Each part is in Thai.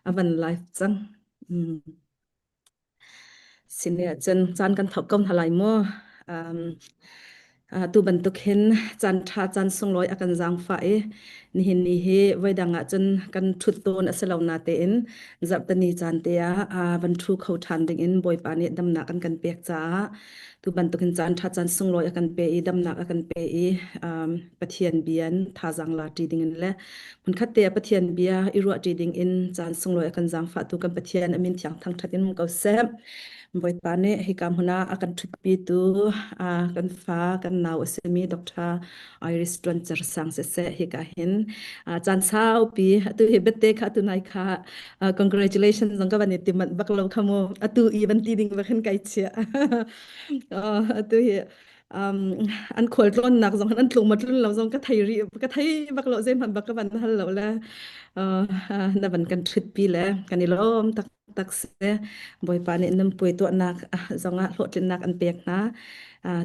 avan life chang sine chan kan thok kom halai mo um tu ban tuk hin chan tha chan sung loi akan jang fa e ni hin ni he waidanga chan kan thut ton asalo na te in zap tani chan te a ban thu khau than ding in boy pa ni dam na kan pek cha tu ban tuk hin chan tha chan sung loi akan pe i dam na akan pe i pathian bian tha jang la ti ding in le mun khat te pathian bia i ru ti ding in chan sung loi akan jang fa tu kan pathian amin thiang thang thatin ko se boy pa ne hi kam huna akan thut pi tu kan fa kan naw semi Dr. Iris Tuancersang se hi ka hin chan sao pi tu hi bette kha tu nai kha congratulations jong ka bani timat baklo khamo atu i ban ti ding bakhan kai chia atu hi an khol tlon nak jong an tlung mat lun lo jong ka thai baklo jem han bak ban hal lo la na ban kan thut pi le kan ilom tak tak se boy pa ne nam poi to nak zonga hlotlin nak an pek na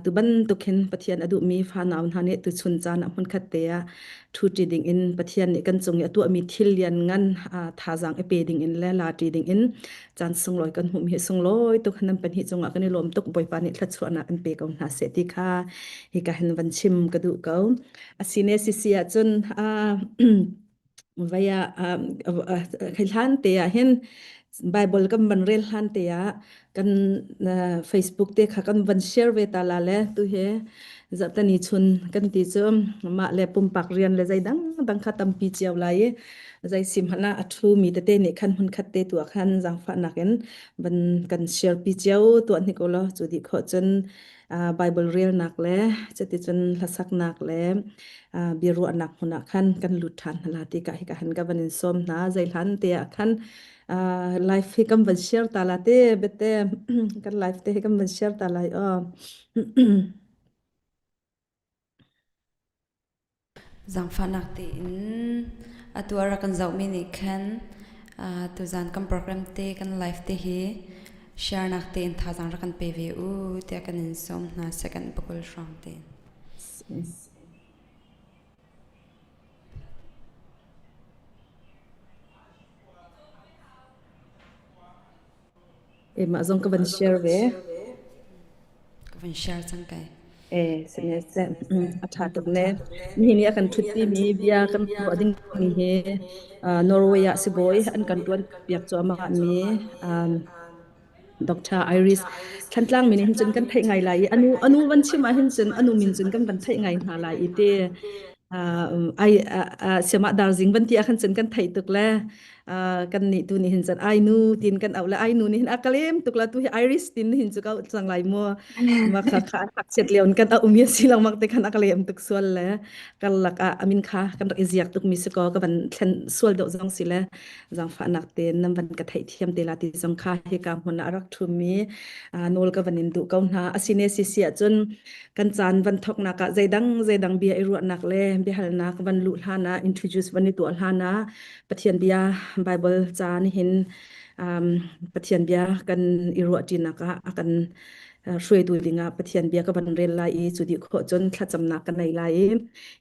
tu ban tu khen pathian adu mi fa naun ha ne tu chun chan hun khat te a thu ti ding in pathian ne kan chung ya tu mi thil lian ngan tha jang e pe ding in le la ti ding in chan sung loi kan hum hi sung loi tu khanam pan hi chunga kan lom tuk boy pa ne thla chu na an pe ko na se ti kha hi ka hen van chim ka du ko asine si sia chun vaya khilhan te a hen Bible kan ban rel han te a kan Facebook te kha kan ban share ve ta la le tu he zatani chun kan ti chum ma le pum pak rian le zai dang dang kha tam pi chiaw lai zai sim hana athu mi te te ne khan hun khat te tu khan jang fa na ken ban kan share pi chiaw tu an ko lo chu di kho chun Bible rel nak le chati chun lasak nak le BIARUAHNAK huna khan kan lut than la ti ka hi ka han ka banin som na zai hlan te khan life hi kam ban share ta la te bete kan life te hi kam ban share ta lai Zang fanak te in atuara kan zau mi ni khan tu zan kan program te kan live te hi share nak te in tha zang ra kan pe ve u te kan in som na second bakul shang te ma zong ka ban share ve kan share chang kai sene se atha tuk ne ni ni akan thut pi mi bia kan ro ading ni he Norway ya si boy an kan tuan piak cho ma mi Dr. Iris thantlang min hin chun kan thai ngai lai anu wan chima hin chun anu min chun kan ban thai ngai na lai ite ai sema darjing ban ti akhan chun kan thai tuk la kan ni tu ni hin chan ai nu tin kan au la ai nu ni hin akalem tuk la tu hi Iris tin hin chu ka chang lai mo ma kha kha tak chet leon kan a umia silang mak te kan akalem tuk sual la kan lak amin kha kan rak iziak tuk mi se ko ka ban thlen sual do jong sile jang fa nak te nam ban ka thai thiam te la ti jong kha he ka hon arak thu mi nol ka banin du kaun ha asine si sia chun kan chan van thok na ka zaidang bia iru nak le bi hal nak van lu hlana introduce van ni tu hlana pathian bia Bible cha ni hin pathian bia kan iru ti na ka akanช่วยดูดิงาปะเทียนเบียก็บันเรลไลจุดิโคจนทัดจำนักกันในไล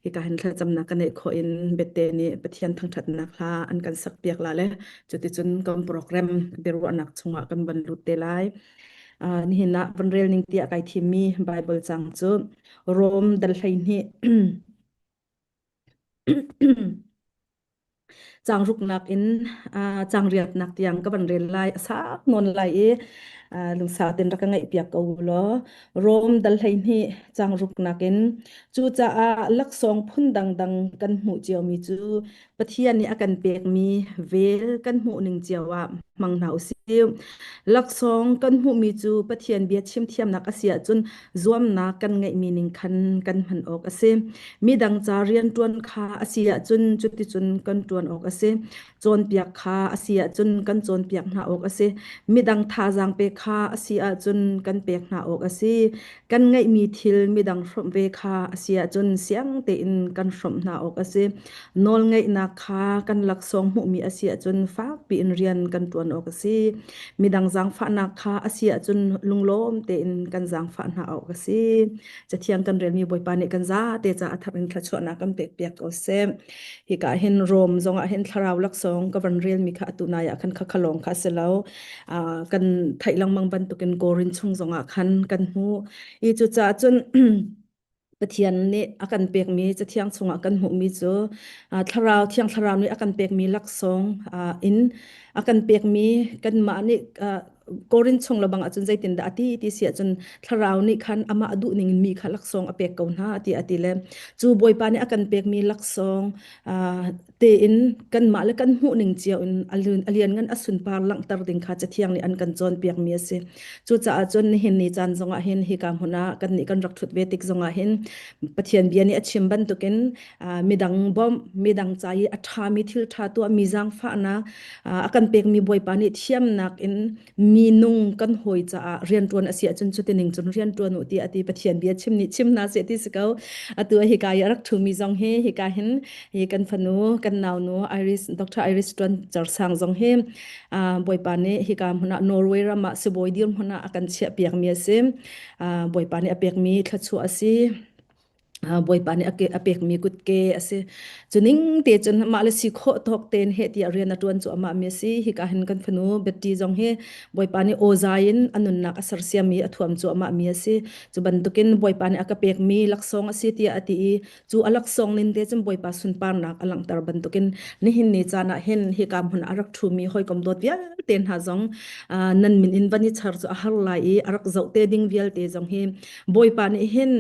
เหตุการณ์ทัดจำนักกันในโคอินเบเตนี่ปะเทียนทั้งทัดนักลาอันกันสักเปียกลาเลยจุดิจนกำโปรแกรมเบรุอันักชงกันบรรลุเตไลนี่เห็นนะบันเรลนิงเตียไกทีมีไบเบิลจังจูโรมดัลไลนี่ จางรุกนักอินจางเรียดนักยังก็บันเรลไลสักนนไลลุงสาวเต็นรักไงเปียกเอาล้อโรมดัลไลนี่จางรุกนักอินจูจะลักซองพุ่นดังกันหูเจียวมีจูปะเทียนนี่อากันเปียกมีเวลกันหูหนึ่งเจียวว่ามังหนาวซิวลักซองกันหูมีจูปะเทียนเบียดชิมเทียมนักเสียจนรวมนักกันไงมีหนึ่งคันกันหันออกเสียมีดังจาเรียนตวนคาเสียจนจุดที่จนกันตวนออกเสียโจนเปียกคาเสียจนกันโจนเปียกหน้าออกเสียมีดังทาจางเปคาเสียจนกันเปียกหน้าออกเสียกันไงมีทิลมีดังสมเวคาเสียจนเสียงเตินกันสมหน้าออกเสียนอลไงนาคากันหลักสองหูมีเสียจนฟักเ pi in rian kan tuan ok si midang zang fa na kha asia chun lunglom te in kan zang fa na ok si chathiang kan rel mi boi pa ni kan za te cha atharin thla chona kan pek pek ko se hi ka hin rom zonga hin tharau lak song ka van rel mi kha tu na ya khan kha khalong kha selo kan thailang mang ban tu ken gorin chung zonga khan kan hu I chu cha chun pathian ni akan pek mi chathiang chunga kan hu mi chu tharau thiang tharau ni akan pek mi lak song in akan pek mi kan ma ni korin chung labang achun zaitin da ati ti sia chun tharau ni khan ama adu ning mi kha lak song apek ko na ati ati le chu boi pa ni akan pek mi lak song te in kan ma le kan hu ning chiao in alian ngan asun par lang tar ding kha chathiang ni an kan chon pek mi ase chu cha chon ni hin ni chan zonga hin hi kam huna kan ni kan rak thut ve tik zonga hin pathian bia ni achim ban to ken midang bom midang chai atha mi thil tha tu mi jang fa na akan pek mi boi pa ni thiam nak in mi nung kan hoi cha rian tuan asia chun chu tining chun rian tuan u ti ati pathian bia chim ni chim na se ti sikau atu hi ka ya rak thu mi jong he hi ka hin hi kan phanu kan naw no Iris Dr.Iris Tuancersang jong he boi pa ni hi kam huna Norway rama se boi dir huna akan chia piak mi ase boi pa ni apek mi thla chu asi boi pa ni apek mi kut ke ase chuning te chun ma le si kho thok ten he ti arian atun chu ama mi si hi ka hin kan phanu beti jong he boi pa ni ozain anun nak asar sia mi athuam chu ama mi ase chu ban tukin boi pa ni akapek mi laksong ase ti ati chu alak song nin te chum boi pa sun par nak alang tar ban tukin ni hin ni chana hen hi kam hun arak thu mi hoi kom dot ya ten ha jong nan min in bani char chu har lai arak zau te ding vial te jong he boi pa ni hen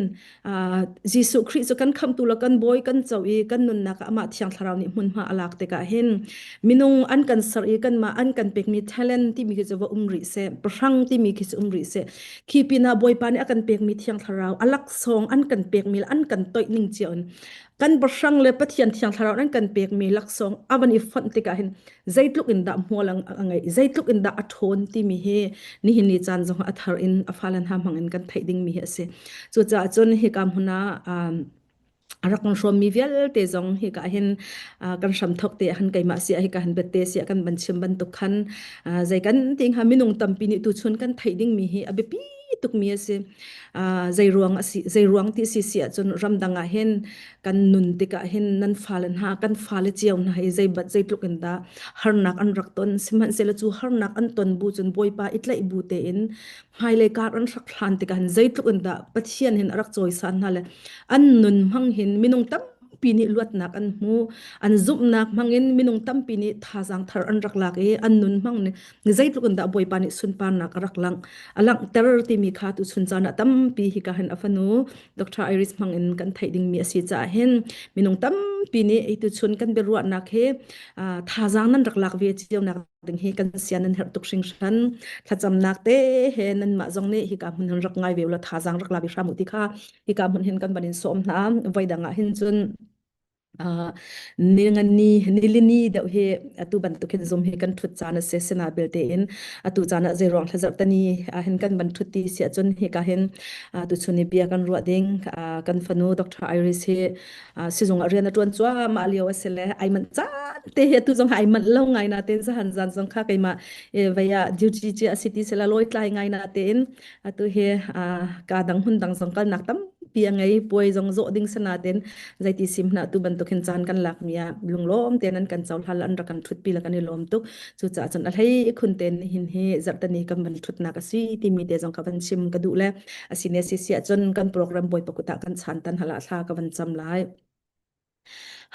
Jisu Christ chu kan kham tu la kan boy kan chawi kan nun na ka ama thiang tharau ni mun ma alak te ka hen minung an kan sar I kan ma an kan pek mi talent ti mi ki chawa umri se prang ti mi ki umri se khipina boy pa ni akan pek mi thiang tharau alak song an kan pek mi an kan toy ning chion kan prang le pathian thiang tharau an kan pek mi lak song aban I fon te ka hen zaitluk in da molang angai zaitluk in da athon ti mi he ni hin ni chan jong athar in afalan ha mangin kan thaiding mi he se chu cha chon hi kam huna arak ng shom mi vial te zong hi ka hin kan sham thok te han kai ma sia hi ka han bete sia kan ban chim ban tu khan zai kan ting ha minung tampi ni tu chun kan thaiding mi hi abe pi tuk mi ase zai ruang ti si sia chun ramdanga hen kan nun te ka hen nan falan ha kan fale chiaw na hi zai bat zai tluk inda harnak an rak ton siman sela chu harnak an ton bu chun boipa itlai bu te in haile kar an rak hlan te kan zai tluk inda pathian hin arak choi san hale an nun mang hin minung tam pini luat nak an mu an zup nak mangin minung tam pini thazang thar an rak lak an nun mang ne zai tluk inda boipa ni sun pan nak rak lang alang terror ti mi kha tu sun chana tam pi hi ka han afanu Dr. Iris mang in kan thaiding mi asi cha hen minung tam pini ei tu chun kan BIARUAHNAK he thazang nan rak lak ve chiaw nak ding he kan sian an her tuk sing shan thacham nak te he nan ma jong ne hi ka mun rak ngai ve la thazang rak la bi shramu ti kha hi ka mun hin kan banin som na vaidanga hin chun nilini da he atu ban tu ken zum he kan thut chana se sena belte in atu chana je rong thazar tani hen kan ban thuti sia chun he ka hen tu chuni bia kan ruwa ding kan fanu Dr. Iris he sizong arian atun chwa ma liaw asele ai man cha te he tu jong ai man lo ngai na ten sa han jan jong kha kai ma vaya duty chi city sela loi tlai ngai na ten atu he ka dang hun dang jong kal nak tam pia ngai poi jong zo ding sana ten zaiti sim na tu ban to khen chan kan lak mia lunglom tenan kan chawl hal an rakan thut pi la kan lom tu chu cha chan a hlei khun ten hin he zartani kam ban thut na ka si ti mi te jong ka ban sim ka du le asine si sia chon kan program boy pakuta kan chan tan hala thla ka ban cham lai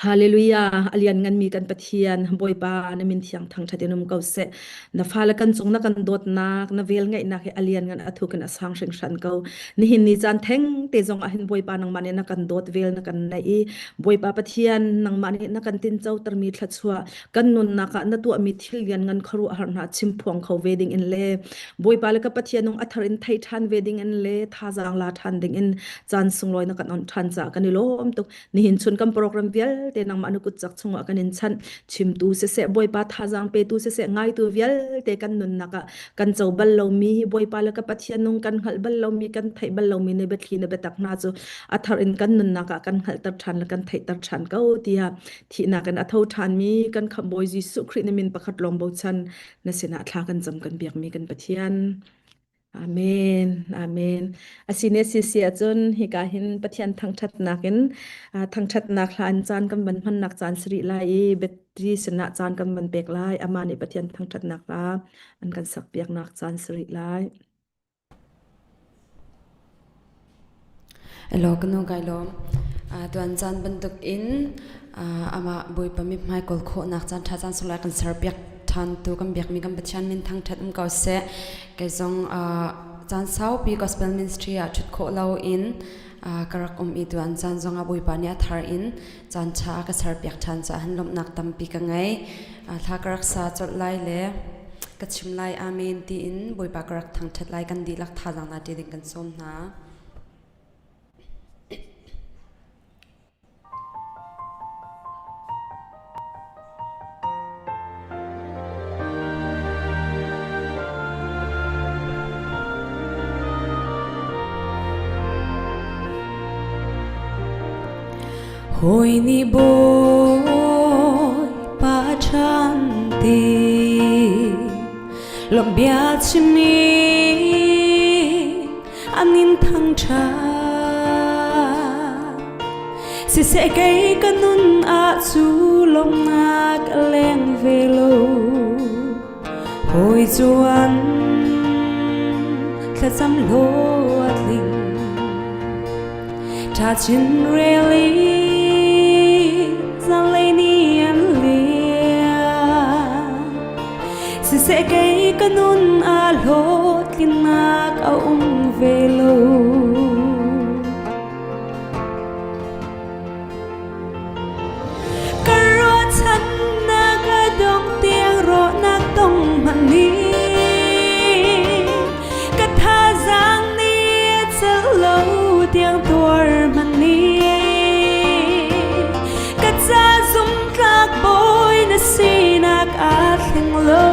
Hallelujah alian ngan mi kan pathian boi pa na min thiang thang thatenum kau se na fala kan chung na kan dot nak na vel ngai na he alian ngan athu kan asang sing shan kau ni hin ni chan theng te jong a hin boi pa nang mane na kan dot vel na kan nai boi pa pathian nang mane na kan tin chau tar mi thla chua kan nun na ka na tu mi thil yan ngan kharu har na chim phuang khau wedding in le boi pa la ka pathian nong athar in thai than wedding in le tha jang la than ding in chan sung loi na kan on than cha kan ni lom tu ni hin chun kam program vel te nang ma nu kut chak chunga kanin chan chim tu se boy pa tha jang pe tu se ngai tu vial te kan nun naka kan chau bal lo mi boy pa la ka pathian nung kan hal bal lo mi kan thai bal lo mi ne bet khi ne betak na chu athar in kan nun naka kan hal tar than la kan thai tar than ka o ti ha thi na kan athau than mi kan kham boy jisu khri ne min pakhat lom bo chan na sena thla kan jam kan biak mi kan pathian Amen, Amen. Asine sisi achun hikahin pathian thangthat nakin thangthat nak hlan chan kan ban phan nak chan sri lai betri sena chan kan ban pek lai amani pathian thangthat nak la an kan sak piak nak chan sri lai. Elo kanu kailo tuan chan bentuk in ama boi pamip mai kol kho nak chan tha chan sulai kan sar piak than tu kan biak mi kan pathian min thangthat kau se kai zong chan sau pi gospel ministry a thut kho lo in karak i tuan chan zonga boi pa ni athar in chan cha ka sar piak than cha han lom nak tam pi ka ngai tha karak sa chot lai le ka chim lai amen ti in boi pa karak thangthat lai kan di lak tha jang na ti ding kan som na Hoi ni boy pa chanti lom bia chimi anin thang cha si se kai kanun a chu lom nak leng velo hoi chuan kha cham lo atling ta chin really sẽ gây kanun a lo tinak a velo karo chan na ka dong tiang ro nak tong mani ka tha jang ni chal lo tiang tor mani ka cha zum tlak boy na sinak a theng lo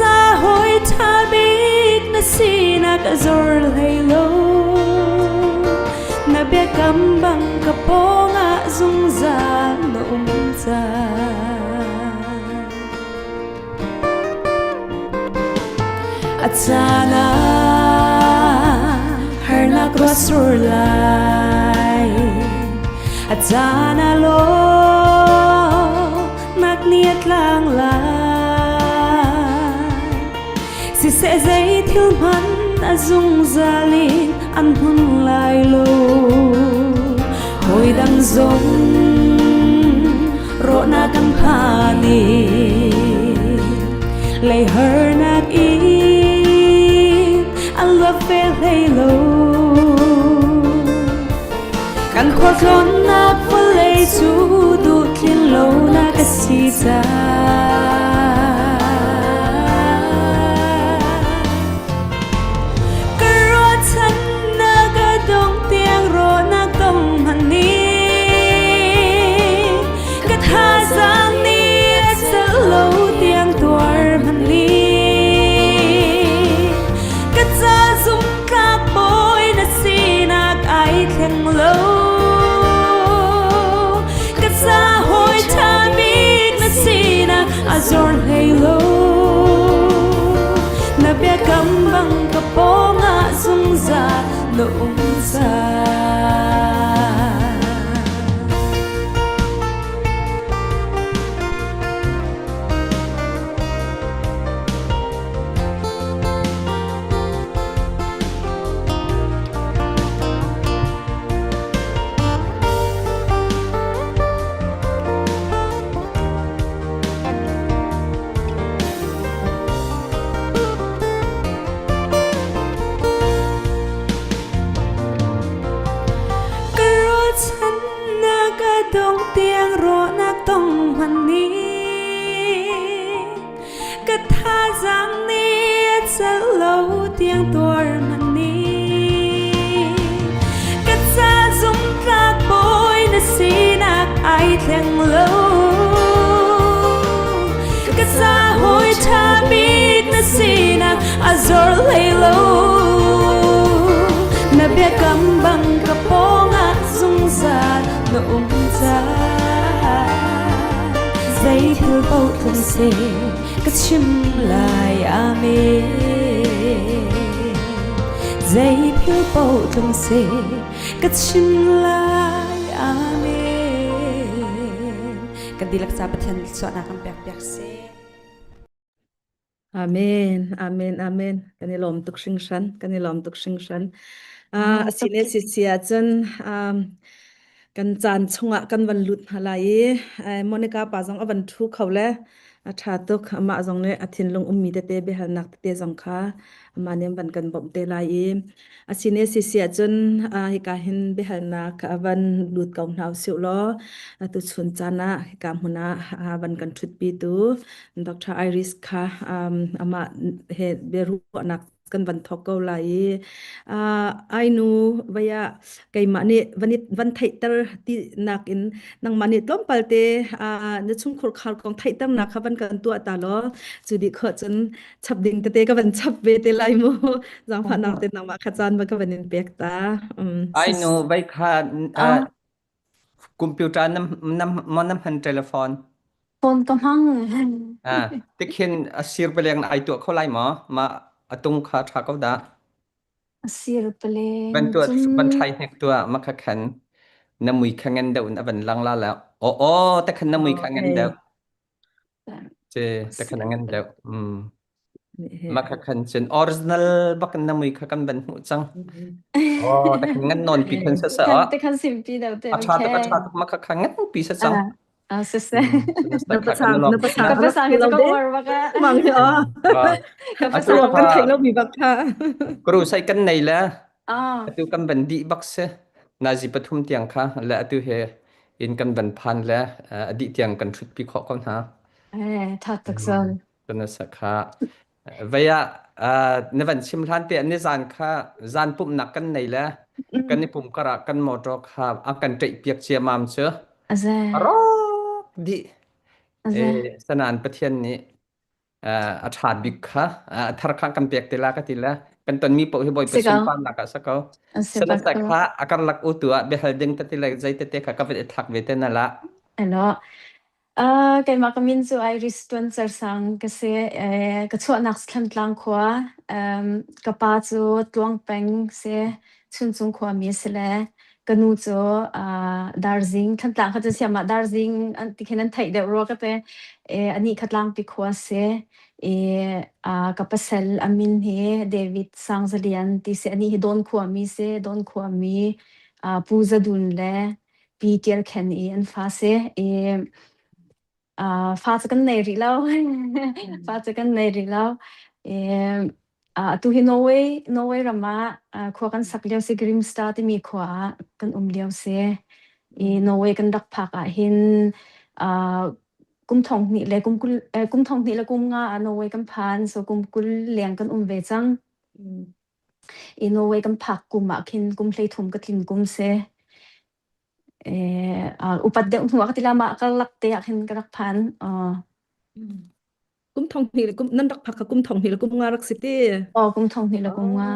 sa hoi tha bik na sina ka zor lei lo na be kam bang ka ponga zung za no za atsana har na krosur lai atsana lo nak niat lang lai si sẽ dây thiếu mắn đã dung ra lên ăn hun lại lô hồi đang giống rộ na cam pani lay her nát in ăn love phê lay lô căn khoa khôn nát phô lay chú đụt liên lâu na cái si ra azor halo na bia kam bang ka ponga sung za no sa tiếng tor mani cất xa dung lạc bôi azor leilo na be kambang kaponga zungzat no umza dây thư bao thân se cất chim lại amen dây phiêu bao thân se cất chim lại amen kan dilak sa pathan so na kan pek se Amen, amen, amen. Kan ni lom tuk sing shan, kan ni lom tuk sing shan. Asine si sia chen kan chan chunga kan van lut halai Monica pa jong avan thu khawle tha tuk ama jong ne athin lung ummi te be hal nak te jong kha ama nem van kan bom te lai asine si sia chen hi ka hin be hal nak avan lut kaung nau siu lo tu chun chana hi ka huna van kan thut pi tu Dr. Iris kha ama he beru anak kan van thok ko lai ai nu vaya kai mani van thai tar ti nak in nang mani tlom palte na chung khur khal kong thai tam nak khavan kan tu ata lo chudi kho chen chap ding te ka van chap ve te lai mo jang pha nak te nang ma kha chan ba ka van in pek ta ai no vai kha à computer nam han telephone phone cầm hăng te khin asir beleng ai tu kholai ma atung kha tha ko da sir pelen ban tu chum ban thai nek tu ma kha khan namui khangen da un avan lang la la o te khan namui khangen da che te khan ngen da ma kha khan chen original bak namui kha kan ban hu chang te khan ngan non pi khan sa sa te kan sim pi da te a tha ta ma kha khan ngan pi sa chang se se na pasang na pasang ka anak pasang tu ito lau ka de war baka mang he ka atu pasang kan thai lo mi bak kha kru sai kan nei la à atu kan ban di bak se na ji pathum tiang kha la atu he in kan ban phan la adi tiang kan thut pi kho kon ha thật thực sự kana sakha vaya nevan sim hlan te ne zan kha zan pum nak kan nei la kan ni pum kara kan motor kha akan tei piak che mam che aze ro di aze sanan pathian ni a thad bik kha thar kha kan piak te la ka ti la kan ton mi po hi boy pe sim sigaw pan la ka sa ko sana sibak sakha akar lak u tu be hal ding ta ti la zai te ka ka ve thak ve te na la ano kay makamin so Iris Tuancersang kasi katsua nak tlang kwa kapa zo tuang peng se chun chung kwa mi sile kanu zo Darzing tlang kata siya ma Darzing tikinan thai de ro kate ani katlang pi kwa se kapasel amin he David Sangzalian ti se ani he don kwa mi se don kwa mi puza dun le pi tiel ken an fa se pha cho cái này rồi lâu pha cho cái này rồi lâu tu hi Norway rama khua kan sak liao se grim star ti mi khua kan liao se Norway kan dak phak hin kum thong ni le kum thong ni le kum nga Norway kan phan so kum kul leng kan ve chang Norway kan phak kum ma khin kum hlei thum ka thin kum se upat de hua ka tila ma ka lak te akhin ka rak phan kum thong hi kum nan dak phak kum thong hi kum nga rak siti kum thong ni la kum nga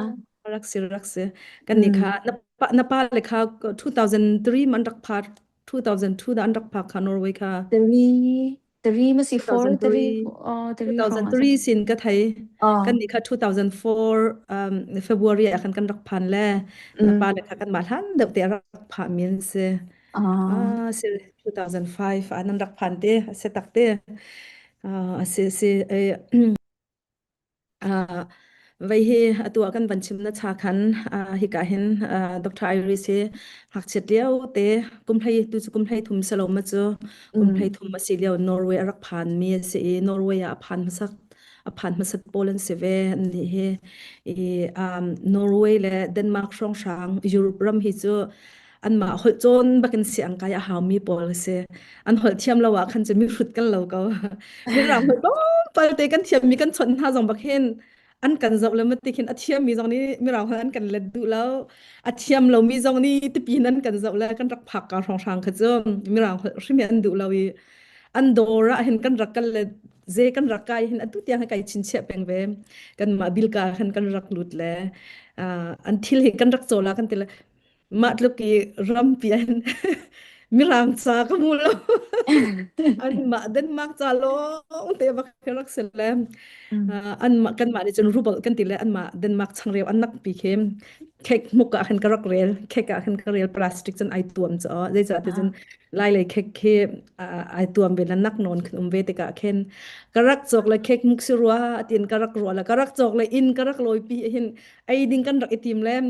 rak se kan ni kha na pa le kha 2003 man dak phat 2002 da an dak phak kha Norway kha three ma si four three 2003 sin ka thai kan ni kha 2004 February akan kan rak phan le na pa le kha kan ma han de te rak pha min se se 2005 anan rak phan te se tak te se vậy hi tua kan ban chim na cha khan hi ka hin Dr. Iris he hak chet liao te kum thai tu kum thai thum salo ma chu kum thai thum ma si liao Norway arak phan mi se Norway a phan masak a phan masak Poland se ve ni he Norway le Denmark song sang Europe ram hi chu an ma hol chon bakin si ang kaya ha mi pol se an hol thiam lawa khan che mi hrut kan lo ko mi ram hol to pal te kan thiam mi kan chon ha jong bak hen an kan zau le ma tikin a thiam mi jong ni mi ram hol an kan let du lo a thiam lo mi jong ni ti pi nan kan zau le kan rak phak ka rong sang kha chu mi ram hol ri mi an du lo wi an dora hen kan rak kan le เจกันรักไก่เห็นอันตุเตียงให้ไก่ชินเชะเป็งเวกันมาบิลกากันรักลุดแลอันที่เห็นกันรักโซลากันติละมาตลุกีรัมเปียนมิรางซากมูลอันมาเดนมาร์กจาโลเตะบักรักเซเลมอันมากันมาดิจนรูปกันติละอันมาเดนมาร์กชังเรียวอันนักปีเข้มเค้กมุกกะขันกระรักเรียลเค้กกะขันกระเรียลพลาสติกจนไอตัวมจ้ะได้จ้ะแต่จนไล่เลยเค้กไอตัวมเป็นนักนอนขนมเวติกะเข็นกระรักจอกเลยเค้กมุกสิรัวตินกระรักรัวแล้วกระรักจอกเลยอินกระรักลอยปีเห็นไอดิ้งกันรักไอติมเลม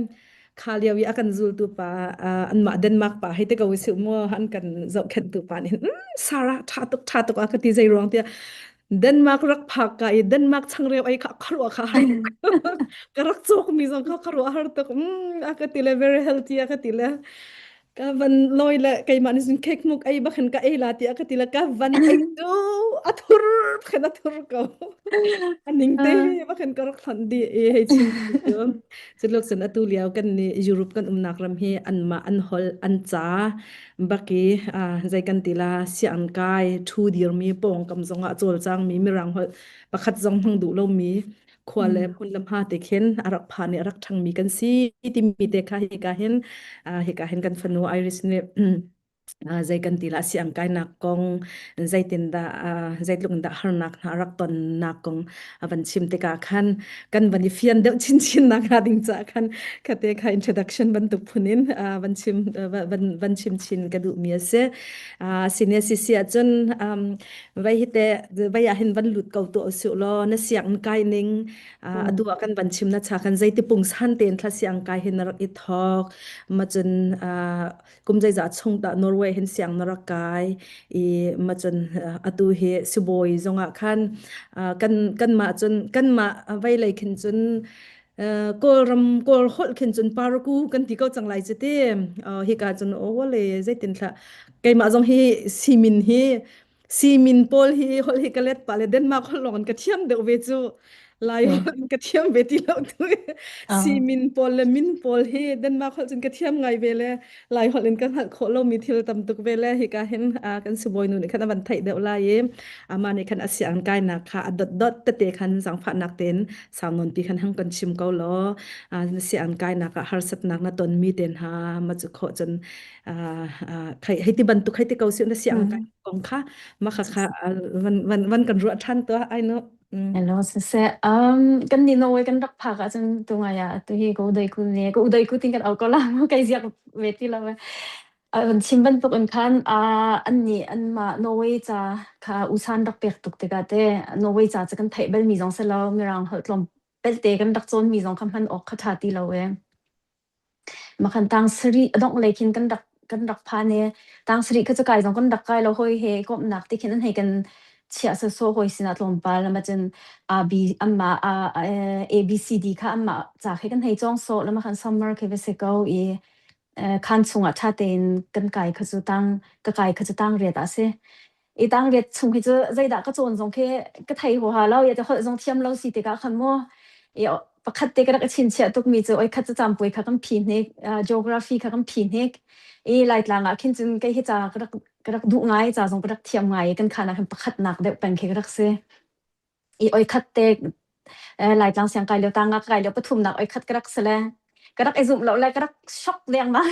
Kaliawi akan zul tu pa an ma Denmark pa hite ka wisu mo han kan zau khen tu pa ni Sarah thatuk akati zai rong tia Denmark rak phak ka I Denmark changre ai kha kharwa kha har karak chok mi zong kha kharwa har tok akati le very healthy akati le ka van loi le kai man sin kek muk ai ba khan ka ai la ti akati le ka van ai do athur khan athur ko aning te ba khan karak than di e hai chin Silok san atu liao kan ni Europe kan nak ram hi an ma an hol an cha baki zai kan tila sian kai thu dir mi pong kam zonga chol chang mi mirang hol pakhat zong hang du lo mi khwale phun lam ha te khen arak pha ni arak thang mi kan si ti mi te kha hi ka hen kan fanu iris ne zai kan tila siam kai nak kong zai tin da zai lung da har nak rak ton nak kong avan chim te ka khan kan vani fian de chin nak ha ding cha khan khate kha introduction ban tu phunin van chim chin ka du mi se senior cc chon vai hite vai a hen van lut kau to su lo na siang kai ning adu kan van chim na cha khan zai ti pung san ten thla siang kai hen rak I thok ma chun kum zai za chung ta Norway hen siang narakai ma chun atu he suboi zonga khan kan ma vai lai khin chun kol hol khin chun paraku kan ti ko changlai chete hi ka chun o wale zai tin thla kai ma zong hi simin pol hi hol hi kalet pale Denmark hol lon ka thiam de ve chu lai hol ka thiam ve ti lo tu simin pol le min pol hi Denmark hol chun ka thiam ngai ve le lai hol in kan hal kho lo mi thil tam tuk ve le hi ka hen kan suboi nu ni khan ban thai de la ye ama ni khan asian kai na kha dot te khan sang pha nak ten samnon pi khan hang kan chim ko lo asian kai na ka har sat nak na ton mi ten ha ma chu kho chun khai hei ti ban tu khai ti ko sian siang kai kong kha ma kha van kan ru than to ai no Hello, se kan ni Norway kan rak phak a chang tunga ya tu hi ko dai ku ting kan al ko la kai ziak veti la an chimban tuk an khan an ni an ma Norway cha kha usan rak pek tuk te ka te Norway cha kan thai bel mi jong se lo mi rang hot lom bel te kan rak chon mi jong kham han ok kha tha ti lo we ma khan tang sri dong lekin kan rak pha ne tang sri kha cha kai jong kan rak kai lo hoi he ko nak ti khin an he kan chia sa so hoi sinat lom pa la ma chen amma a b c d kha amma cha khe kan hei chong so la ma khan summer ke ve se ko khan chunga tha ten kan kai kha chu tang ka kai kha chu tang re ta se tang re chung hi chu zai da ka chon jong khe ka thai ho ha lo ya hol jong thiam lo si te ka khan mo pakhat te ka ra chin chia tuk mi chu oi kha chu cham pui kha kan phi ne geography kha kan phi ne lai tlang a khin chun kai hi cha ka rak du ngai cha jong ka rak thiam ngai kan khana kan pakhat nak de pen khe ka rak se oi khat te lai tlang siang kai lo tang nga kai lo pathum nak oi khat ka rak se le ka rak ezum lo la ka rak shock leng ma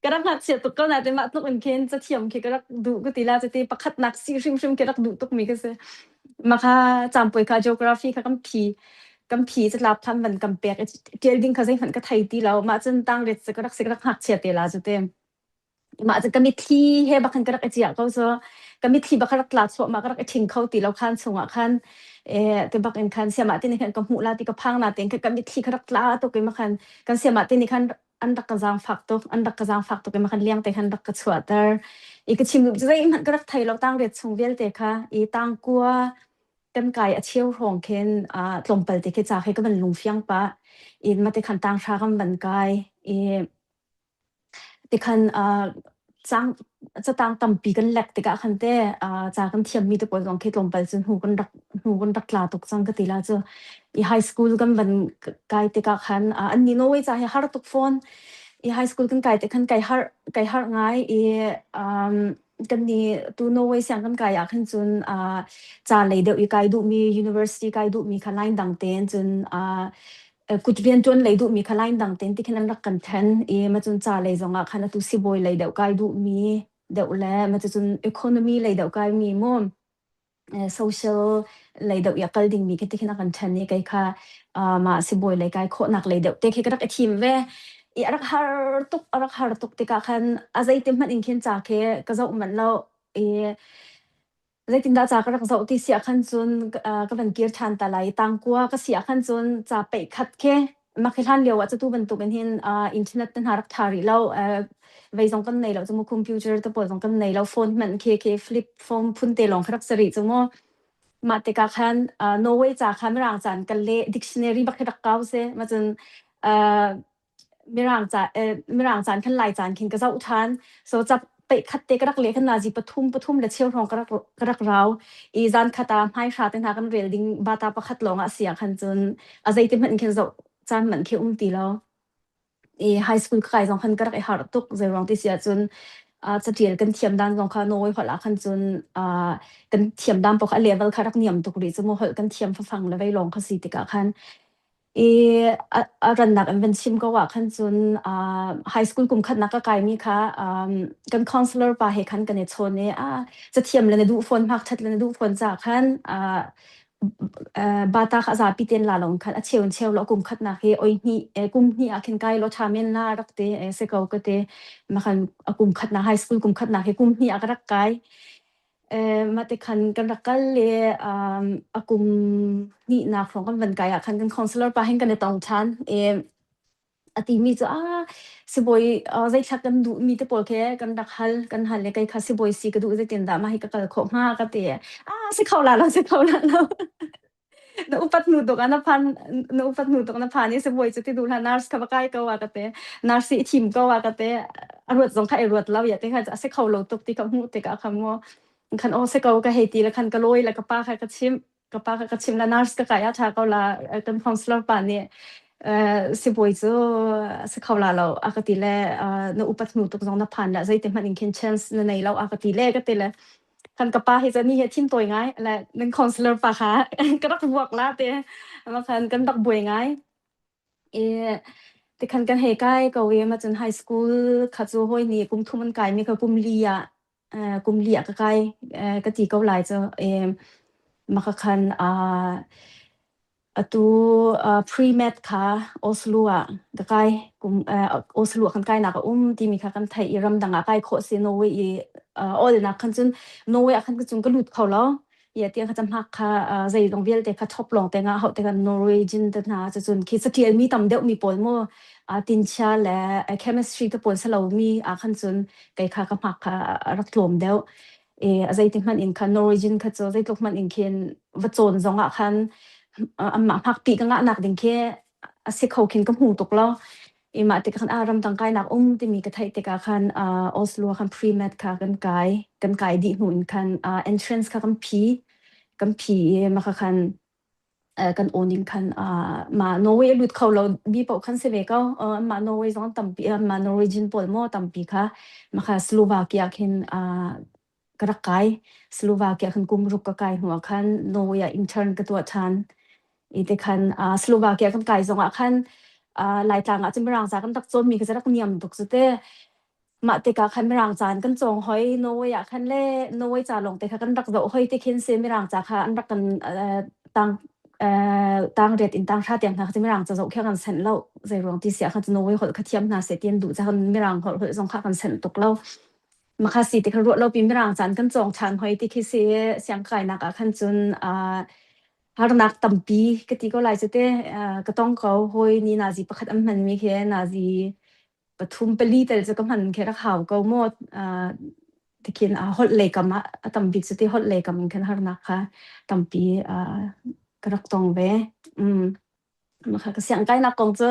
ka rak nak sia tuk ko na te ma tuk en khen cha thiam khe ka rak du ko ti la te pakhat nak si shim ke rak du tuk mi ka se ma kha cham pui kha geography kha kan phiจะรับทันมันกำเปียกเกลดิ้งเขาจะเห็นก็ไทยตีแล้วมาจนตั้งเด็ดจะก็รักสิกรักหักเฉียดเตล่าจุดเต็มมาจะก็มีที่เฮบักขันก็รักเจียก็จะก็มีที่บักรักลาดสวมาก็รักทิ้งเขาตีแล้วคันสงคันแต่บักเอ็นคันเสียมาตีนี่คันกับหูลาตีกับพังนาเต็งก็มีที่รักลาตัวก็มาคันกันเสียมาตีนี่คันอันรักกระซังฝักตัวอันรักกระซังฝักตัวก็มาคันเลี้ยงแต่คันรักกระสวดแต่อีกชิมจะได้มันก็รักไทยเราตั้งเด็ดสงเวลเตะค่ะอีตั้งกัวกันไก่เชี่ยวหงเคนลมเปิลติเคจ่าให้ก็มันลุงเฟียงปะอินมาติคันตังชากันบันไก่ติคันจังจะตังตั้มปีกันแหลกติกะคันเตจากกันเทียมมีตัวปองเคลมเปิลจนหูกันรักลาตกจังก็ติลาเจอไฮสคูลกันบันไก่ติกะคันอันนี้โน้ยจ่าให้ฮาร์ตุกฟอนไฮสคูลกันไก่ติคันไก่ฮาร์ง่าย กันนี่ตัวโนเวย์เสียงกันกายขึ้นจนจานเลยเดียวอีกายดูมี university กายดูมีขลายดังเต้นจนกุดเรียนจนเลยดูมีขลายดังเต้นที่ขนาดรักกันแทนมาจนจานเลยจงขนาดตัวสิบอยเลยเดียวกายดูมีเดียวแลมาจน economy เลยเดียวกายมีมั่วsocial เลยเดียวอยากกันดิ่งมีกันที่ขนาดกันแทนนี่กายค่ะมาสิบอยเลยกายโคหนักเลยเดียวเตะให้กระดักทีมเวarak har tuk tika khan azai tim man in khin cha khe ka zo man lo zai tin da cha ka rak zo ti sia khan chun ka ban kir than ta lai tang kwa ka sia khan chun cha pe khat khe ma khilan lewa chu tu ban tu ben hin internet tan harak thari lo vei zong kan nei lo chu computer ta pol zong kan nei lo phone man khe flip phone phun te long kharak sari chu mo ma te ka khan Norway cha khan rang chan kan le dictionary ba kharak kaw se ma chunมีรางจานขันลายจานขินกระเจ้าอุทานโซจับไปคัดเตกระดักเลี้ยขันนาจีปทุมและเชี่ยวทองกระดักเราอีจานขัดตามให้ขาดเป็นหากันเรียลดิ้งบาตาประคัดลงเสียขันจนอาศัยเต็มมันเขียนจานเหมือนเขียวตีแล้วไฮสคูลใครสองขันกระดักหาตุกใจรองที่เสียจนจะเทียนกันเทียมด้านสองขันโน้ยหัวละขันจนกันเทียมด้านปกเลเวลคารักเนียมตุกรีจะโมหกันเทียมฟังแล้วไปลงข้าสีติกาขันรันนักเป็นชิมก็ว่าขั้นจนไฮสคูลกลุ่มขัดนักก็กลายมีค่ะกันคอนซัลเลอร์ป่าเหขันกันในโซนนี้จะเทียมเลยในดูฝนพักชัดเลยในดูฝนจากขั้นบาตาข้าจะพิจารณาลงขั้นเชียวแล้วกลุ่มขัดนักโอ้ยนี่กลุ่มนี้อาคินไกลรถชาเมนน่ารักเตะเสกเอาก็เตะมาขั้นกลุ่มขัดนักไฮสคูลกลุ่มขัดนักกลุ่มนี้อารักไกลมาแต่คันกันรักกันเลยกุมนี่นักของกันวันไกลคันกันคอนซัลเลอร์ไปให้กันในตองชั้นตีมีจะสิบอยใจชักกันดูมีแต่ปวดแค่กันรักหันเลยไกลค่ะสิบอยสิกระดูจะเตียนดามาให้กันขบห้ากันเตะสิเข้าละแล้วนอุปัตนูตกอันพันนอุปัตนูตกอันพันนี่สิบอยจะติดดูละนาร์สขับใกล้ก็ว่ากันเตะนาร์สทีมก็ว่ากันเตะอรวดสงขารอรวดเราอย่าเตะค่ะจะสิเข้าโลตกตีกับหูเตะกับคำว่าคันโอเซกาก็เฮตีแล้วคันก็ลอยแล้วก็ป้าค่ะก็ชิมแล้วนาร์สก็กายาชาก็ละกันคอนซัลเลอร์ป่านเนี่ยสิบอยจะสิเขาละเราอากาศแลนอุปถัมภ์ตกจงนับพันละใจเต็มมันอินเคนชันส์ในเราอากาศแลก็เตละคันกับป้าเฮจะนี่เฮทิมตัวง่ายและนั่นคอนซัลเลอร์ป่าค่ะก็รักบวกละเตะมาคันกันรักบวยง่ายแต่คันกันเฮใกล้ก็เวมาจนไฮสคูลขัดโซ่ห้อยนี่กุมทุ่มมันไกลมีก็กุมเลียกุมเลียก็ใกล้ก็ตีก็หลายจะมาคันตัวpre-med ค่ะออสลัวก็ใกล้กุมออสลัวคันใกล้นักที่มีค่ะกันไทยรำดังใกล้โคเซโนเวย์ออเดนักคันจนโนเวย์คันก็จนก็หลุดเขาแล้วอย่าเตียงเขาจำหักค่ะใจตรงเวลเด็กเขาชอบลองแต่งเขาแต่กันนอร์เวย์จินแต่หน้าจะจนคิดสักทีมีตำเดียวมีปนมั่วตินชาและ chemistry ตัวปนสลาวมีคันจนไก่ค่ะกับหักค่ะรักลมเดียวใจที่มันอินคันนอร์เวย์จินเขาจะใจทุกมันอินเคนวัดโจนจงคันมาพักปีกังหนักดิ่งแค่สิเขาเข็นกับหูตกแล้วมาติกันรำตั้งกายหนักที่มีกระไทยติกาคันออสโลคัน pre-med ค่ะกันกายดีหุ่นคันentrance ค่ะกันผีมาคันกันโอนิงคันมาโนเวย์หลุดเขาเราบีปอคันเซเวก็มาโนเวย์ต้องตั้มปีมาโนเวย์จินปอลโมตั้มปีค่ะมาค่ะสโลวาเกียเข็นกระไกสโลวาเกียคันกุมรุกกระไกหัวคันโนเวย์อินเทอร์นกระตัวทันอีแต่คันสโลวาเกียกันไกจงคันหลายทางจะไม่ร่างจากกันตักจนมีกระจะรักเนียมตุกสุดเตมาแต่กาคันไม่ร่างจานกันจงหอยโนเวย์คันเล่โนเวย์จานลงแต่กันรักเราหอยแต่เข็นเซไม่ร่างจากค่ะอันรักกันต่างเรียนต่างชาติอย่างนั้นจะไม่ร่างจะแค่กันเซนเล่าใจรองที่เสียค่ะจะโนเวย์เขาเทียมนาเสียเตียนดูจะกันไม่ร่างเขาจงค่ากันเซนตกเล่ามาค่ะสิแต่เขาเราปีไม่ร่างจานกันจงชานหอยที่คิดเสียงไก่นักคันจนหากนักตั้มปีก็ตีก็ไล่จะเตะก็ต้องเขาหอยนี่นาจีประคัดมันมีแค่นาจีปทุมเปรีแต่จะก็มันแค่รักข่าวก็หมดที่เขียนฮอตเลยกับตั้มปีจะเตะฮอตเลยกับมันแค่หากนักค่ะตั้มปีก็รักตรงเว้มาค่ะก็เสียงไก่นักกงจะ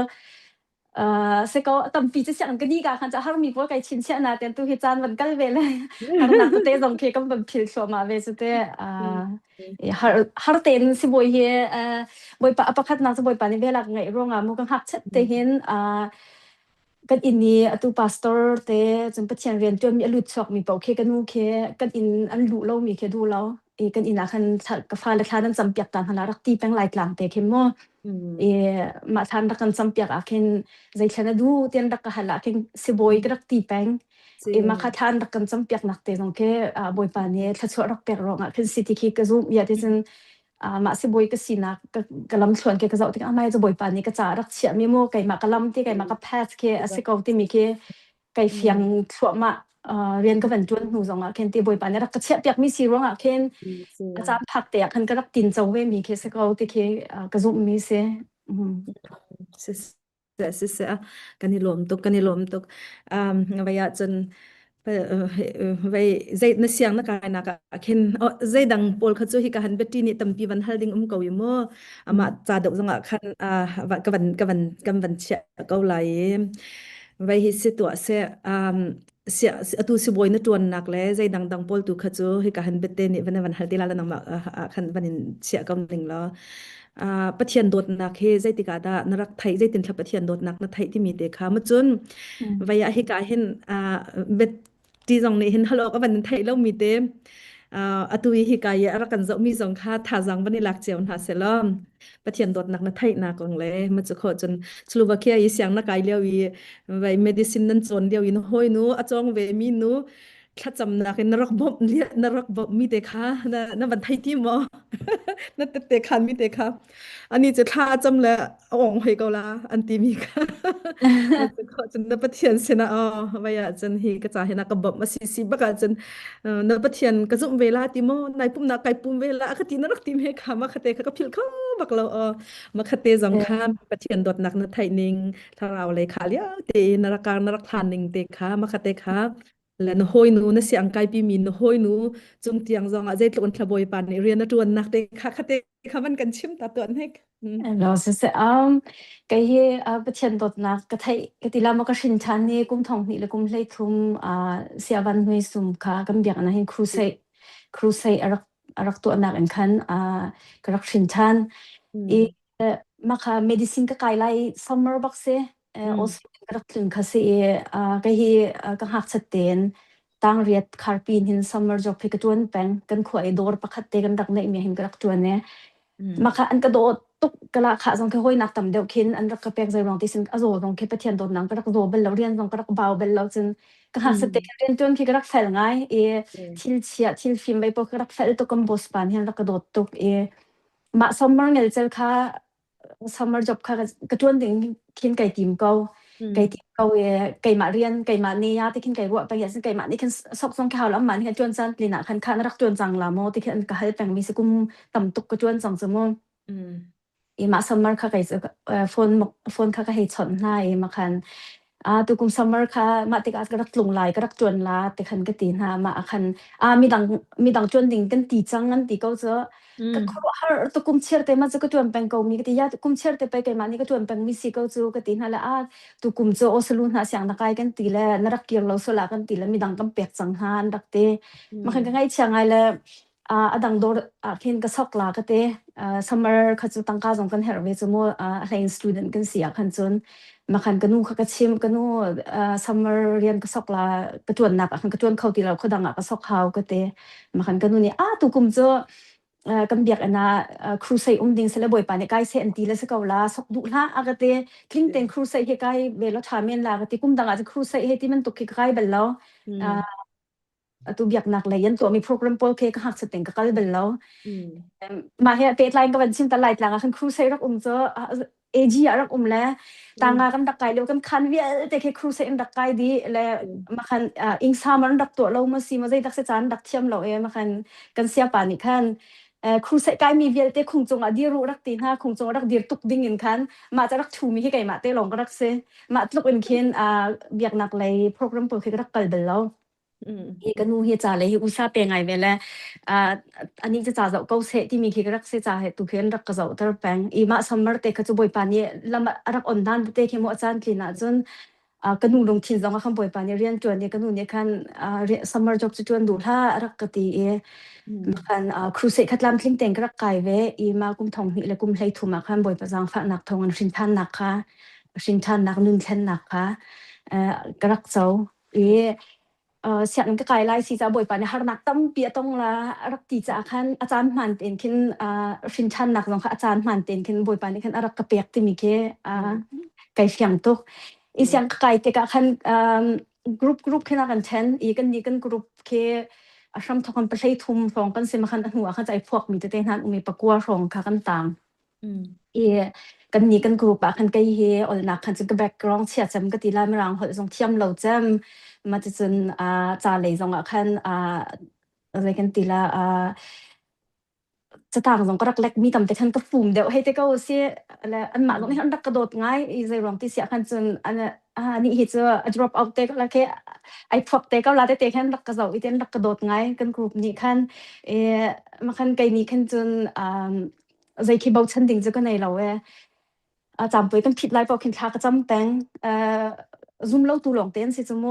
เสกตั้มปีจะเสียงก็ดีกันค่ะจะหากมีพวกไก่ชินเช่นนะแต่ตัวเหตุการณ์มันก็เวเลยหากนักจะเตะตรงเคก็มันผิดชัวมาเวจะเตะhar ten si boy he boy pa apakat na sa boy pa ni belak ngai ronga mo kang hak chat te hin กันอินนี้ตูพาสตอร์เตจนปะเทียนเรียนจนมีลุดช็อกมีเป่าเคกันนูเคกันอินอันลุเรามีเคดูเรากันอินอาคันกฟ้าเล็กนั้นจำเปียกตามหารักตีแปงลายกลางเตะเข้มมั่วมาทันรักกันจำเปียกอาคันใจฉันดูเตียนรักกันหลักคันเสบอยก็รักตีแปงมาคัทันรักกันจำเปียกนักเตะตรงเคบอยปานี้ถ้าชัวรักเปียกร้องคันสิทธิคิกก็ซูอยากที่จะมาสิบอยก็สินักกลำชวนแกก็จะเอาที่ไม่จะบอยปานนี้ก็จะรักเชียมีโมไก่มากลำที่ไก่มากแพทย์แกสิกเอาที่มีแกไก่เฟียงชัวมาเรียนก็เป็นจวนหูสองเคนที่บอยปานนี้รักเชียเปียกมีสิร้องเคนอาจารย์พักเตะคันก็รักตินเจ้าเวมีแกสิกเอาที่แกก็ซุมีเสเสียกันนี่รวมตุกไปจนไปใจนักเสียงนักการนักเข็นใจดังปอลขจูฮิกหันเบตีนี่ตั้มปีวันฮัลดิงเกาอยู่มั้งมาจ่าดอกจังคันกันวันเชียเกาไหลไปฮิสิตัวเสียตูสิบอยนั่นตัวนักเลยใจดังปอลตูขจูฮิกหันเบตีนี่วันฮัลดิลาลนังมาคันวันเชียเกาหนึ่งแล้วปะเทียนโดดนักเฮใจติกาดานรักไทยใจตินทับปะเทียนโดดนักนักไทยที่มีเด็กขามาจนไปฮิกาเห็นเบ็ดที่ตรงนี้เห็นฮัลโหลก็วันไทยเรามีเต็มตุยฮิกายรักกันจะมีสองค่าท่าจังวันนี้หลักเจียวน่าเสลมปะเทียนโดดนักนักไทยนักลงเลยมันจะขอจนสโลวาเกียอีเสียงนักไกเลียวไปเมดิซินนั่นจนเดียวอินห้อยนูอจงเวมีนูถ้าจำนักนรกบบเลียนรกบบมีเด็กค่ะนั่นวันไทยที่มอนั่นเด็กคันมีเด็กค่ะอันนี้จะท่าจำเลยอ่องให้ก็ละอันตีมีค่ะมันจะขอจนนับปะเทียนเสนาไปจนฮีก็จะเห็นนักบบมาซีบักจนนับปะเทียนก็จุ่มเวลาติโมนายปุ่มนักไก่ปุ่มเวลาคตินรกติมให้ค่ะมาคเตะก็พิลเข้าบักเรามาคเตะจังค่ะปะเทียนโดดนักนัไทยนิงถ้าเราเลยค่ะเลี้ยวเตนรการนรกทานนิงเตะค่ะมาคเตะค่ะและนหอยนูนเสียงไก่ปีมีนหอยนูจุงเตียงจงอาใจตวนขบวยปานเรียนนจวนนักเตะค่ะคเตะค่ะมันกันชิมตาตัวให้เราเสียก็เฮปะเทียนโดดนักก็ไทยก็ตีลามก็ชินชันนี่กุมทองนี่เลยกุมเลยทุ่มเสียวันหุยสุมค่ะกันเบียกนะเห็นครูเซรักตัวนักอันคันก็รักชินชันมาค่ะเมดิซินก็ไกลไลซัมเมอร์บักเซออสก็รักถึงค่ะเซก็เฮก็หักชัดเจนตั้งเรียดคาร์ปีนหินซัมเมอร์จบพิกจวนแปงกันขวายดอร์ปักขัดเตกันดักในเมียหินก็รักจวนเนี่ยมาค่ะอันกระโดดตุกกะละขาจงแค่ห้อยนักต่ำเดียวคินอันรักกระเปียกใจรองที่สินอโศกรองแค่ปะเทียนโดนนังก็รักโดเบลเราเรียนรองก็รักเบาเบลเราจนก็หาสเต็กเรียนจนที่ก็รักเฟลง่ายทิลเชียทิลฟิล์มไปพวกรักเฟลตุกกัมบอสปานเห็นรักกระโดดตุกมาซัมเมอร์เงลเจลค่ะซัมเมอร์จ็อบค่ะกระจวนถึงคินไก่ติมเกาไก่มาเรียนไก่มาเนียที่คินไก่รัวไปอย่างเช่นไก่มานี่คินซอกซองข่าวแล้วมันคินจวนจันลีน่ะคันรักจวนจังละโมที่คินก็ให้แปลงมีสกุมต่ำตุกกระจวนจังสมองมาซัมเมอร์ค่ะไก่โฟนค่ะก็ให้ชนหน้ามาคันตุกุมซัมเมอร์ค่ะมาติกอาจก็รักลงลายก็รักจวนลาแต่คันก็ตีหน้ามาคันมีดังจวนดิ่งกันตีจังงั้นตีก็จะก็ขอหาตุกุมเชื่อแต่มาจะก็จวนเป็นเกามีก็ตียาตุกุมเชื่อแต่ไปไกลมานี่ก็จวนเป็นมีสิก็จะก็ตีหน้าละตุกุมจะโอสลุนหาเสียงนักไก่กันตีแล้วนรักเกียงเราสละกันตีแล้วมีดังกำเปียกสังหารรักเตมาคันก็ง่ายเชียงไงแล้วดังโดคินก็สอกลาก็เตซัมเมอร์เขาจะตั้งการจงกันเฮร์เวจมัวเฮนสตูเดนต์กันเสียคันจนมาคันกันนู่เขาก็ชิมกันนู่ซัมเมอร์เรียนก็สอกลากระจวนหนักคันกระจวนเขาตีเราเขาดังก็สอกเขาก็เตมาคันกันนู่นี่ตุกุมจะกันเบียกอันน่ะครูใส่ดิงเสลบอยปานในใกล้เซนตีแล้วสกาวลาสกดุละก็เตคลิงเต็งครูใส่ให้ใกล้เวลาทามีนลาก็เตกุมดังอาจจะครูใส่ให้ที่มันตกใกล้เบลแล้วตัวเบียกหนักเลยยันตัวมีโปรแกรมโปรเคก็หักสเต็งก็เบลแล้วมาเฮเตทไลน์ก็เป็นชิมตลาดหลังคันครูใส่รักเจอAGรักแล้วต่างกันดักไก่เดียวกันคันวิแต่แค่ครูใส่ดักไก่ดีแล้วมาคันอิงซามันดักตัวเรามาซีมาใจดักเสจานดักเทียมเรามาคันกันเสียป่านนี่คันครูใส่ไก่มีเวียแต่คงจงดีรู้รักตีน่าคงจงรักดีตุกดิ่งอินคันมาจะรักชูมีให้ไก่มาเตลงก็รักเสมาตุกอินคันเบียกหนักเลยโปรแกรมโปรเคก็รักกันเบลแล้วก็นู่นเฮจ่าเลยอุตส่าห์เป็นไงเวลาอันนี้จะจ่าเจ้าเก้าเสที่มีคิดรักเสจ่าเหตุตุเขียนรักกระเจ้าตระแปงมาซัมเมอร์เตะก็จะบ่อยปานนี้แล้วมารักอ่อนด้านเตะเข้มอาจารย์กินจนก็นู่นลงทิ้งจังก็คำบ่อยปานนี้เรียนจวนเนี่ยก็นู่นเนี่ยคันซัมเมอร์จ็อบจะจวนดูท่ารักกติมาคันครูเสกขัดลำทิ้งเต็งก็รักไก่เวมากุมทองนี่และกุมไหลทุ่มมาคันบ่อยประจังฝากหนักทองชินทันหนักค่ะชินทันหนักนุ่นเช่นหนักค่ะ กระเจ้าเสียงก็ไกลไล่สิจะบ่อยปานหานักตั้มเปียต้องละรักที่จะคันอาจารย์มันเต็นขึ้นฟินชันนักลงค่ะอาจารย์มันเต็นขึ้นบ่อยปานขึ้นรักกระเปียกที่มีแค่ไก่เสียงตุกอีเสียงไก่ที่กะคันกรุ๊ปขึ้นกันเช่นอีกันนี่กันกรุ๊ปแค่อาชัมทุกคนไปใช้ทุ่มรองกันเสมาคันหัวขันใจพวกมีแต่เต้นหันมีประกวดรองค่ะกันต่างกันนี่กันกรุ๊ปคันไก่เฮอลนักคันจะก็แบ็กกราวด์เชียร์จำก็ตีลายไม่รังหัวทรงเทียมเราจำมาจะจนจ่าเลยทรงคันอะไรกันตีละจะต่างทรงก็รักเล็กมีต่ำแต่คันก็ฝุ่มเดี๋ยวให้เจ้าเสียอะไรอันหมาตรงนี้อันรักกระโดดง่ายอีใจรองที่เสียคันจนนี่เห็นจะ drop out เตก็แล้วแค่ไอ้พวกเตก็ลาเตคันรักกระโดดอีเต้นรักกระโดดง่ายกันกรุ๊ปนี้คันมาคันไกนี้คันจนใจคิดเบาชันดิ่งจะก็ในเราจำไปกันผิดไล่พอคิดทากระจำแตงซุ่มเล่าตัวหลงเต้นสิจโม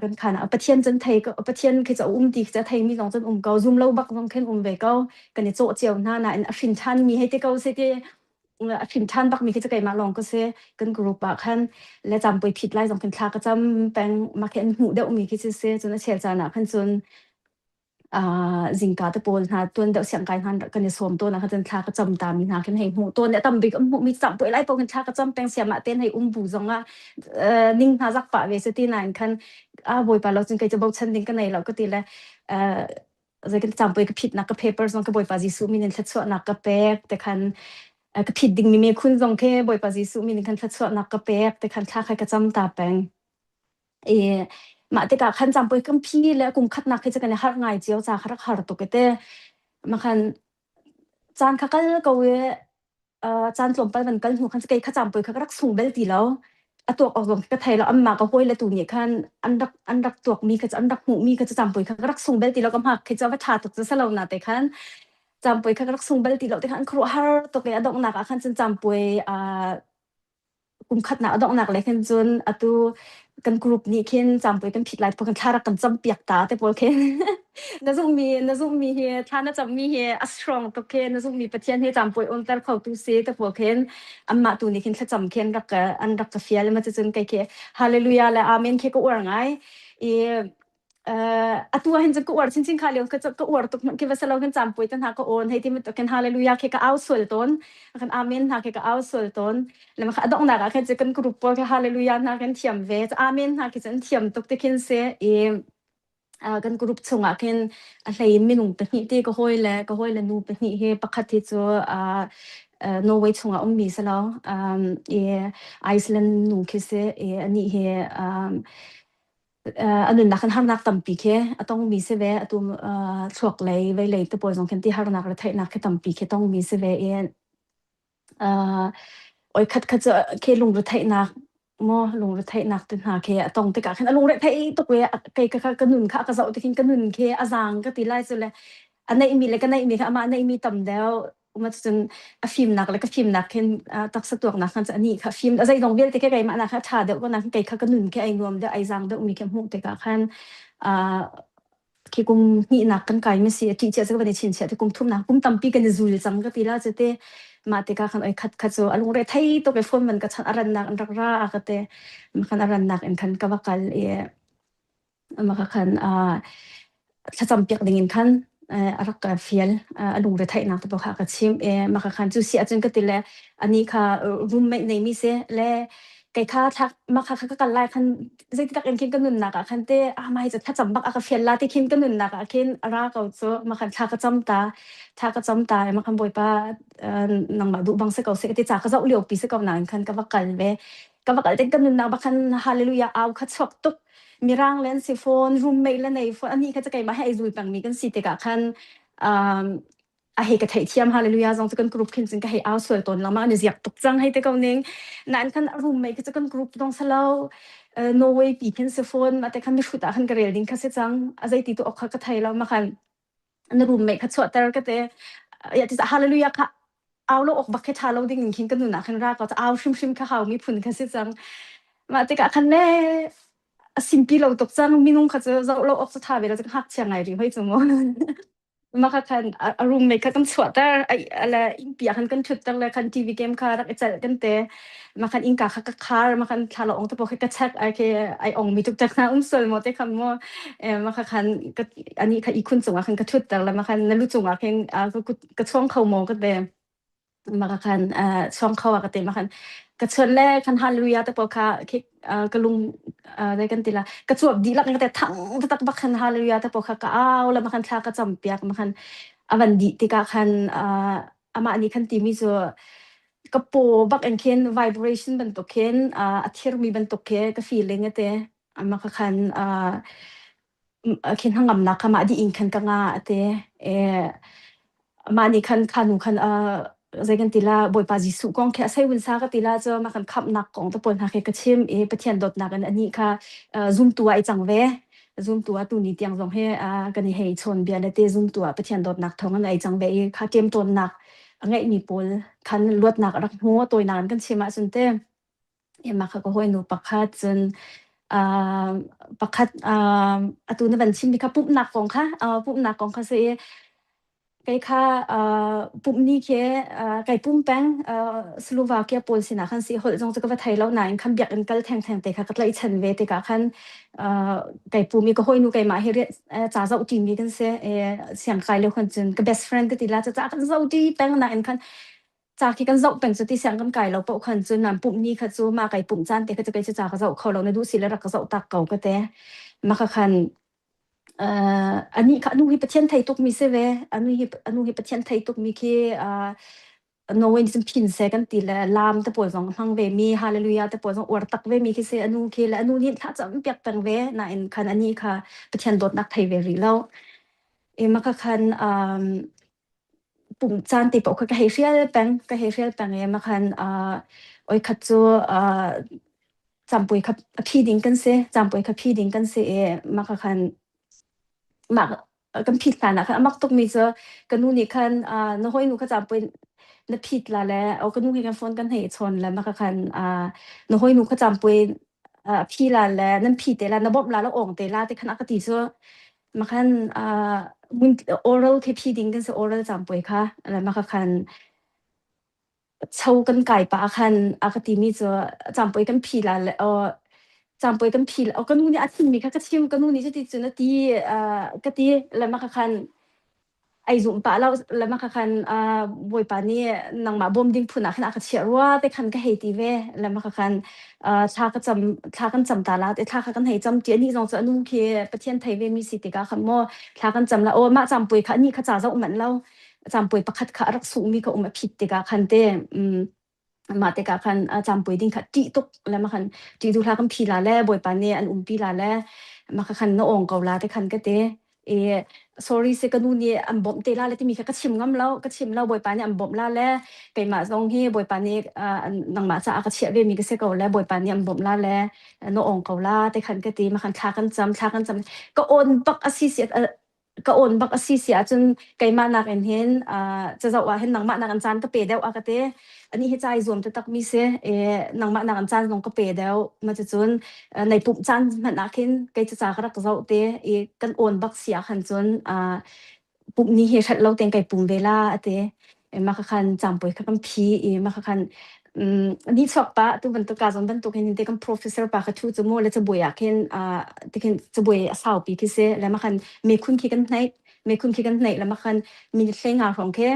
กันขันประเทศจนไทยก็ประเทศคือจะดีจะไทยมีสองจนเกาซุ่มเล่าบักต้องขึ้นเบเกากันเนี่ยโจเจียวหน้าฟินชันมีให้ที่เกาเสียที่ฟินชันบักมีคือจะไกลมาลองก็เสียกันกรุ๊ปคันและจำไปผิดไล่สองคิดทากระจำแปงมาแค่หูเดียวมีคือเสียจนเชียร์จานะขันจนจิงกาตะโปนหาตัวเดียวเสียงการหันกันในสวมตัวนะคะจนทากระจำตามมีนาขึ้นให้หูตัวเนี่ยตั้มบิ๊กมีจับไปไล่ปกันทากระจำแปงเสียมาเต้นให้บูจงนิ่งหาจักปะเวสตีนานคันบอยปะเราจึงเคยจะบอกฉันดิ้งกันในเราก็ตีแล้วจะกันจำไปก็ผิดนักก็เพเปอร์ซองก็บอยปะจิสุมีนินทัดสวนักก็เป๊กแต่คันก็ผิดดิ้งมีคุณซองแค่บอยปะจิสุมีนินทัดสวนักก็เป๊กแต่คันทากใครกระจำตาแปงมาแต่กะคันจำไปกัมพีแล้วกุมขัดนักให้จะกันในหาง่ายเจียวจ้าคักหาตุกเตมาคันจานคักก็เวจานสมไปมันกันหูคันสเกยขจำไปคักรักสูงเบลตีแล้วตัวออกลงก็ไทยแล้วอันมาก็ห้วยและตัวเนี่ยคันอันดักตัวมีก็จะอันดักหูมีก็จะจำไปคักรักสูงเบลตีแล้วก็หักให้จะว่าชาตุกจะสลาวนาแต่คันจำไปคักรักสูงเบลตีแล้วแต่คันครัวหาตุกเนี่ยดอกหนักคันจำไปกุมขัดหนักดอกหนักเลยคันจนตัวกันกรุ๊ปนี้เคนจำไปกันผิดหลายพวกกันท่ารักกันจำเปียกตาแต่พวกเคนน่าจะมีเฮท่าน่าจะมีเฮอัสตรองตัวเคนน่าจะมีประเทศให้จำไปอุ่นแต่เขาตัวเสียแต่พวกเคนอันมาตัวนี้เคนแค่จำเคนรักกันอันรักกันเฟียแล้วมันจะจนไกลเคนฮาเลลูยาและอาเมนเคนก็อวดง่ายตัวเห็นจะก็อวดจริงๆค่ะเลี้ยงก็จะก็อวดตุกมันคิดว่าเรากันจำไปตั้งหากก็โอนให้ที่มันตัวเคนฮาเลลูยาเคนก็เอาส่วนต้นกันอาเมนหาเคนก็เอาส่วนต้นแล้วมันดอกหนักแค่จะกันกรุ๊ปก็ฮาเลลูยานะกันเทียมเวทอาเมนหาแค่จะเทียมตุกที่เคนเสียกันกรุ๊ปชงเคนอะไรไม่นุ่งเป็นนี่ก็ห้อยแล้วนูเป็นนี่เฮปกติจะNorway ชงมีซะแล้วไอซ์แลนด์นูคือเสียอันนี้เฮอันนั้นนักหานักตั้มปีเคต้องมีเสวตัวช่วงเลยไว้เลยตัวปอยสองคนที่หานักระไทยนักตั้มปีเคต้องมีเสวโอ้ยคัดจะเคลงรถไถนักลงรถไถนักตึงหาเคต้องแต่กะขันลงรถไถตกเวะไกกะนุนค่ะกะเสาตะกินกะนุนเคอาจางก็ตีไล่สุดเลยอันนี้มีเลยกันนี้มีค่ะมาอันนี้มีต่ำแล้วมันจนฟิล์มนักแล้วก็ฟิล์มนักเห็นตักสตัวนักกันจะอันนี้ค่ะฟิล์มอะไรตรงเบี้ยแต่แค่ไกมานะคะชาเดี๋ยวก็นักไกกะนุนแค่ไอ้รวมเดี๋ยวไอ้จางเดี๋ยวมีแค่หูแต่กะขันคือกุมนี่นักกันไกไม่เสียที่เจ้าจะเป็นชิ้นเสียที่กุมทุ่มนักกุมตั้มปีกันจูลจำก็ตีละจะเตมาติกาขันไอ้คัดโซอารมณ์เรทให้ตัวไปฟอนมันก็ชันอารันนักอันรักราก็เตมันขันอารันนักอันขันกวักกัลมันก็ขันถ้าจำเปียกดิ่งขันอารักกับฟิลอารมณ์เรทให้นักตัวข้าก็ชิมมันก็ขันจูเสียจนก็ตีละอันนี้ค่ะรูมเมทในมิเซ่และไก่ข้าทักมาค่ะกันไล่ขันจะที่ตักเอ็นคินก็นุนนักขันเตไม่จะถ้าจำบักอาฟิลลาที่คินก็นุนนักคินอารักเอาโซมาขันทักก็จำตามาคำบ่อยป้านางมาดูบางสิ่งก็สิ่งที่จากก็จะอุเลียวปีสิ่งก็นานคันก็ว่ากันเว้ก็ว่ากันเต็งกันนางบักคันฮาเลลูยาเอาคัดชอบตุกมีร่างเลนสิฟอนรูมเมทเลนในฟอนอันนี้ก็จะไกลมาให้ดูบังมีกันสิเตกะคันเฮกะไทยเทียมฮาเลลูยาจงจะกันกรุ๊ปขึ้นจึงก็ให้เอาส่วนตนแล้วมาเนี่ยอยากตกจังให้เตกเอาเองนั่นคันรูมเมทก็จะกันกรุ๊ปต้องสลาวโนเวย์ปีขึ้นสิฟอนมาแต่คันไม่ชุดอ่ะคันกระเรียนดิ้งคัสจังอะไรติดตัวออกคักไทยแล้วมาคันอันรูมเมทคัดชดแต่ก็เตอยากจะฮาเลลูยาค่ะเอาโลกบักแค่ชาโลดิ่งคิงกันหนุนนะคันแรกก็จะเอาชิมค่ะเขามีผลคัสจังมาแต่กะคันแน่สิมปีเราตกจังมีนุ่งคัสจะโลกจะทาเวลาจะหักเชียงไงหรือให้จมูก maka kan roommate ka kan suatar ay ala impia kan chutar la kan TV game ka rak ichal kan te makan inka ka kar makan thala ong to pok ka chak ai ke ai ong mi tuk tak na sol mo te kam mo maka kan ani ka ikun chunga kan ka chutar la makan nalu chunga ken ka chong khau mo ka be maka kan chong khau ka te makan ka chon le kan hallelujah te pok ka ke ka lungได้กันติละกระจวบดีลักกันแต่ทั้งตักบักคันฮาเลลูยาแต่พอค่ะก็แล้วมันคันทากระจำเปียกมันคันวันดีติกาคันอามาอันนี้คันตีมีจัวกระโปบักอันเคน vibration บันตุเคนอัฐิรมีบันตุเคนก็ feeling เต้มาคันเคนหังกำนักมาดีอินคันกังอาเต้มาอันนี้คันใจกันติละบอยปาจิสุกองแค่ใช้วินซาก็ติละจะมาคันขับนักของตะปนหาเคกระชิมปะเทียนดดนักอันนี้ค่ะzoom ตัวไอจังเวzoom ตัวตัวนี้เตียงส่งให้กันให้ชนเบียร์และเต zoom ตัวปะเทียนดดนักทองอันไอจังเวค่ะเกมตัวนักไงมีปนคันลวดนักรักหัวตัวนั้นกันชิมาจนเต้มาค่ะก็ห้อยหนูปักคัดจนปักคัดตัวนั้นเป็นชิมมีค่ะปุ๊บนักของค่ะปุ๊บนักของค่ะเสียไก่ค่ะปุ่มนี้แค่ไก่ปุ่มแป้งสโลวาเกียโปลสินะคันสิหดจงจะก็ว่าไทยแล้วนายคันเบียกกันกัลแทงเตะค่ะก็เลยฉันเวติกาคันไก่ปุ่มมีก็ห้อยนูไก่มาเฮเรจ่าเจ้าจีมีกันเสียเสียงใครเร็วคนจนก็ best friend ก็ติดละจะจ่ากันเจ้าจีแป้งนายคันจ่าที่กันเจ้าแป้งจะที่เสียงกันไก่เราเปาคนจนนั้นปุ่มนี้ค่ะจูมาไก่ปุ่มจานเตะก็จะไปจ่าเขาเจ้าเขาเราในดูสิแล้วรักเขาเจ้าตักเก่าก็เตะมาคันอันนี้ค่ะนู่นที่ประเทศไทยตุกมีเสวอันนู้นที่ประเทศไทยตุกมีที่นอร์เวย์ที่พินเซกันตีละลามแต่ปวดสองพังเวมีฮาเลลูยาแต่ปวดสองอวดตักเวมีที่เซอันนู้นที่ละอันนู้นนี่ถ้าจะไม่เปียกตังเวน่ะอันคันอันนี้ค่ะประเทศดดนักไทยเวรีแล้วมาคันปุ่มจานติปก็ให้เรียลแปงมาคันโอ้ยขัดจูจำปุยขับพี่ดิ้งกันเซมาคันมักกันผิดกันนะคะมักตกมีเจอกันนู่นนี่คันน้อยนูก็จะเป็นนับผิดละแหละเอากันนู่นให้กันฟ้อนกันให้ชนแล้วมาคันน้อยนูก็จะเป็นพี่ละแหละนั่นผิดแต่ละระบบละแล้วอ่องแต่ละแต่คณะกติเจอมาคันมึง oral ที่พี่ดิ้งกันเซ oral จำเป็นค่ะแล้วมาคันเช่ากันไก่ปะคันกติมีเจอจำเป็นกันพี่ละแหละจำเป็นกันพี่แล้วก็นู่นนี่อาทิตย์มีค่ะก็ชิมก็นู่นนี่จะติดจนนาทีก็ตีแล้วมาคันไอซุ่มปะแล้วมาคันบอยปานี่นางมาบ่มดิ้งพุ่นขนาดก็เชื่อว่าแต่คันก็เฮตีเวแล้วมาคันชากันจำตาละแต่ชากันให้จำเจียนี่จงจะนู่นคือประเทศไทยเวมีสิติกาคำว่าชากันจำละโอ้มาจำป่วยค่ะนี่ข้าจ่าจะอุ้มเราจำป่วยประคัดขารักสูมีก็อุ้มผิดติกาคันเต้มาแต่กาคันจำป่วยดิ้งค่ะจีตุกแล้วมาคันจีดูทากันพีลาแล่บอยปานเนี่ยอันปีลาแล่มาคันน้องเกาลาแต่คันก็เต้ sorry เสกนูนี่อันบ่มเตล่าเลยที่มีแค่กระชิมงำแล้วบอยปานเนี่ยอันบ่มล่าแล้วไก่มาซองเฮบอยปานเนี่ยนางมาจะอากาเชียเวมีก็เสกเกาแล้วบอยปานเนี่ยอันบ่มล่าแล้วน้องเกาลาแต่คันก็ตีมาคันชากันจำก็โอนบักอาศิเสียจนไก่มานักเห็นจะว่าเห็นนางมานักอันจานก็เปย์เดวอากาเตอันนี้ให้ใจรวมจะตักมีเสนางมานักอันจานลงก็เปย์เดวมาจะจนในปุ่มจานมันนักเห็นไก่จะจากรักเราเตกันโอนบักเสียขันจนปุ่มนี้เหตุเราเต็งไก่ปุ่มเวลาเตมาคันจำป่วยคันพีมาคันนี่ชอบปะตัวบรรทุกการจนบรรทุกเห็นเด็กกัน professor ปะเขาชูจมูกแล้วจะบ่อยากเห็นเด็กจะบ่อยสาวปีที่เสแล้วมาคันมีคุณคิดกันไหนแล้วมาคันมีเรื่องงานของแค่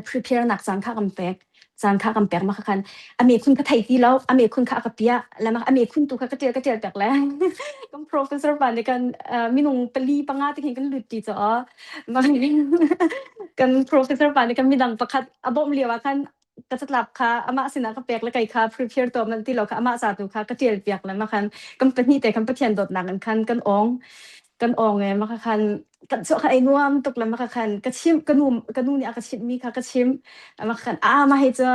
prepare หนักจานข้ากำแพงมาคันมีคุณก็ไทยที่แล้วมีคุณข้ากระเปียแล้วมามีคุณตัวก็เจอแปลกแล้วก็ professor ปะในกันมีนุ่งปลีปังอาที่เห็นกันหลุดจีจ๋อมากัน professor ปะในกันมีดังประคัดบ่มเลียวกันก็จะหลับค่ะอามาสินะก็เปียกแล้วไก่ค่ะ prepare ตัวมันที่เราค่ะอามาสาธุค่ะก็เจียเปียกแล้วมาคันกันเป็นนี่แต่กันประเทียนโดดหนักกันคันกันอ่องไงมาคันกันโซค่ะไอ้นวมตกแล้วมาคันกระชิมกระนุ่มนี่กระชิมมีค่ะกระชิมมาคันมาให้จะ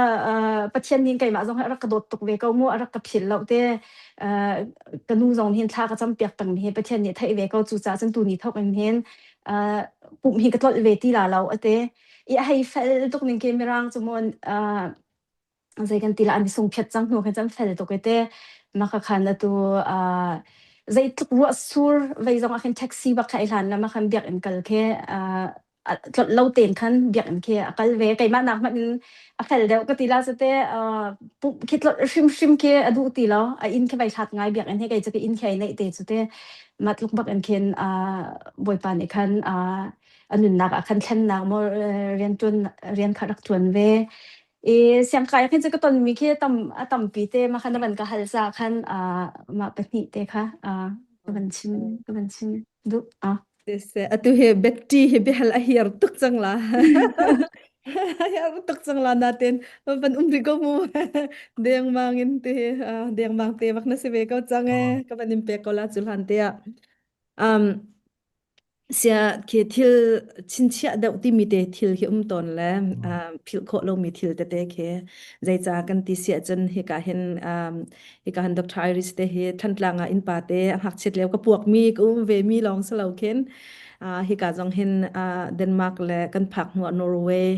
ประเทียนนี้ไก่มาจงให้รักกระโดดตกเวก็มั่วรักกระผิดแล้วแต่กระนุ่มจงเห็นท่ากระจำเปียกตังเห็นประเทียนนี้ไทยเวก็จู่จ้าจนตัวนี้เท่ากันเห็นปุ่มเห็นกระโดดเวทีละเราแต่ให้เฟลตกหนึ่งเกมรังจมวนใจกันตีละอันที่ส่งเพียรจังหัวกันจังเฟลตกเตมาคันตัว zai tuk ruwa sur vai zong akin taxi ba khai lan lama khan biak en kal ke tlot lo ten khan biak en ke akal ve kai ma nak ma in akal deu ka tila sate pu khitlot shim ke adu tila a in ke vai that ngai biak en he kai chake in khai nei te chute matluk bak en ken boy pa ne khan anun nak akhan thlen nak mo rian kharak tuan ve siang kaya kanจะก็ตอนมีแค่ตำปีเตมาคันมันก็ฮัลซาคันมาปนิเตค่ะก็บันชิมดูatu he Betty he behal ahir tuk changla ahir tuk changla natin pan umri ko mo deng mangin te deng mang te mak na se be ko change ka panim pe ko la chulhan te sia ke thil chinchia da ti mi te thil hi ton le phil kho lo mi thil te te ke zai cha kan ti sia chen he ka han Dr.Iris te he than tlanga in pa te hak chet lew ka puak mi ko ve mi long salo ken hi ka jong hin Denmark le kan phak nu Norway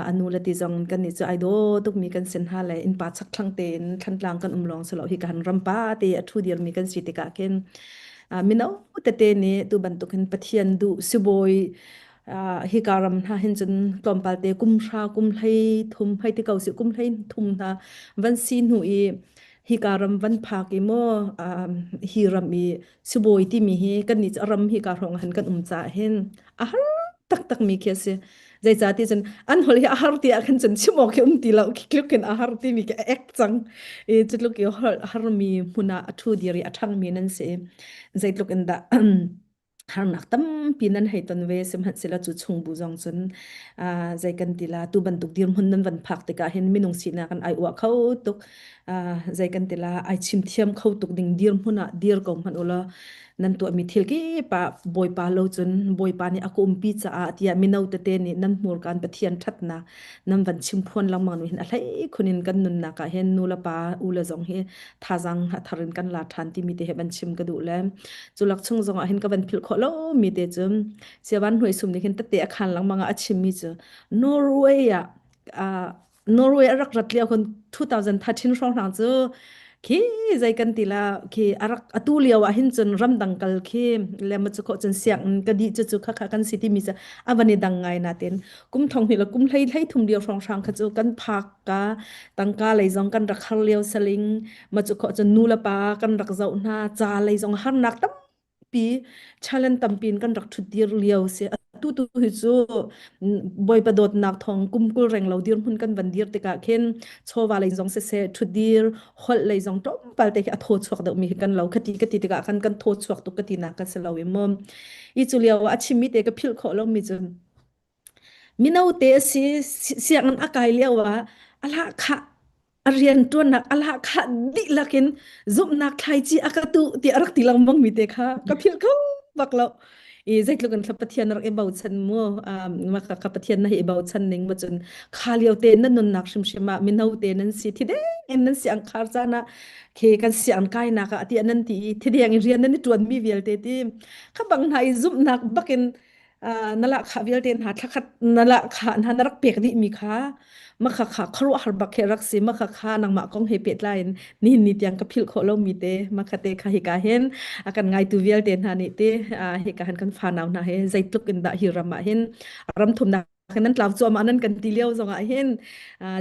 anu la ti jong kan ni chu ai do tuk mi kan sen ha le in pa chak thlang ten than tlang kan long salo hi ka han ram pa te athu dir mi kan si te ka ken minau te ni tu bantuk hin pathian du suboi hi karam na hin chun klompal te kum hlei thum hai te kausi kum hlei thum na van sin hu i hi karam van phak i mo hi ram i suboi ti mi hi kan ni ram hi ka rong han kan cha hen a har tak mi ke se zai cha ti chen an hol hi a har ti a kan chen chimo ke ti lau ki kluk ken a har ti mi ke ek chang chutluk ki har mi huna athu diri athang mi nan se zai tluk en da har nak tam pinan hai ton ve sem hat sela chu chung bu jong chun zai kan tila tu ban tuk dir hun nan van phak te ka hen minung sina kan ai wa khau tuk zai kan tila ai chim thiam khau tuk ding dir huna dir kom han ola nan tu mi thil ki pa boy pa lo chun boy pa ni akum pi cha atia minau te te ni nan mur kan pathian that na nam van chim phon lang mang hin a hlei khunin kan nun na ka hen nu la pa u la jong he thajang tharin kan la than ti mi te he ban chim ka du lem chulak chung jong a hin ka ban phil kho lo mi te chum sewan hoi sum ni hin ta te khan lang manga achim mi chu Norway Norway arak ratlia kon 2013 rong rang chu khi zai kan tila khi arak atulia wa hin chun ram dangkal khi lema chu kho chun siak ka di chu kha kan city mi cha avani dangai na ten kum thong hi la kum hlei thum dio rong rang kha chu kan phak ka tangka lei jong kan rakhal leo saling ma chu kho chun nula pa kan rak zau na cha lei jong har nak tam pi challenge tampin kan rak thu dir leo se tu hi chu boy pa dot nak thong kumkul reng lo dir hun kan van dir te ka khen chowa lei jong se thu dir hol lei jong tom pal te a tho chuak da mi kan lo khati te ka kan tho chuak tu ka ti na ka se lo wi mom I chu leo a chimi te ka phil kho lo mi chu minau te siang an akai lewa ala kha arian tuan nak ala kha di lakin zum nak khai chi akatu ti arak tilang mong mi te kha ka phil kho baklo zai tlukan thapathian rak ebau chan mo ma ka kapathian na hi ebau chan ning ma chun khaliau te nan nun nak shim shima minau te nan si thide en nan si ang khar chana ke kan si an kai na ka ati anan ti thide ang rian nan tuan mi vel te ti khabang nai zum nak bakin nala kha vel ten ha thakhat nala kha na narak pek di mi kha ma kha khru har bak he rak si ma kha nang ma kong he pet lain ni tiang ka phil kho lo mi te ma kha te kha hi ka hen akan ngai tu vel ten ha ni te hi ka han kan fa naw na he zai tluk in da hi rama hen ram thum na kan tlaw chu ma nan kan ti leo zonga hen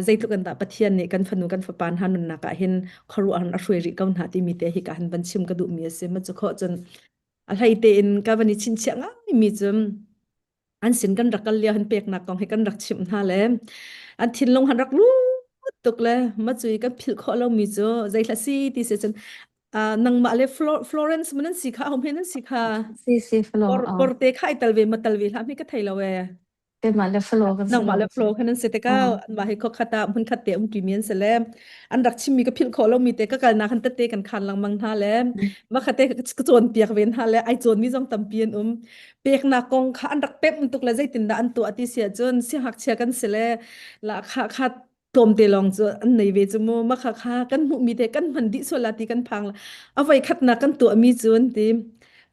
zai tluk an da pathian ni kan phanu kan fa pan hanun na ka hen khru an a hroi ri kaun ha ti mi te hi ka han ban chim ka du mi se ma chu kho chon a hlei te in ka bani chin changa mi chum an sin kan rakal lia han pek na kong he kan rak chim na le an thin long han rak lu tuk le ma chui kan phil kho lo mi chu zai thla si ti se chen nang ma le Florence manan sikha hom henan sikha si flow porte khai talve matalve la mi ka thailo we pe ma le flow kan nang ma le flow khanan se te ka ma he kho khata mun khatte premium se le an rak chim mi ka phil kho lo mi te ka kal na khan ta te kan khan lang mang tha le ma khate ka chon piak ven ha le ai chon mi jong tam pian pek na kong kha an rak pep tuk la zaitin da an tu ati sia chon si hak chia kan se le la kha tom te long chu an nei ve chu mo ma kha kan mu mi te kan man di so la ti kan phang la avai khat na kan tu mi chun ti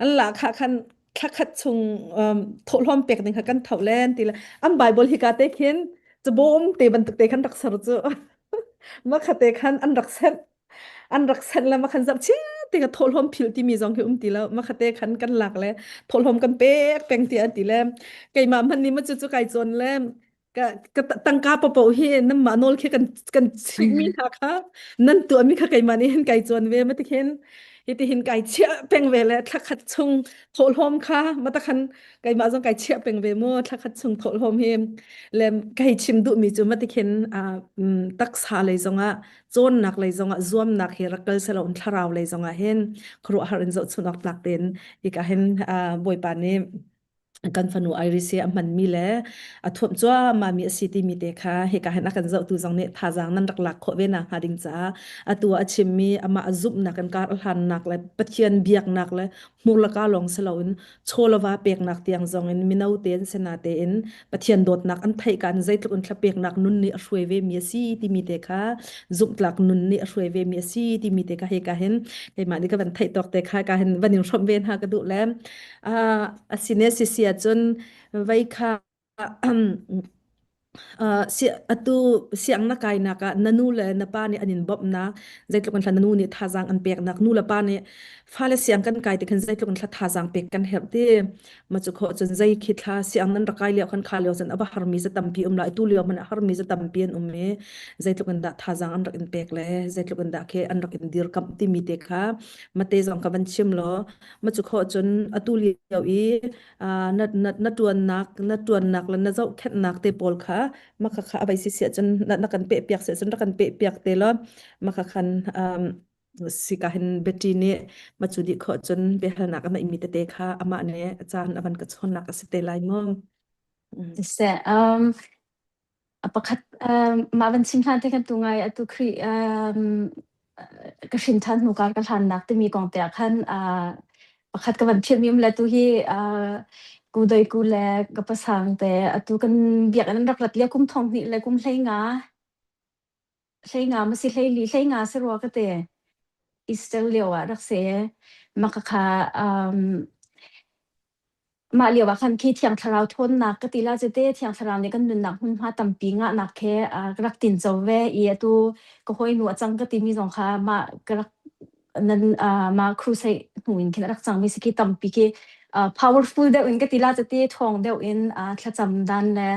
an la khan khat chung tholom pek ning kan tholen ti la am bible hi ka te khin chu bom te ban tuk te kan rak sar chu ma khate khan an rak sen la ma khan zap chi แต่ก็ทอลหอมผิวที่มีจองคือตีแล้วมาคเตขันกันหลักแล้วทอลหอมกันเป๊กแปงเตียตีแล้วไก่มามันนี่มันจุไก่จนแล้วก็ก็ตั้งกาปะเปาเฮน้ำหมาโนลแค่กันชิมีนะคะนั่นตัวมีค่ะไก่มานี่เห็นไก่จนเวมาตะเห็นเห็นไก่เชี่ยแปงเวแล้วถ้าขัดชงทอลหอมค่ะมาตะคันไก่มาจงไก่เชี่ยแปงเวโมถ้าขัดชงทอลหอมเฮมแล้วไก่ชิมดุมีจุมาตะเห็นตักษาเลยจงอ่ะ โจนนักเลยจงอ่ะรวมนักเฮรักเกลสลอนทาราวเลยจงอ่ะเห็นครัวหารินจสุนักนักเด่นอีกอ่ะเห็นบอยปานนี้กันฟันูไอริเซียมันมีแลทวมจ้ามามีสิติมีเดค่ะเฮกะเห็นนักกันเจ้าตูจังเนี่ยทาจังนั่นรักหลักขเวนะหาดิงจ้าตัวชิมมีมาจุบนักกันการหันนักเลยปะเทียนเบียกนักเลยมูลค่าลงสลอนโชลวาเปียกนักเตียงจงเอ็นมินาวเตียนเซนาเตียนปะเทียนโดดนักอันไทยกันใจตรุนทะเปียกนักนุนนี่ช่วยเวมีสิติมีเดค่ะจุบหลักนุนนี่ช่วยเวมีสิติมีเดค่ะเฮกะเห็นไอ้มานี่ก็เป็นไทยตอกเตค่ะกะเห็นวันนี้ชมเวนหากระดูแลสิเนสิเสียจน ไว้ค่ะเสียตูเสียงนักไก่นักนันูเลยนับป้านี่อันนี้บ๊อบนักใจตรงกันนันูนี่ท่าจางอันเปียกนักนูละป้านี่ฟ้าเลยเสียงกันไก่แต่คันใจตรงกันท่าจางเปียกกันเห็บที่มาจุกจนใจคิดท่าเสียงนั้นรักไก่เลี้ยวคันขาเลี้ยวจนอับฮาร์มีจะตั้มปีละตู้เลี้ยวมันฮาร์มีจะตั้มปีนเมใจตรงกันท่าจางอันรักอันเปียกเลยใจตรงกันเคอันรักอันดีร์กัมที่มีเด็กค่ะมาเตะจงกับบันชิมล้อมาจุกจนตู้เลี้ยวนัดตัวนักแล้วนัดเจ้าแค่นักเตะบอลค่ะมาค่ะเอาไปเสียจนนักกันเปะเปียกเสียจนนักกันเปะเปียกเตะแล้วมาค่ะคันสิกาเห็นเบตีเนี่ยมาจุดิขอจนเบลนักมาอิมิเตเตค่ะอามาเนี่ยอาจารย์อวันก็ชนนักสิเตไลมองse apakat mavan simhan te kan tungai atu kri ka shintan nukar ka han nak te mi kong te khan pakhat ka van phim la tu hi ku doi ku le ka pasang te atu kan biak an rak lat le kum thong ni le kum hlei nga ma si hlei nga se ro ka te istel lewa rak se makakhaมาเลียวว่าคันขี้เทียงทาราวทนนักกติลาจะเตเทียงทาราวนี่กันนุนนักหุ่นมาตำปีงะนักแค่รักตินเจ้าเวอีตูก็ห้อยหนวดจังกติมีสองค่ะมากรักนั้นมาครูใส่หุ่นคิดรักจังมีสกิตำปีกีpowerful เดวินกติลาจะเตทองเดวินถ้าจำดันและ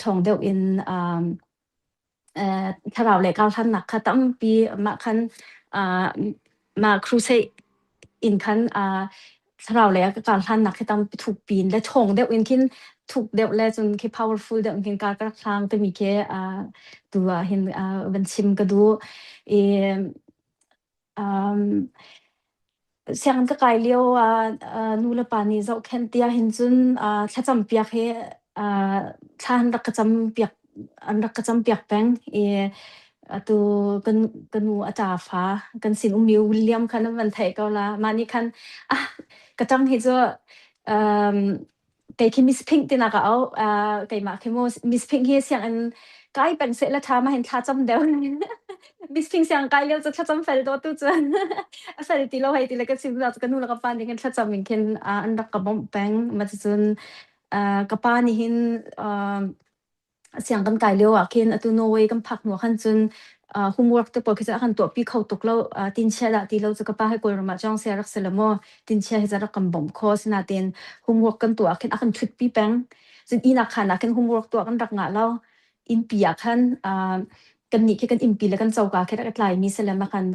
ทองเดวินทาราวเลยการทันนักค่ะตำปีมาคันมาครูใส่อินคันเราเลยก็การทันนักให้ต้องถูกปีนและทงเดี๋ยวอินคินถูกเดี๋ยวแล้วจนแค่ powerful เดี๋ยวอินคินการกระทางแต่มีแค่ตัวเห็นเป็นชิมก็ดูเสียงก็ไกลเลี้ยวนูละปานี่เจ้าแค่เตียเห็นจนถ้าจำเปียกให้ถ้าอันรักจำเปียกอันรักจำเปียกแป้งตัวกันนูอาจารย์ฟ้ากันสินมิววิลเลียมคันวันไทยก็ละมานี่คันกระจังที่จะไก่คิมิสพิงตินักเอาไก่มาคิโมมิสพิงเฮียเสียงอันไก่เป็นเสร็จแล้วทำมาเห็นท่าจำเดียวมิสพิงเสียงไก่เลี้ยวจะท่าจำเฟลตัวตู้จวนอาศัยตีเราให้ตีเลยก็สิบเราจะกันนูแล้วก็ปานนี่กันท่าจำมิงคินอันรักกับบอมแปงมาจนกับปานนี่เห็นเสียงกันไก่เลี้ยวคินตัวโนเวย์กันพักหัวขันจนhomework ตัวปกติจะขันตัวปีเขาตกแล้วตินเชียร์ตีเราจะกับป้าให้กวนมาจ้องเสียรักเสลมอตินเชียร์ให้จะรักกันบ่มคอสนาเต็น homework กันตัวคินขันชุดปีแป้งจนอีนักขันคิน homework ตัวกันรักงาเราอินปีอยากขันกันนี่คินอินปีแล้วกันเจ้ากาคินรักหลายมีเสลมขัน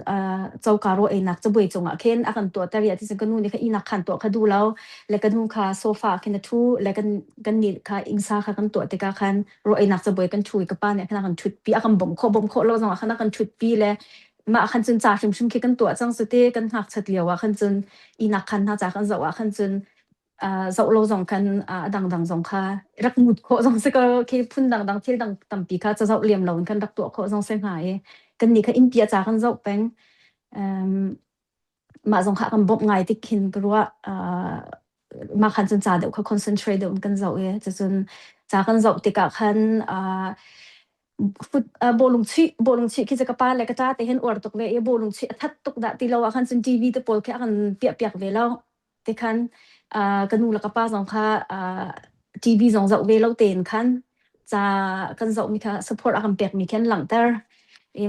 เจ้าการัวเองนักจะบ่อยจงคินขันตัวแต่เรียที่จะกันนู่นนี่คินอีนักขันตัวเขาดูแล้วแล้วกันนู่นค่ะโซฟาคินทูแล้วกันนี่ค่ะอิงซาค่ะกันตัวแต่ก็ขันรัวเองนักจะบ่อยกันช่วยกับป้าเนี่ยคินขันชุดปีขันบ่มโคเราจงขันขันชุดปีเลยมาขันจนจ่าชิมคิดกันตัวจังสุดที่กันหักเฉลี่ยว่าขันจนอีนักขันถ้าจ่าขันจะว่าขันจนเจ้าเราจงกันดังจงค่ะรักมุดโคจงสิก็คิดพุ่นดังที่ดังต่ำปีค่ะจะเจ้าเลี่ยมเรากันรักตัวโคจงเสียหายกันนี่ค่ะอินเปียจ่ากันเจ้าแป้งมาจงค่ะกันบบไงที่คินก็รู้ว่ามาขันจนจ่าเดี๋ยวเขา concentrate เดี๋ยวกันเจ้าจะจนจ่ากันเจ้าติกะขันฟุตบอลลงชีคิดจะกระป๋าเลยก็จ้าแต่เห็นอวดตกเลยบอลลงชีทัดตกด่าตีเราขันจนทีวีตะโพลแค่ขันเปียกเวลาแต่ขันกันนูละกระป๋าสองค่ะทีวีสองเจ้าเวลาเต็นขันจะกันเจ้ามีค่ะ support ขันเปียกมีแค่หลังแต่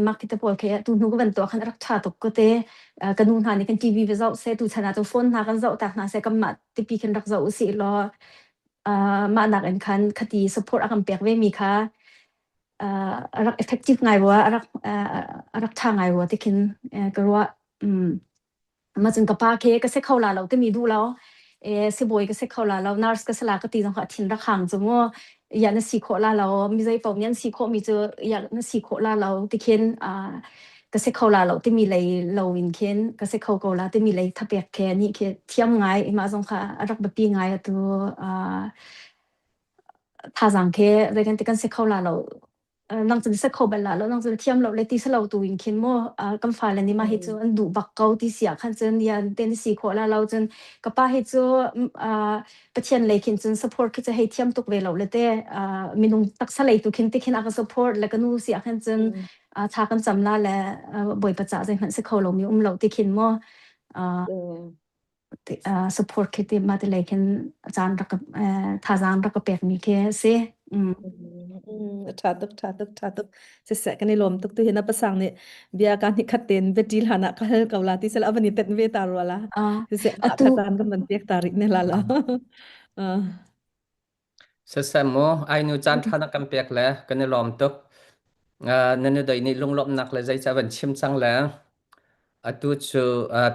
มักที่จะปวดแค่ตัวนู้ก็เป็นตัวขันรักชาตกก็เตะกันนู่นหานี่กันทีวีไปเจ้าเสตุชนะตัวโฟนหากันเจ้าแต่หาเสกันมาที่ปีกันรักเจ้าสิรอมาหนักอันคันคดี support อากันเปียกเวมีค่ะรัก effective ไงวะรักทางไงวะที่คินก็รู้ว่ามาจนกับป้าเคก็เซ็กเข้าลาเราที่มีดูแล้วสิบอยก็เซ็กเข้าลาเรา nurse ก็สลากตีจังหวะทินรักห่างจงว่าอย่างนั้นสี่โคลาเรามีใจเป่ายันสี่โคมีเจออย่างนั้นสี่โคลาเราที่เขียนก็เซ็กเข้าลาเราที่มีเลยเราวินเขียนก็เซ็กเข้าก็ลาที่มีเลยทับเปียกแค่นี้แค่เทียมไงมาจงค่ะรักแบบปีไงตัวท่าสังเคอะไรกันที่กันเซ็กเข้าลาเรานังจะเซ็กเข้าเบลล่าแล้วนังจะเทียมเราเลยที่เราตัววินเขียนโม่กำฟ้าเลยนี่มาเห็นจนดูบักเกาที่เสียขันจนยันเต้นสี่โคลาเราจนกับป้าเห็นจนประเทศเลยคินจน support คิดจะให้เทียมตุกเวลาเลยแต่มีนุ่งตักสลายตุคินที่คินอาก็ support แล้วก็นู่เสียขันจนชากันจำลาและบ่อยประจักษ์ใจหันเซ็กเข้าเรามีเราที่คินโม่support คิดมาที่เลยคินจานรักท่าจานรักเปียกมีแค่เสียTatuk sesa kan ilom tuk tu hina pasang ni bia kan ni khaten betil hana kal kaulati sel avani tet ve tarwala sesa khatan kan man pek tarik ne lala sesa mo ai nu chan thana kam pek le kan ilom tuk nanu doi ni lunglop nak le zai chavan chim chang le atu chu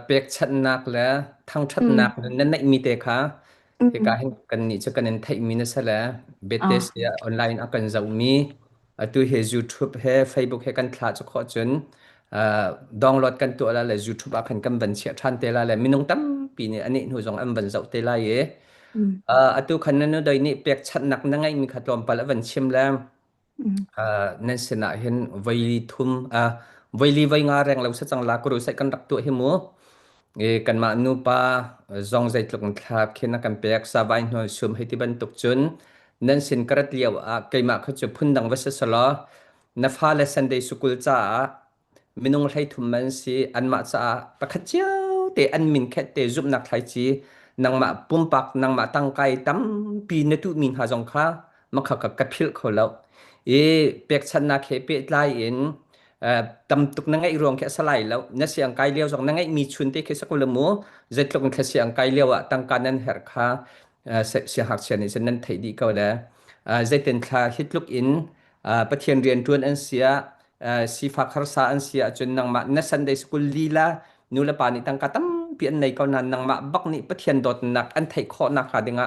pek chat nak le thang chat nak nan nai mi te kha he ka hin kan ni chu kan en thai mi na sala betes ya online akan zau mi atu he YouTube he Facebook he kan thla chu kho chun download kan tu ala le YouTube akan kan ban chia than te la le minung tam pi ni ani hu jong am ban zau te la ye atu khan nanu doi ni pek chat nak na ngai mi khatlom pal avan chim la nan sena hin vaili thum vaili vai nga reng lo sa chang la kuru sai kan rak tu hi mu kan ma nu pa zong zai tluk thlap khina kan pek sa vai no sum hiti ban tuk chun nan sin karat liaw keima kha chu phun dang wasa sala na fa le sunday school cha minung hlei thum man si an ma cha pakhat chiao te an min khet te zup nak thlai chi nang ma pum pak nang ma tang kai tam pi na tu min ha jong kha ma kha ka ka phil kholo pek chan na khe pe tlai in tam tuk na ngai rong khe salai lo na siang kai liao jong na ngai mi chun te khe sakul mo zetlok khe siang kai liao tang kanan her kha si hak chen ni chen nan thei di ko da zeten kha hitluk in pathian rian tuan an sia si fa khar sa an sia chun nang ma na sunday school lila nula pa ni tang katam pi an nei ko nan nang ma bak ni pathian dot nak an thei kho nak ha dinga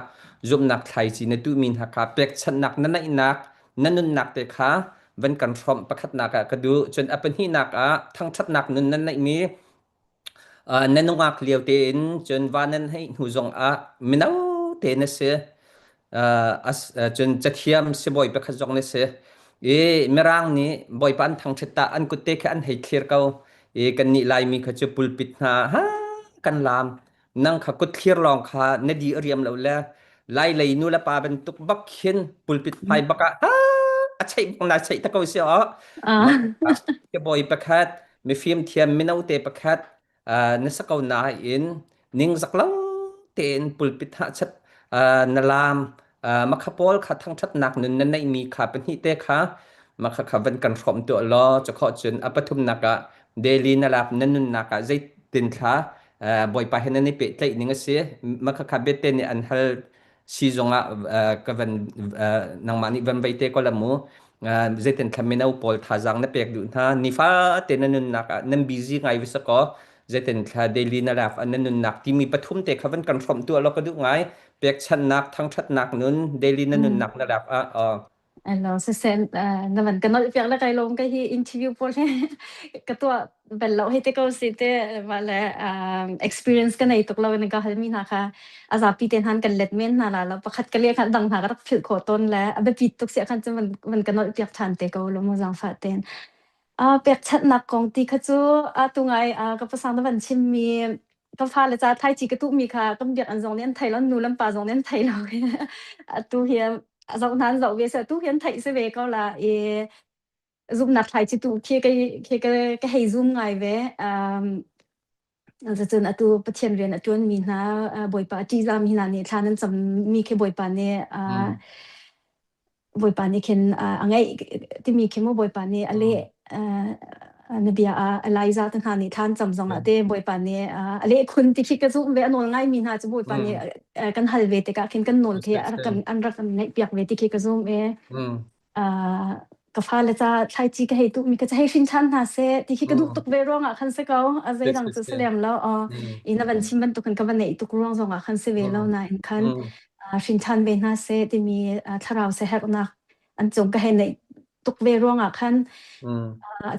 zum nak thai chi na tu min ha ka pek chan nak na nai nak nanun nak te khaวันกันฟอมประคัดนักก็ดูจนอเป็นที่นักทั้งชัดนักนั้นนั่นมีนั่นนงอักเลียวเตนจนวันนั้นให้หูจงมินเอาเตนเสียจนจะเทียมเสียบ่อยประคัดจงเสียเมื่อร่างนี้บ่อยปันทั้งชัดตาอันกุเตแค่อันให้เคลียร์เขากันนี่ลายมีขจปุลปิดหาฮะกันลามนั่งขกุดเคลียร์ลองขาเนดีเรียมเราแล้วลายเลยนู่นละปาเป็นตุกบักเขียนปุลปิดไฟบักใช่บางนาใช่ตะโกเสียจะบ่อยประคัดมีฟิล์มเทียมไม่เอาเตะประคัดนั่นสักเอาหนาอินนิ่งสักลังเตนปุลปิดหาชัดนลามมาขับปอลขัดทั้งชัดหนักนั่นนั่นมีขาเป็นฮิเตะขามาขับเป็นกันฟอมตัวล้อจะขอจนอปทุมนักเดลีนลาบนั่นนักใจตินขาบ่อยไปให้นั่นนี่เปะใจนิ่งเสียมาขับเบตเตนอันฮัลsi zonga kavan nang mani van baite ko lamu zeten khamena upol thajang na pek du na nifa tenanun nak nan busy ngai wisa ko zeten kha daily na laf ananun nak timi pathum te khavan confirm tu lo ka du ngai pek chan nak thang that nak nun daily nanun nak na laf Alors, na man kanol piak la kay lom kay interview po le katwa bello hite ko site wala experience ka na itok law ni ka halmi na ka azapi ten han kan let men na la pakhat ka le kan dang ha ka phil ko ton la abe pitok sia kan man kanol piak than te ko lo mo jang fa ten pek chat nak kong ti kha chu tungai ka pasang na ban chim mi ka pha le cha thai chi ka tu mi kha kam biak an jong nen thai lon nu lam pa jong nen thai lo tu hiam dạo nan dạo về sẽ tu hiện thấy sẽ về câu là zoom nát lại chỉ tu cái hay zoom ngày về giờ chân tu bắt chuyện về tu mình na bồi pa chỉ ra mình này thà nên chấm mi cái bồi pa này khen anh ấy thì mi cái mua bồi pa này ale นเบียอไลซาตั้งหานิทานจำจงเตบอยปานนี้อะไรคุณที่คิดก็สู้เวนนง่ายมีน่าจะบอยปานนี้กันฮัลเวติกาคินกันนนเทียอันรักกันในเปียกเวติคิดก็สู้ก็ฟ้าเลยจะใช้จีก็ให้ตุมีก็จะให้ชินชันหาเสที่คิดก็ดุตุกเวรองคันเสกเอาอะไรดังจะเสลียมแล้วอินวันชิมบันตุกันก็วันไหนตุกรองจงคันเสเวแล้วนะอินคันชินชันเวน่าเสที่มีทาราวเสหนักอันจงก็ให้ในตุกเวรองคัน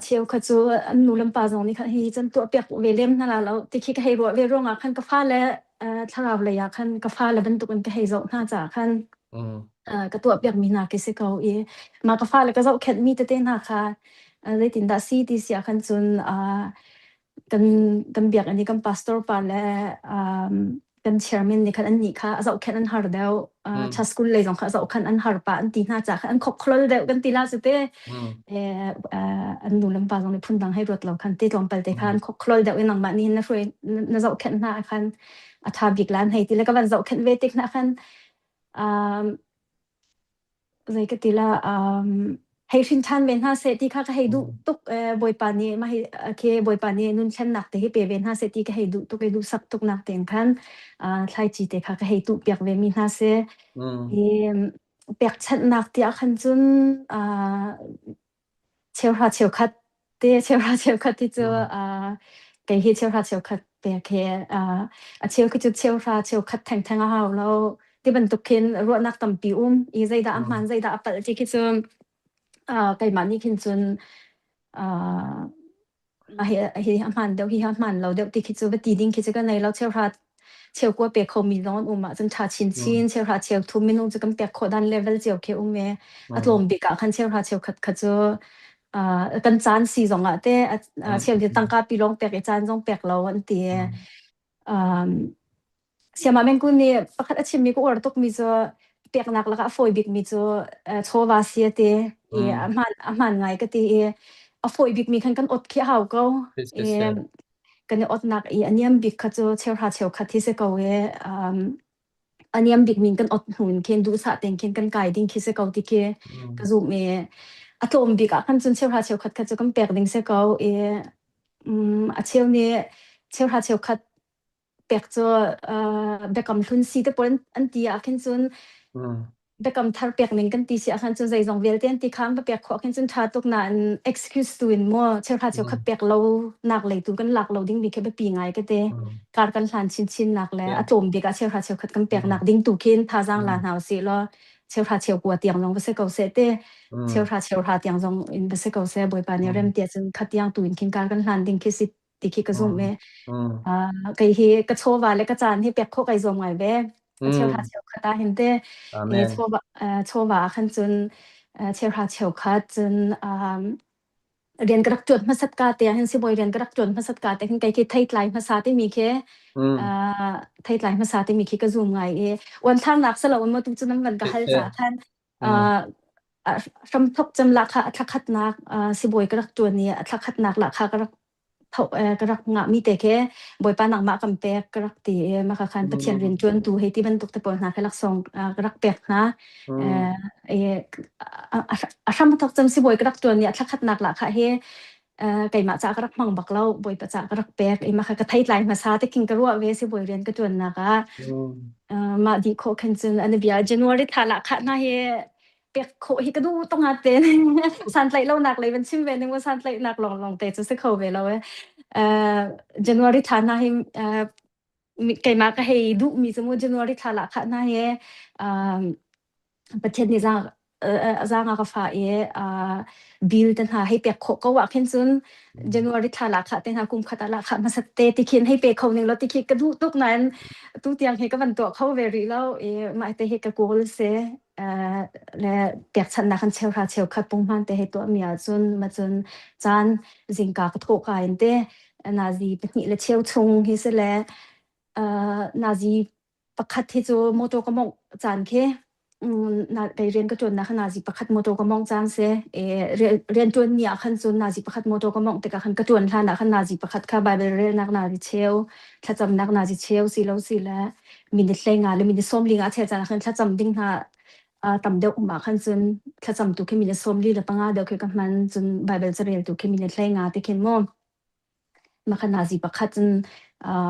เชียวขจูอันนูลำปาจงนี่ค่ะที่จนตัวเปียกเวเลมนั่นแหละแล้วที่คิดก็ให้รัวเวรองคันก็ฟ้าและทาราวเลยคันก็ฟ้าและบรรทุกกันก็ให้จงน่าจะคันก็ตัวเปียกมีนาคิสเกามากฟ้าแล้วก็จะแค่มีแต่เต้นนะคะเลยตินดาซีที่เสียคันจนกันเบียกอันนี้กันพาสตอร์ปาและกันเชอร์แมนนี่คันอันนี้ค่ะจะแค่อันฮาร์เดลชัสกุลเลยจงค่ะจะแค่อันฮาร์ปาอันตีน่าจะอันขบคลอเดลกันตีลาสุดเต้อันนูลำปาจงเลยพุ่นดังให้รถเราคันตีลงไปแต่คันขบคลอเดลอันนังมานี่นะช่วยน่าจะแค่น่าคันอัฐาบิกล้านให้ตีแล้วก็วันจะแค่เวติกนะคันใจก็ตีละให้ชินชันเวนห้าเซตีค่ะก็ให้ดูตุกบอยปานีมาให้เคบอยปานีนุ่นชันหนักแต่ให้เปเวนห้าเซตีก็ให้ดูตุกให้ดูสักตุกหนักเต็มคันใช้จีเตค่ะก็ให้ตุกเปียกเวมินห้าเซเปียกชันหนักที่อาคันจุนเชลราเชลคัดเตเชลราเชลคัดที่จะไก่เฮเชลราเชลคัดเปียกเชลคือจุดเชลราเชลคัดแทงเอาแล้วที่บรรทุกเข็นรัวนักตั้มปีอีใจด่ามันใจด่าปัจจุบันที่จนไก่มันนี่คิดจนเฮียมันเดี๋ยวเฮียมันเราเดี๋ยวที่คิดจนว่าตีดิ้งคิดจนกันในเราเชลกว่าเปียกเขามีร้อนจนชาชินเชลราเชลทุ่มมินจะกันเปียกเขาดันเลเวลเจียวเคเมอัตลมบิกคันเชลราเชลคัดจะกันจานสีจงแต่เชลที่ตั้งกาปีร้องเปียกจานจงเปียกเราอันตีเสียมาเมงกุนี่ประคัดชิมมีกูอร์ตุกมีจะเปียกนักแล้วก็ฟอยบิกมีจะโชว์วาเซียเตอามันไงก็ตีฟอยบิกมีคันกันอดขี้หาวก็กันอดนักอันนี้บิกเขาจะเชลหาเชลคัดที่เสกเอาอันนี้บิกมีกันอดหุ่นเคนดูสะเต็งเคนกันไก่ดิ้งคิดเสกเอาที่เคก็ซูเมอัตโมบิกคันจนเชลหาเชลคัดเขาจะกันเปียกดิ้งเสกเอาเชลเนี่ยเชลหาเชลคัดเปียกจะเบกำทุนซีแต่ปนอันที่อาคันจนเบกำทาร์เปียกหนึ่งกันที่ซีอาคันจนใจจงเวลเตียนที่ข้ามเปียกขออาคันจนทาตุกนั้น excuse ตัวอินมัวเชื่อค่ะเชื่อขัดเปียกเราหนักเลยตัวกันหลักเราดิ้งมีแค่ปีไงก็เตะการกันหลานชินหนักแล้วอารมณ์เด็กเชื่อค่ะเชื่อขัดกันเปียกหนักดิ้งตัวกินทาจางหลานหาวสิแล้วเชื่อค่ะเชื่อกลัวเตียงลงไปเสกเอาเสเตเชื่อค่ะเตียงจงอินไปเสกเอาเสบ่อยปานนี้เริ่มเตียจนขัดเตียงตัวอินกินการกันหลานดิ้งคิดสิติคิดกระซุ่มเมไก่เฮกระโชว์ว่าและกระจานให้เปียกโคไก่ซงไงเบ้เชลราเชลคัดเห็นเต้โชว์ว่าขันจนเชลราเชลคัดจนเรียนกระจดมาสัตกาเตียเห็นสิบอยเรียนกระจดมาสัตกาเตียเห็นไก่คิดไทยไลน์ภาษาที่มีแค่ไทยไลน์ภาษาที่มีแค่กระซุ่มไงวันทางนักสลับวันมาตุ้งจนน้ำวันก็ให้จ่าท่านรำทบจำราคาทักขัดนักสิบอยกระจดเนี่ยทักขัดนักราคากระกระงะมีแต่แค่บอยปานังมากำเปกกระตีมาคันตะเคียนเรียนจวนตูให้ที่บรรทุกตะปนหาแค่ลักษณกระเปกนะทำทักจำสิบอยกระจวนเนี่ยทักขัดนักละค่ะเฮไก่มาจากกระมังบักเล่าบอยประจากกระเปกมาค่ะกระไทยไลน์มาซาแต่กินกระรัวเวสิบอยเรียนกระจวนนะคะมาดีโคคันจนอันนี้จันวาริทาละค่ะนะเฮเปียกโคฮิกระดูต้องหาเต้นสันไลเราหนักเลยเป็นชิมเวนึงว่าสันไลหนักลองเตะจะสักเขาเวลาจันวาริทานะเฮไก่มาก็ให้ดูมีสมมติจันวาริทาละค่ะนะเฮประเทศนี้จ้างกาแฟบิลตันหาให้เปียกโคก็ว่าเข็นซุนจันวาริทาละค่ะแต่หากุมขัดละค่ะมาสเตติเขียนให้เปียกเขาหนึ่งแล้วติคิดกระดูตุกนั้นตุกเตียงให้กับวันตัวเขาเวรีแล้วมาแต่ให้กับกูลเสและเปียกฉันนะคันเชลราเชลคัดปุ่งมันแต่ให้ตัวเมียจนมาจนจานจิงกากระทบกันเตนาซีเป็นนี่และเชลชงฮิสและนาซีประคัดที่จะโมโตกมองจานเคนาไปเรียนก็จนนะขนาดจีประคัดโมโตกมองจานเสเรียนจนเนี่ยขันจนนาจีประคัดโมโตกมองแต่ก็ขันก็จนท่านะขนาดจีประคัดข้าบายไปเรียนนักนาจีเชลถ้าจำนักนาจีเชลสิแล้วสิแล้วมีเด็กเล่งอ่ะหรือมีเด็กส้มลิงอ่ะเชลจานขันถ้าจำดิ้งท่า ต่ำเดียวมาขันจนถ้าจำตัวแค่มีเนสมลีหรือปังอาเดียวคือกับมันจนไบเบิลจะเรียนตัวแค่มีเนแรงงาที่เขียนมั่วมาขนาดสิประคัดจน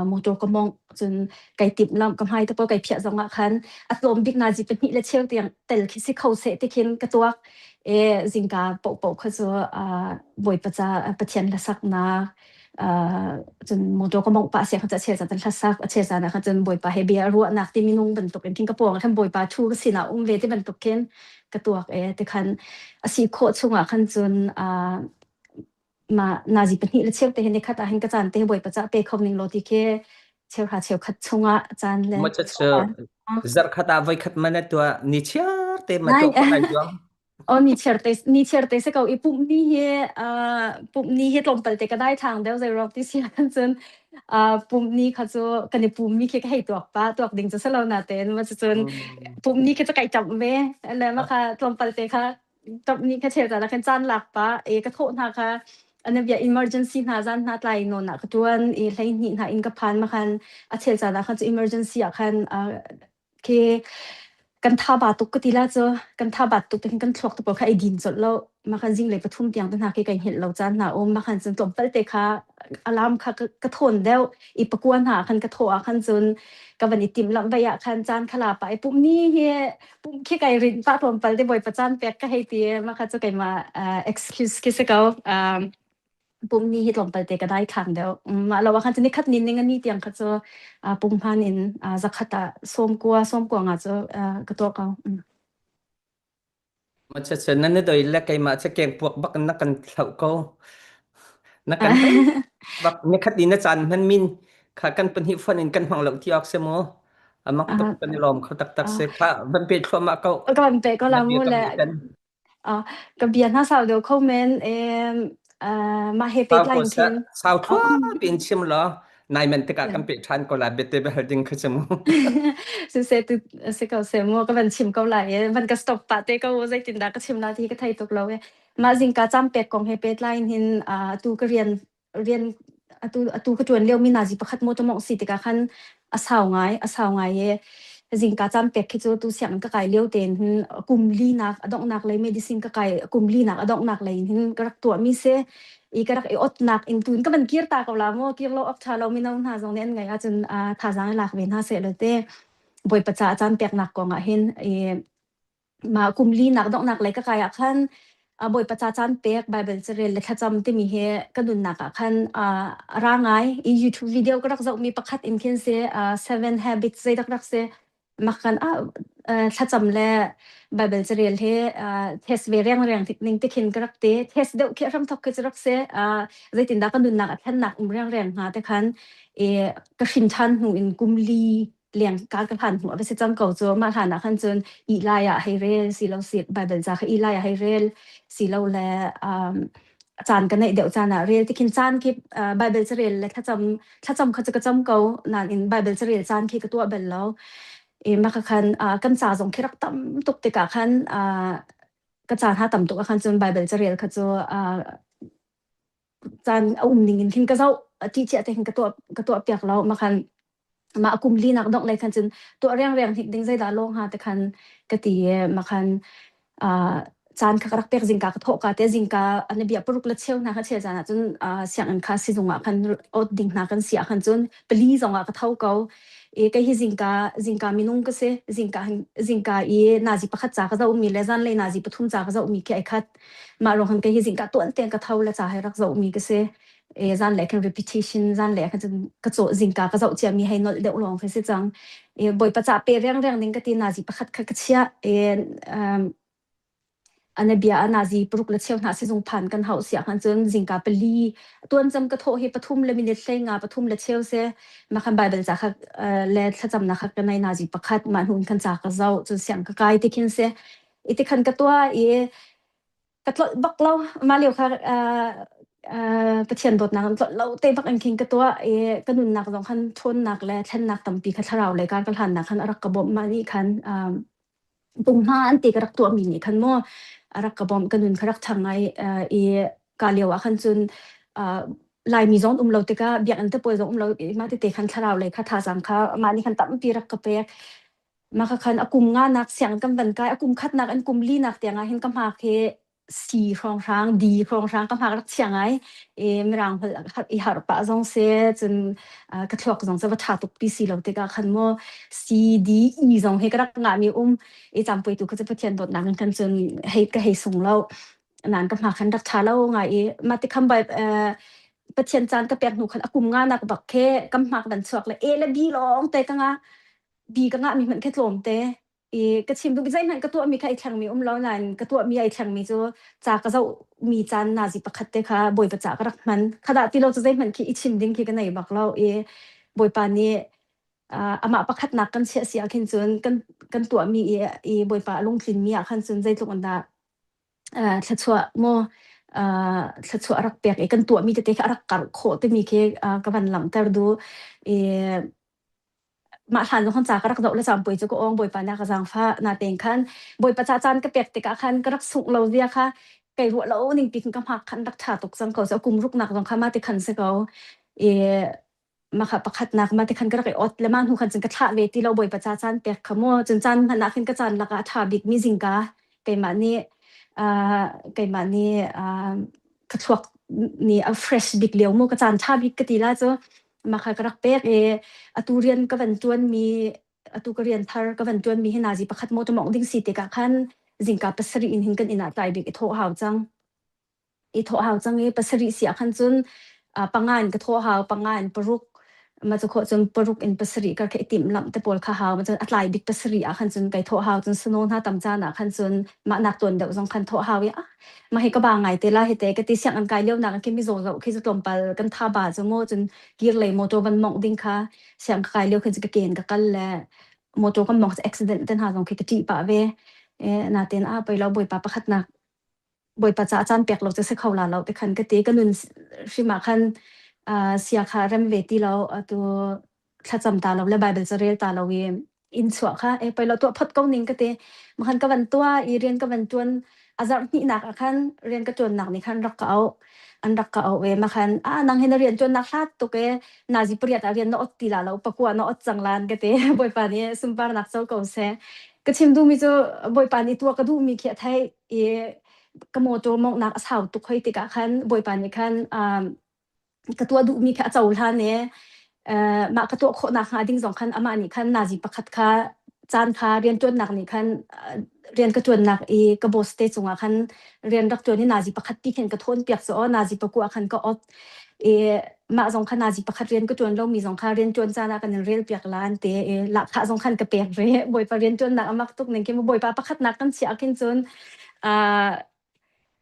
มองตัวก็มองจนไก่ติบลำกำไฮแต่พอไก่เพียจังขันอัตลมบิ๊กนาจิเป็นหิเลเชียวเตียงแต่คิดสิเขาเสที่เขียนกระตัวจิงกาปกเขาจะบ่อยประจาประเทียนละสักนาจนมองตัวก็มองป่าเสียเขาจะเชื่อจะเป็นละสักเชื่อจะนะคะจนบ่อยป่าเฮเบียรัวนักที่มีนุ่งบรรทุกเป็นทิ้งกระโปรงท่านบ่อยป่าทูกสินะเวที่บรรทุกเขียนกระตัวแต่คันสีโคชงขันจนมานาจิเป็นหิเลเชียวแต่เห็นในขัดเห็นกระจานแต่บ่อยประจาเปคอมนิงโลติเคเชียวหาเชียวขัดชงจานเลยมันจะเจอจักขัดเอาไว้ขัดมันตัวนิเชียเต็มมาตัวคนไหนจ้ะนี่เชื่อเตสเกาอีปุ่มนี้ลมเปิดแต่ก็ได้ทางเดียวใจรอบที่เสียกันจนปุ่มนี้เขาจะกันในปุ่มนี้แค่ให้ตัวป้าตัวดิ่งจะสลาวนาเตนมันจะจนปุ่มนี้แค่จะไก่จับเว้แล้วมาค่ะลมเปิดแต่ค่ะจับนี้แค่เชื่อแต่ละกันจานหลักป้าก็โทษนะคะอันนี้เป็น emergency หาจานหาไตโนนะก็ตัวนเรื่องนี้หาอินกับพันมาคันเชื่อแต่ละคันจะ emergency อ่ะคันคือกันท่าบาตุกก็ทีละจ้ะกันท่าบาตุกเป็นกันทรอกตัวค่ะไอ้ดินจดแล้วมาคันจิงเลยปทุมเตียงตั้งหากไกลเห็นเราจานหนามาคันจนจมเปิลเตค่ะอารามค่ะกระทนแล้วอีปะกวนหาคันกระโถคันจนกับวันนี้ติมลำใบยะคันจานขลาไปปุ่มนี้เฮปุ่มแค่ไก่รินป้าทมเปิลได้บ่อยประจานแปกก็ให้เตียมาคันจะไก่มาexcuse คิสเกาปุ่มนี้ฮิตลงไปเตก็ได้ขังเดียวเราว่าคันจะนี่คัดนินนึงอันนี้เตียงคัดจะปุ่มพันอินจะคัดส้มกัวงาจะกระตัวเขามันจะเช่นนั้นโดยแล้วไก่มาจะเก่งพวกบักนักกันเท่าก็นักกันบักนี่คัดดินจันมันมินขากันเป็นหิฟันอินกันห้องหลังที่ออกเสมอมักตกเป็นลมเขาตักเสกค่ะมันเป็นความมาเขาก็มันเป็นก็ลามูแหละกับเบียร์ถ้าสาวเดียวคอมเมนต์มาเฮเป็ดไลน์ทิ้งสาวทั่วเป็นชิมเหรอนายมันตะกันเป็นชันก็ลาเบตเตอร์เบลดิงขึ้นเสมอสุดเสตุเสกเอาเสมอก็เป็นชิมเกาหลีมันก็สต็อปปะเตก็ว่าใจตินดาก็ชิมนาทีก็ไทยตกเรามาจิงกาจำเป็ดของเฮเป็ดไลน์หินตูก็เรียนตูก็จวนเลี้ยวมีนาจิประคัดโมตมองสิติกาคันอาสาวไงจิงกาจำเป็ดคิดว่าตูเสียงก็ไกลเลี้ยวเต็นกุมลีนักอดอกนักเลยเมดิซินก็ไกลกุมลีนักอดอกนักเลยหินก็รักตัวมีเสอีกรักไออดนักอินตูนก็เป็นเกียร์ตากับเราโมเกียร์เราออกชาเราไม่น้องหาตรงนี้ไงอาจารย์ท่าจางหลักเวนหาเสร็จเลยเต้บ่อยประจาอาจารย์เปียกหนักกว่าเห็นมากุมลีนักดอกนักเลยก็ไกลขั้นบ่อยประจาอาจารย์เปียกไบเบิลจะเรียนเลยถ้าจำที่มีเหตุก็ดุนหนักขั้นร่างไงอียูทูบวิดีโอก็รักจะมีประคัดอินเคนเซseven habits ใจรักเซมาคันถ้าจำแล้วไบเบิลจะเรียนให้เทสเวรียงที่นิ่งที่เขียนก็รักเตเทสเดียวแค่รำทับก็จะรักเซใจตินดากันดุนหนักแค่หนักเรียงหาแต่คันก็ชินชันหูอินกุมลีเลี้ยงการกระพันหัวไปเสียจำเก่าโจมาฐานะคันจนอีไลอะให้เรียนสีเราเสียไบเบิลจะอีไลอะให้เรียนสีเราแลอาจารย์กันในเดี๋ยวอาจารย์เรียนที่คินจานคิดไบเบิลจะเรียนเลยถ้าจำเขาจะกระจำเก่านานอินไบเบิลจะเรียนจานคิดกับตัวเบลแล้วมาคันกันจ่าส่งคิดรักตั้มตุกติกาคันกระจานหาตั้มตุกคันจนไบเบิลจะเรียนเขาจะจานเอาดิ่งคินก็เจ้าที่เจ้าแต่คินกับตัวเปียกแล้วมาคันมากุมลีนักดอกเลยคันจนตัวเรียงที่ดิ้งใจดาลงหาแต่คันกติมาคันจานขักรักเปียกจิงกากระทบกันแต่จิงกาอันนี้เบียปรุกเล็ดเชี่ยวนะคะเชี่ยจานจนเสียงอันคาสิจงคันอดดิ่งนักกันเสียคันจนปลีจงกระเท่าเก่าก็ฮิจิงกามีนุ่งก็เสจิงกานาจิประคัดจากเจ้ามีเลจันเลยนาจิปทุมจากเจ้ามีแค่ขัดมาลงคันก็ฮิจิงกาตัวอันเตียงกระเท่าและจ่าให้รักเจ้ามีก็เสจันแหลก repetition จันแหลกจะกระโจจิงกากระโจเจียมีให้นอเดวลองให้สิจังบ่อยประจับเปรียงนึงก็ตีนาจิประคัดขัดเชียอันนี้เบียนาจิปรุกเล็ดเชี่ยวหาสิจงผ่านกันเฮาเสียคันจนจิงกาเปลีตัวจำกระโถให้ปทุมเลยมีเล็ดเซงปทุมเล็ดเชี่ยวเสมาคันไบเบิลจากเล็ดถ้าจำนะคะกันในนาจิประคัดมาหุ่นคันจากกระเจ้าจนเสียงกระไกที่คินเสอีที่คันกระตัวกระตัวบักเรามาเร็วค่ะประเทศโดดนักเราเตะบักอันคิงกระตัวกระนุนนักสองคันชนนักและแทนนักตั้มปีคัทเราเลยการกระทันนักคันรักกระบอกมานี่คันปุ่มห้าอันตีกระรักตัวมีนี่คันมั่วรักกระบอกกระนุนกระรักทางไงกาเลียวคันจนลายมีจงเราเตะเบียงอันเตะปวยจงเรามาเตะคันทเราเลยค่ะทาสังค่ะมานี่คันตั้มปีรักกระเปก maka khan akum nga nak siang kam ban kai akum khat nak an kum li nak tianga hin kam ha ke si rong rang di rong rang kam ha rak siang ai mrang I har pa zong se chun ka thlok zong se wa tha tuk pi si lo te ka khan mo c d e zong he ka rak nga mi jam pui tu ka pa thian dot nang kan chun hei sung lo nan kam ha khan rak tha lo nga ma ti kham bai pa thian chan ka pek nu khan akum nga nak bak ke kam mak dan chuak le le bi long te ka nga bi ka nga mi man ke tlom te ka chim du bi zai man ka tu mi khai thang mi lo nan ka tu mi ai thang mi chu cha ka zo mi chan na ji pakhat te kha boi pa cha ka rak man khada ti lo chu zai man ki I chim ding ki ka nei bak lo boi pa ni ama pakhat nak kan sia sia khin chun kan tu mi boi pa lung thlin mi a khan chun zai tluk an da thachua mo thachua rak pek kan tu mi te te rak kar kho te mi ke ka ban lam tar du ma than lo khon cha ka rak do le jam pui chu ko ong boi pa na ka jang fa na teng khan boi pa cha chan ka pek te ka khan ka rak suk lo zia kha kai ro lo ning pi ka mak khan rak tha tok jang ko sa kum ruk nak jong kha ma te khan se ko ma kha pakhat nak ma te khan ka rak ot le man hu khan chang ka tha ve ti lo boi pa cha chan pek khamo chun chan han na khin ka chan la ka tha bik mi jing ka kai ma ni ka thuak ni a fresh bik leo mo ka chan tha bik ka ti la chu ma kha ka rak pek aturian ka van tuan mi atu ka rian thar ka van tuan mi hina ji pakhat mo to mong ding si te ka khan jingka pasari in hin kan ina tai bik tho haw chang pasari si khan chun pangan ka tho haw pangan paruk ma chu kho chun paruk in pasari ka ke tim lam te pol kha haw ma chun atlai bik pasari khan chun kai tho haw chun sunon ha tam cha na khan chun ma nak ton deuh jong khan tho haw ma he ka ba ngai te la he te ka ti siang an kai leo na ke mi zo zo ke chu tom pal kan tha ba chu mo chun gir lei motor van mong ding kha siang kai leo khan chu ka ken ka kal le motor kan mong accident ten ha jong ke ti pa ve na ten pai lo boi pa pakhat na boi pa cha chan pek lo che se khola lo te khan ka te ka nun shima khan sia kha ram ve ti lo tu thacham ta lo le bible zarel ta lo in chwa kha pai lo to phat ko ning ka te man ka van tua rian ka van tuan azar ni nak khan rian ka tuan nak ni khan rak ka au an rak ka au we ma khan nang hen rian tuan nak hlat to ke na ji priya ta rian no ot ti la lo pakwa no ot changlan ka te boi pa ni sumpar nak chau ko se ka chim du mi chu boi pa ni tua ka du mi khia thai ka mo to mok nak asau tu khoi ti ka khan boi pa ni khan ka tua du mi kha chau hla ne ma ka to kho na kha ding jong khan ama ni khan na ji pakhat kha chan kha rian tuan nak ni khan rian ka tuan nak ka bo ste chunga khan rian rak tuan ni na ji pakhat pi khen ka thon piak so na ji paku khan ka ot ma jong khan na ji pakhat rian ka tuan lo mi jong kha rian tuan chana kan rel piak lan te la kha jong khan ka pek re boi pa rian tuan nak amak tuk ning ke boi pa pakhat nak kan chia kin chun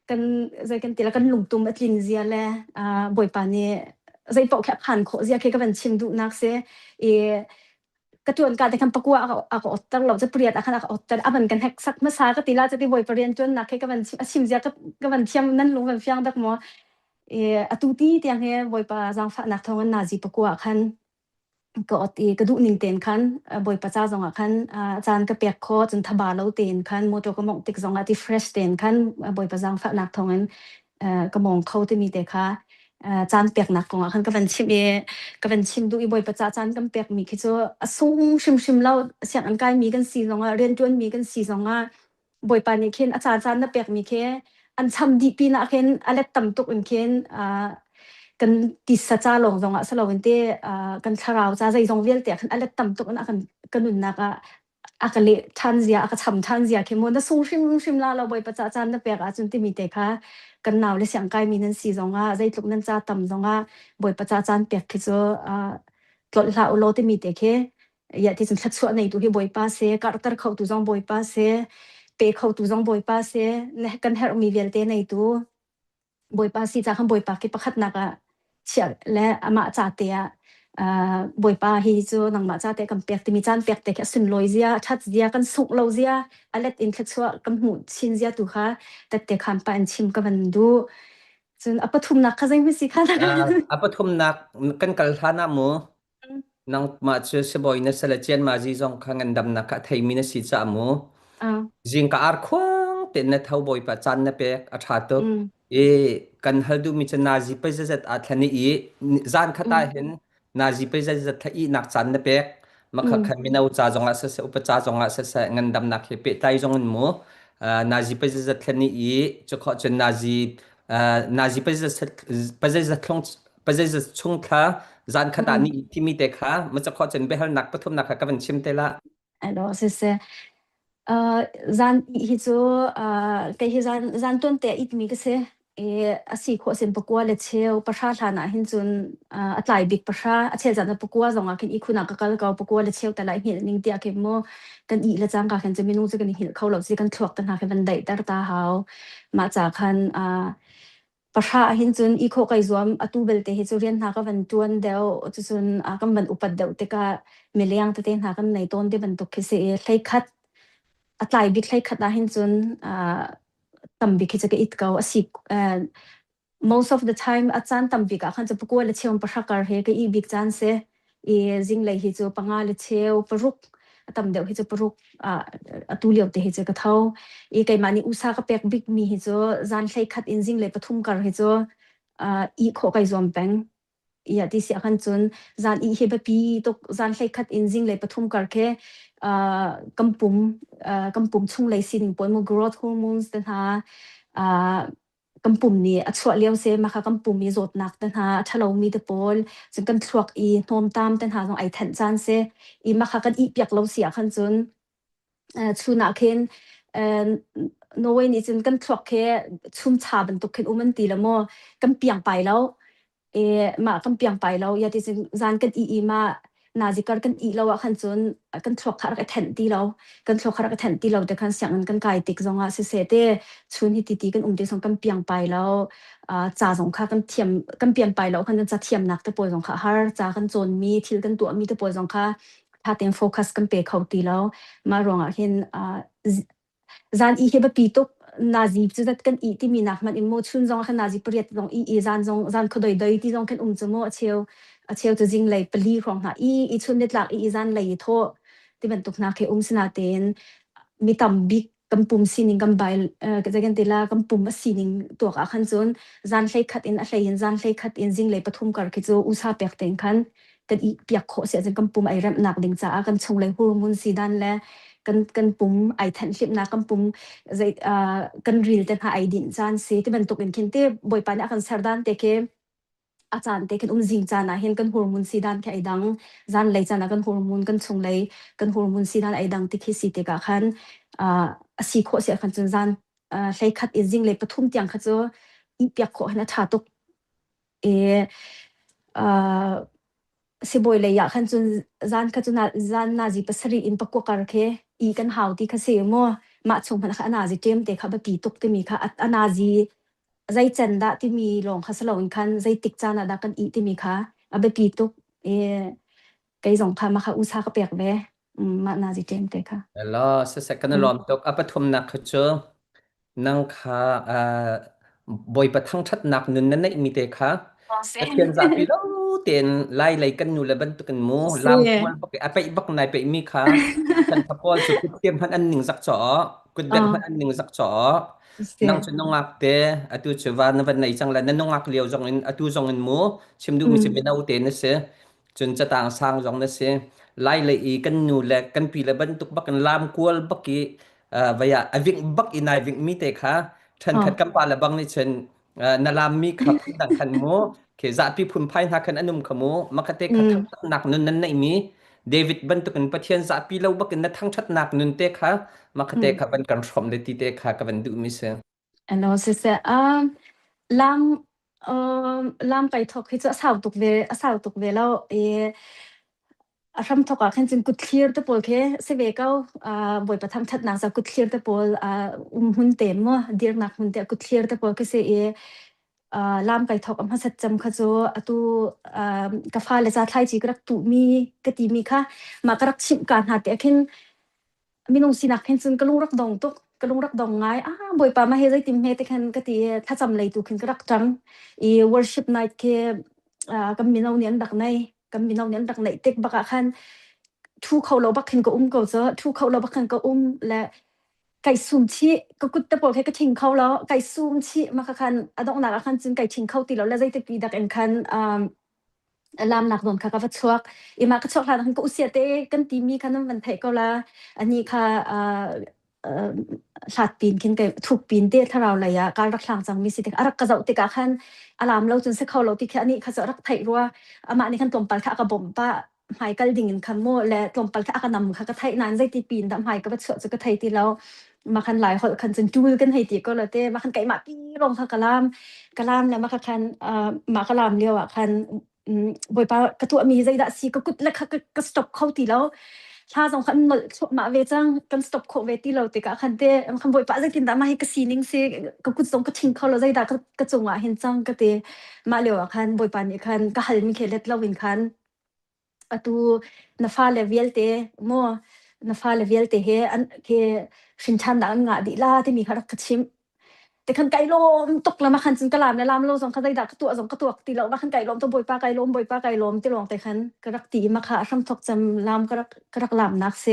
kan zai kan tila kan lungtum atlin zia le boi pa ni zai pok kha khan kho zia ke ka ban chim du nak se ka tuan ka te kan pakua ako ottar lo cha priat akhan ak ottar aban kan hek sak ma sa ka tila cha ti boi parian tuan nak ke ka ban chim zia ka ban thiam nan lu ban fyang dak mo atu ti tiang he boi pa jang fa nak thong na ji pakua khan ka ot ka du ning ten khan boi pa cha jong khan chan ka pek kho chun thaba lo ten khan motor ka mong tik jong ati fresh ten khan boi pa jang fa nak thong an ka mong kho te mi te kha chan pek nak ko khan ka ban chim du boi pa cha chan kam pek mi khi cho asung shim lo siang an kai mi kan si jong ren tuan mi kan si jong boi pa ni khen chan na pek mi khe an cham di pi na khen alet tam tuk in khen kan ti sa cha long jong sa lo te kan tharau cha zai jong vel te khan alet tam tuk an kan nun na ka akale than zia aka cham than zia ke mo na sung shim la lo boi pa cha chan na pek a chun ti mi te kha kan naw le siang kai mi nan si zonga zai tluk nan cha tam zonga boi pa cha chan pek khi cho tlol la lo te mi te khe ya ti chun thlat chu nei tu hi boi pa se kar tar khau tu jong boi pa se pe khau tu jong boi pa se ne kan her mi vel te nei tu boi pa si cha kham boi pa ki pakhat na ka chia le ama cha te boi pa hi chu nang ma cha te kam pek ti mi chan pek te kha sun loi zia that zia kan suk lo zia alet in thlat chu kam hu chin zia tu kha tat te khan pa an chim ka ban du chun apathum nak kha jai mi si kha apathum nak kan kal thana mo nang ma chu se boy na sala chen ma ji jong khangan dam na ka thai mi na si cha mo jing ka ar khwang te na thau boi pa chan na pek a tha to kan hal du mi chana ji pe zat a thani zan khata hen na ji pe zat thai nak chan na pek มาขักขันมีนาอุจาจงอาเสอุปจาจงอาเสเงินดำนักเฮปิไตจงเงินหมูนาจีไปจะทนี่อีจะขอจนนาจีไปจะทงไปจะช่วงท้าจานขนาดนี้ที่มีแต่ขามันจะขอจนไปให้นักปฐมนักกับเป็นชิมเตละ alors c'est zan hi chu ke hi zan ton te it mi ke se asi kho sem pakwa le cheu pasha thana hin chun atlai big pasha a chel zan pakwa zonga kin i khuna ka kal ka pakwa le cheu ta lai hi ning tia ke mo kan i le chang ka khan cheminu chu kan hi khau lo chi kan thuak ta na ke ban dai tar ta hau ma cha khan pasha hin chun i kho kai zuam atu bel te hi chu rian na ka van tuan deu chu chun kam ban upat deu te ka meliang te na kan nei ton te ban tok ke se hlei khat atlai big hlei khat na hin chun tam bi ke che it ka asi most of the time achan tam bi ka khan chu pakwa le cheum pasha kar he ke i big chan se jing lei hi chu panga le cheu paruk tam deu hi chu paruk atu liau te hi chu ka thau kai mani usa ka pek big mi hi chu zan hlei khat in jing le pathum kar hi chu i kho kai zom peng ya ti sia khan chun zan i he ba pi to zan hlei khat in jing le pathum kar ke kampum chung lei sin pon mo growth hormones ta ha kampum ni achwa liau se ma kha kampum mi zot nak ta ha thalo mi te pol chung kan thluak i nom tam ta ha jong ai than chan se i ma kha kan i piak lo sia khan chun chuna khen Norway ni chun kan thluak ke chum cha ban tuk khen uman ti la mo kan piang pai lo ma kan piang pai lo ya ti zan kan i maนาจิการกันอีเราอะขันจนกันทอกขารกันแทนตีเรากันทอกขารกันแทนตีเราแต่ขันเสียงกันไกลติกจงอาเสเตชุนฮิติตีกันเดสงกันเปียงไปแล้วจ่าสงค่ะกันเทียมกันเปลี่ยนไปแล้วขันจะเทียมนักแต่ปวยสงค่ะฮาร์จ่ากันจนมีทิลกันตัวมีแต่ปวยสงค่ะถ้าเต็มโฟกัสกันเปย์เขาตีแล้วมารองเห็นจานอีเฮบปีตุกนาจีจุดกันอีที่มีนักมันอิโมชุนจงขันนาจีเปรียดจงอีจานจงจานขดอยที่จงขันจมูกเชียวเชียวจะจริงเลยปลีของหาอีชุนเด็ดหลักอีจานเลยโทที่เป็นตุกนักเคสนาเตนมีต่ำบิ๊กกำปุ่มซีนิงกำใบก็จะกันตีละกำปุ่มซีนิงตัวขันจนจานเลยขัดอินอะไรยันจานเลยขัดอินจริงเลยปฐุมการคิดว่าอุตสาห์เปียกเต็งขันกันอีเปียกโคเสียจนกำปุ่มไอรับหนักดิ่งจ้ากันชงเลยฮอร์โมนซีดันและกันปุ่มไอแทนชิปนะกันปุ่มกันรีลแต่หาไอดินจานเสียที่เป็นตุกอินคินเต้บ่อยปานกันเสร์ดันเตเคอาจารย์เตกันจิงจานะเห็นกันฮอร์โมนซีดันแค่ไอดังจานเลยจานะกันฮอร์โมนกันชงเลยกันฮอร์โมนซีดันไอดังที่คิดสิเตกะขันสีโคเสียขันจนจานใช้ขัดอินจิงเลยปฐุมเตียงขัดจะอีเปียกโคให้นะชาตุกสิบอยเลยอยากขันจนจานขัดจนจานนาจีปัสรีอินปะกวการเคอีกันหาวที่ขัดเสียมัวมาชงพันขันนาจีเจมเตขับปีตุกที่มีค่ะนาจีใจเจนดาที่มีลงขัดสลองคันใจติกจานาดากันอีที่มีค่ะแบบปีตุกไกสองค่ะมาค่ะอุตสาหกรรมเปียกเบ้มานาจีเจมเตค่ะแล้วเสกกันล้อมตกปฐมนักขจรนังค่ะบ่อยประทังชัดนักนึนนั่นไม่มีเตค่ะแต่เทียนจากพี่เราเตียนไล่กันอยู่แล้วบันตุกันมูลามควรปกติไปบักไหนไปมีค่ะฉันทับพอสุดเตรียมพันอันหนึ่งสักจ่อกุดเบ็ดพันอันหนึ่งสักจ่อนั่งชนงักเตะอตุชวานวันไหนจังแล้วนั่นงักเลี้ยวจงอินอตุจงอินมูชิมดูมีสิเป็นเอาเตนนั่นเสียจนจะต่างสร้างจงนั่นเสียไล่เลยอีกันอยู่แล้วกันปีแล้วบันตุกบักกันลามควรบักกี้ว่าอวิ่งบักอีนายวิ่งมีเตะค่ะฉันขัดกำปาละบังนี่ฉันนาลามีขับดังขันมูเคจัดพี่พุ่มไพ่หาขันอนุมขมูมักเตะขัดทั้งหนักนุนนั้นในมีเดวิดบันตุกันปะเทียนจัดพี่เราบักกันนัดทั้งชัดหนักนุนเตะค่ะมักเตะขับเป็นการชมเลยตีเตะค่ะกับเป็นดูมิเซแล้วเสียลามไปทอกให้จะสาวตุกเวแล้วรำทอกขันจึงกุดเคลียร์ตะโพลเคเสเวก้าบ่อยประทังชัดนักจะกุดเคลียร์ตะโพลหุ่นเต็มมั้งเดียร์นักหุ่นเต็มกุดเคลียร์ตะโพลเคเสียลามไปทอกสัจจำขจรตัวกาแฟเลจ่าไทยจีกรักตุมีกติมีค่ะมากรักชิมการหาเตะขึ้นมีน้องสินักเห็นจึงกระลุงรักดองตุกกระลุงรักดองไงบ่อยป่ามาเฮใจติมเฮตะขึ้นกติถ้าจำเลยตุขึ้นกรักจังworship nightเคก็มีน้องเนียนดักในกันมีน้องเนียนดักในเต็กบักขันทูเขาเราบักขันก็ก็จะทูเขาเราบักขันก็และไก่ซูมชีก็กุดตะโพลแค่ก็ทิ้งเขาแล้วไก่ซูมชีมาขันอดองนักขันจึงไก่ทิ้งเขาตีแล้วแล้วใจตะปีดักเอ็นขัน làm nạc đồn khá vật chuộc mà cái chuộc là hắn cũng xia tế cần tìm mi khá nông vấn thể câu là anh ấy khá sát pin kinh cái thuộc pin tế thà rào lại cả rắc lang chẳng mi xí tế rắc cái dạo tế cả khăn làm lâu chân sẽ khâu lâu tế khá anh ấy khá sợ rắc thầy rùa mà anh ấy khăn tôm pal khá cái bom pa hai cái đình khăn mua lệ tôm pal khá cái nằm khá cái thầy nàn dây tế pin đam hai cái vật chuộc cho cái thầy tế lâu mà khăn lại họ khăn chân chui cái thầy tế câu là tế mà khăn cái mà pi rong khá cái làm là mà khăn mà cái làm liêu khăn bồi pa cái tụi mi dây đã xí cái cút là cái stop khâu tí lâu cha dòng khăn mà về trang cái stop khâu về tí lâu thì cả khăn tê khăn bồi pa dây tin đã mà hay cái xí nín xí cái cút dòng cái chinh khâu là dây đã cái chung à hiện trang cái tê mà liều khăn bồi pa này khăn cái hal mi khelet lâu in khăn tu na pha level tê mo na pha level tê he an ke shin chan đã ngã đi la thì mi khá cái chimแต่คันไก่ลมตกแล้วมาคันจึงกะลามในลามโลสองคันได้ดักตัวสองกระตัวตีแล้วมาคันไก่ลมตัวบอยปลาไก่ลมบอยปลาไก่ลมที่ลองแต่คันกระรักตีมาค่ะซ้ำทกจำลามกระรักลามนักเส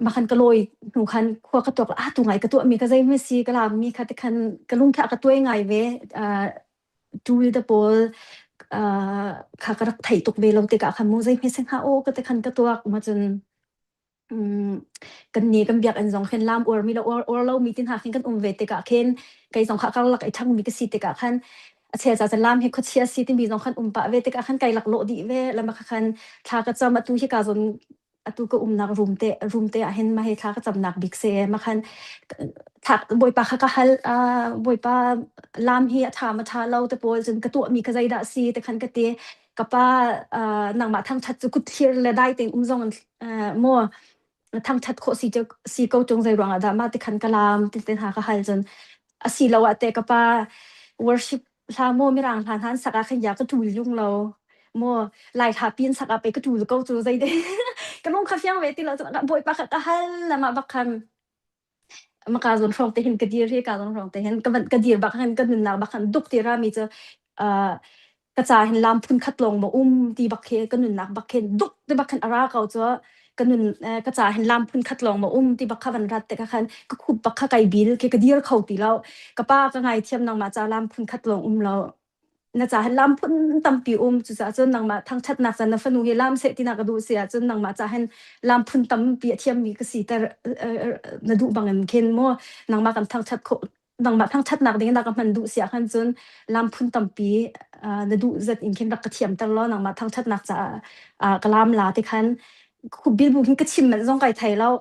มาคันกระโลยหนูคันขัวกระตัวตัวไงกระตัวมีกระใจไม่ซีกระลามมีค่ะแต่คันกระลุงค่ะกระตัวไงเวจูลเดบอลค่ะกระรักไถ่ตกเวเราแต่กะคันมูใจไม่เส้นหาโอ้ก็แต่คันกระตัวมาจนกันนี้กันเบียกอันสองเข็นลามอวมีเราอวเรามีตินหาเข็นกันเวติกะเข็นไก่สองขาก็หลักไอ้ทั้งมีกสิติกะขันเชียจะลามให้เขาเชียสิติมีสองขันปะเวติกะขันไก่หลักโลดีเวแล้วมาขันทากระจำมาตุที่กาจนตุก็นักรุมเตะเห็นมาให้ทากระจำนักบิ๊กเซมาขันถักบอยปะข้าก็ฮัลบอยปะลามเฮียทามาทาเราแต่ปอยจนกระตัวมีกระใจด่าซีแต่ขันกระเตะกับป้านางมาทั้งชัดจุกุเทียร์เลยได้เต็งจงมัวทั้งชัดโคสีเกาจงใจรวงอะดามาติขันกะลามติเต็นหากะฮัลจนสีเราอะเตะกับป้า worship ลาโมไม่รังทานทันสักขันยาก็ถูลุงเราโมลายทาปีนสักไปก็ถูเกาจูใจเด้ก็ลงคาเฟ่เวทีเราจะบอยปากกะฮัลแล้วมาบักคันมาการส่วนฟองเตหินกระดีร์ที่การส่วนฟองเตหินก็กระดีร์บักคันก็หนึ่งนักบักคันดุกทีรามีจะกระจายเห็นลามพุ่นคัดลงมาตีบักเคก็หนึ่งนักบักเคนดุกที่บักคันอาราเขาจะกันนุนกระจายเห็นลามพุ่นคัดลองมาที่บักขวันรัดแต่ก็คันก็คุบบักขไก่บิลเกกระเดียร์เขาตีเรากระป้าก็ไงเทียมนางมาจาลามพุ่นคัดลองเราน่าจะเห็นลามพุ่นตั้มปีจุดจนนางมาทั้งชัดนักจันนฟนูเฮลามเสตินักดูเสียจนนางมาจะเห็นลามพุ่นตั้มปีเทียมมีกษีแต่นดูบางเงินเคนโมนางมากันทั้งชัดนางมาทั้งชัดนักเด้งนักมันดูเสียขันจนลามพุ่นตั้มปีนดูจัดอินเคนรักกระเทียมตลอดนางมาทั้งชัดนักจะกลามลาที่ขันคุบิลบุกินก็ชิมมันจงไก่ไทยแล้ว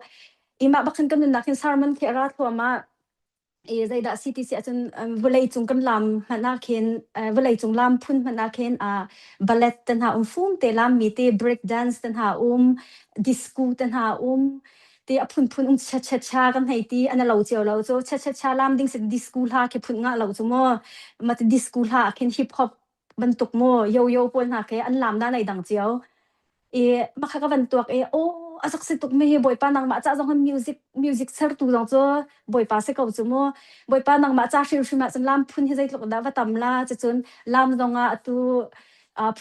มาบักขันกันนักเห็นซาร์มันเทราทัวมาใจด่าซิตี้เสียจนเวลัยจงกันลำมันน่าเข็นเวลัยจงลำพุ่นมันน่าเข็นบัลเล็ตตันหาฟุ้งเตลำมีเตเบรกแดนซ์ตันหาดิสโก้ตันหาเตะพุ่นชากันให้ตีอันนั้นเราเจียวชาลำดิ้งเสร็จดิสโก้หาแค่พุ่นงะเราจะมั่วมาเตดิสโก้หาเข็นฮิปฮอปบรรทุกมั่วโยปนหาแค่อันลำด้านในดังเจียวมาข้าก็วันตัวโอ้อาศักดิ์ตุกไม่บอยปานังมาจ้าจงฮันมิวสิกเซอร์ตูจงจ้าบอยปาเสกเอาจมัวบอยปานังมาจ้าชิลชิมาจนลามพุ่นให้ใจตกดาวตำลาจะจนลามจงตัว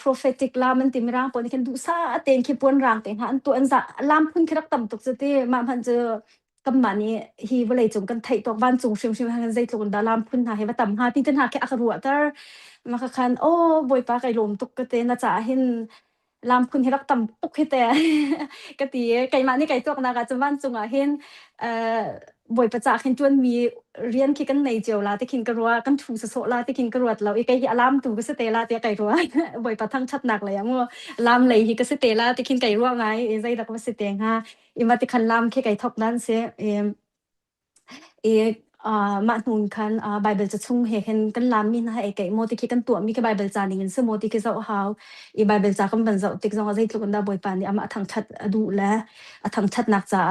prophetic ลามมันติมร่างปนกันดูซาเต็งขีปวนร่างเต็งหันตัวอันจะลามพุ่นคิดรักต่ำตกจะตีมาพันเจอกำมันนี่ฮีเวลัยจงกันไทยตัวบ้านจงชิมให้ใจตกดาวลามพุ่นหาให้ว่าต่ำหาที่จะหาแค่อักรัวแต่มาคันโอ้บอยปาไก่ลมตกกระเตนน่าจะเห็นลามพุ่นให้รักต่ำปุกให้แต่กะตีไก่มานี่ไก่ตัวนักจะบ้านจงเห็นบอยประจักษ์เห็นจวนมีเรียนคิดกันในเจียวลาที่คินกระรัวกันถูสโซลาที่คินกระรัวเราไอ้ไก่ลามถูก็สเตลาที่ไก่รัวบอยประทั้งชัดหนักเลยมัวลามเลยที่ก็สเตลาที่คินไก่รัวไงใจดักว่าสเตงฮะมาที่คันลามแค่ไก่ทอกนั้นเสียมาหนุนคันไบเบิลจะชุ่มเห็นกันลามมีนะไอ้ไก่โมติคิกันตัวมีแค่ไบเบิลจานี่เงินเสโมติคิเจ้าหาวไบเบิลจากันเป็นเจ้าติกจงอะไรทุกคนได้บ่อยปานนี่มาทางชัดดูแลทางชัดนักจ้า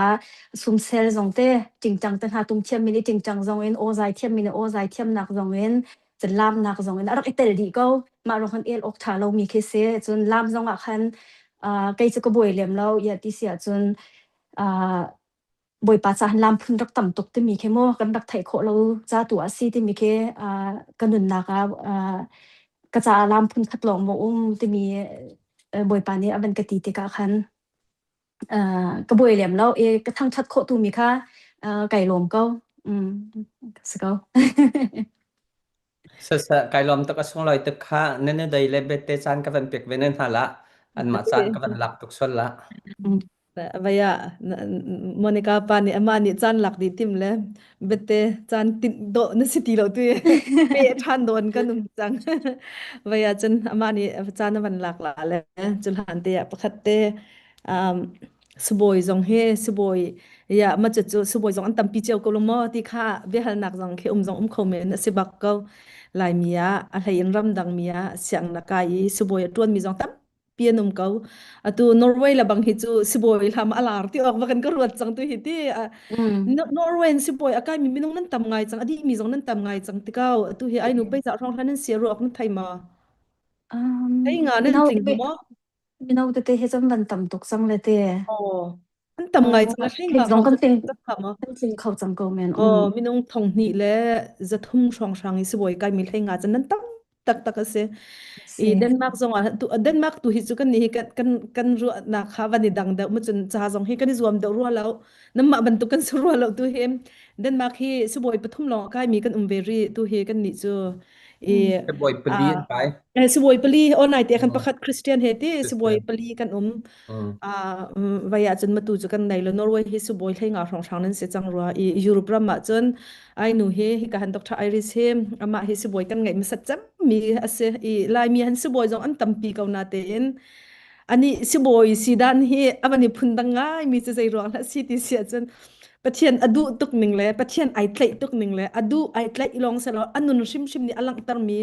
ซุมเซลจงเต้จริงจังตั้งหาตุ้มเทียมมินิจริงจังจงเงินโอใจเทียมมินิโอใจเทียมนักจงเงินจะลามนักจงเงินอะไรเตลดีก็มาลงคันอกถาเรามีเคสจนลามจงคันไก่จะก็บ่อยเหลี่ยมเราอย่าที่เสียจนบอยปาจาลามพุ่นรักต่ำตกที่มีแค่โมกันรักไทยโคเราจ้าตัวซีที่มีแค่กันนุนนักกระจาลามพุ่นคัดลองโมที่มีบอยปานี้อันเป็นกติกาคันกระบวยเหลี่ยมแล้วกระทั่งชัดโคตูมีค่ะไก่ลมก็สกอ sa kailom to ka sungloi to kha nene dai le bete chan ka van pek venen hala an ma chan ka van lak tuk sol la vaya Monica pani amani chan lak di tim le bete chan tin do na city lo tu pe than don kan chang vaya chan amani chan van lak la le chul han te pakhat te um suboi zong he suboi ya ma chu chu suboi zong an tam pi cheu ko lo mo ti kha be hal nak zong khe zong khome na se bak ko lai mia a hlei ram dang mia siang na kai suboi tuan mi zong tam pianum ko atu Norway la bang hi chu siboi lam alar ti ok bakan ko ruat chang tu hi ti Norway siboi akai mi minung nan tam ngai chang adi mi zong nan tam ngai chang ti kau tu hi ai nu pe za rong hanan se ro ok nan thai ma ai nga nan Minau ting mo minau te he cham van tam tok sang le te oh an tam ngai chang la thai he nga jong rong kan ting ta kha ma kan ting khau chang ko men minung thong ni le za thung rong rang i siboi kai mi thai nga chan nan tam tak tak ase i se Denmark zong tu Denmark tu hi chu kan ni kan ru na kha van ni dang da mu chun cha zong hi kan ni zuam da ru lo nam ma ban tu kan su ru lo tu hem Denmark hi su boi pathum lo kai mi kan veri tu hi kan ni chu e se boy a peli an pai su boi pali onai te kan pakhat Christian he ti su boi Christian pali kan mm a vaya chun ma tu chu kan nei lo Norway hi su boi thlai nga rong rang nan se chang ro i Europe ram ma chun ai nu hi ka han Dr.Iris he ama hi su boi kan ngai mi sat cham mi ase i lai mi han su boi jong an tampi ko na te en ani su boi si dan hi amani phundang ngai mi che sei ro na si ti sia chun pathian adu tuk ning le pathian ai tlai tuk ning le adu ai tlai ilong se lo anun sim sim ni alang tar mi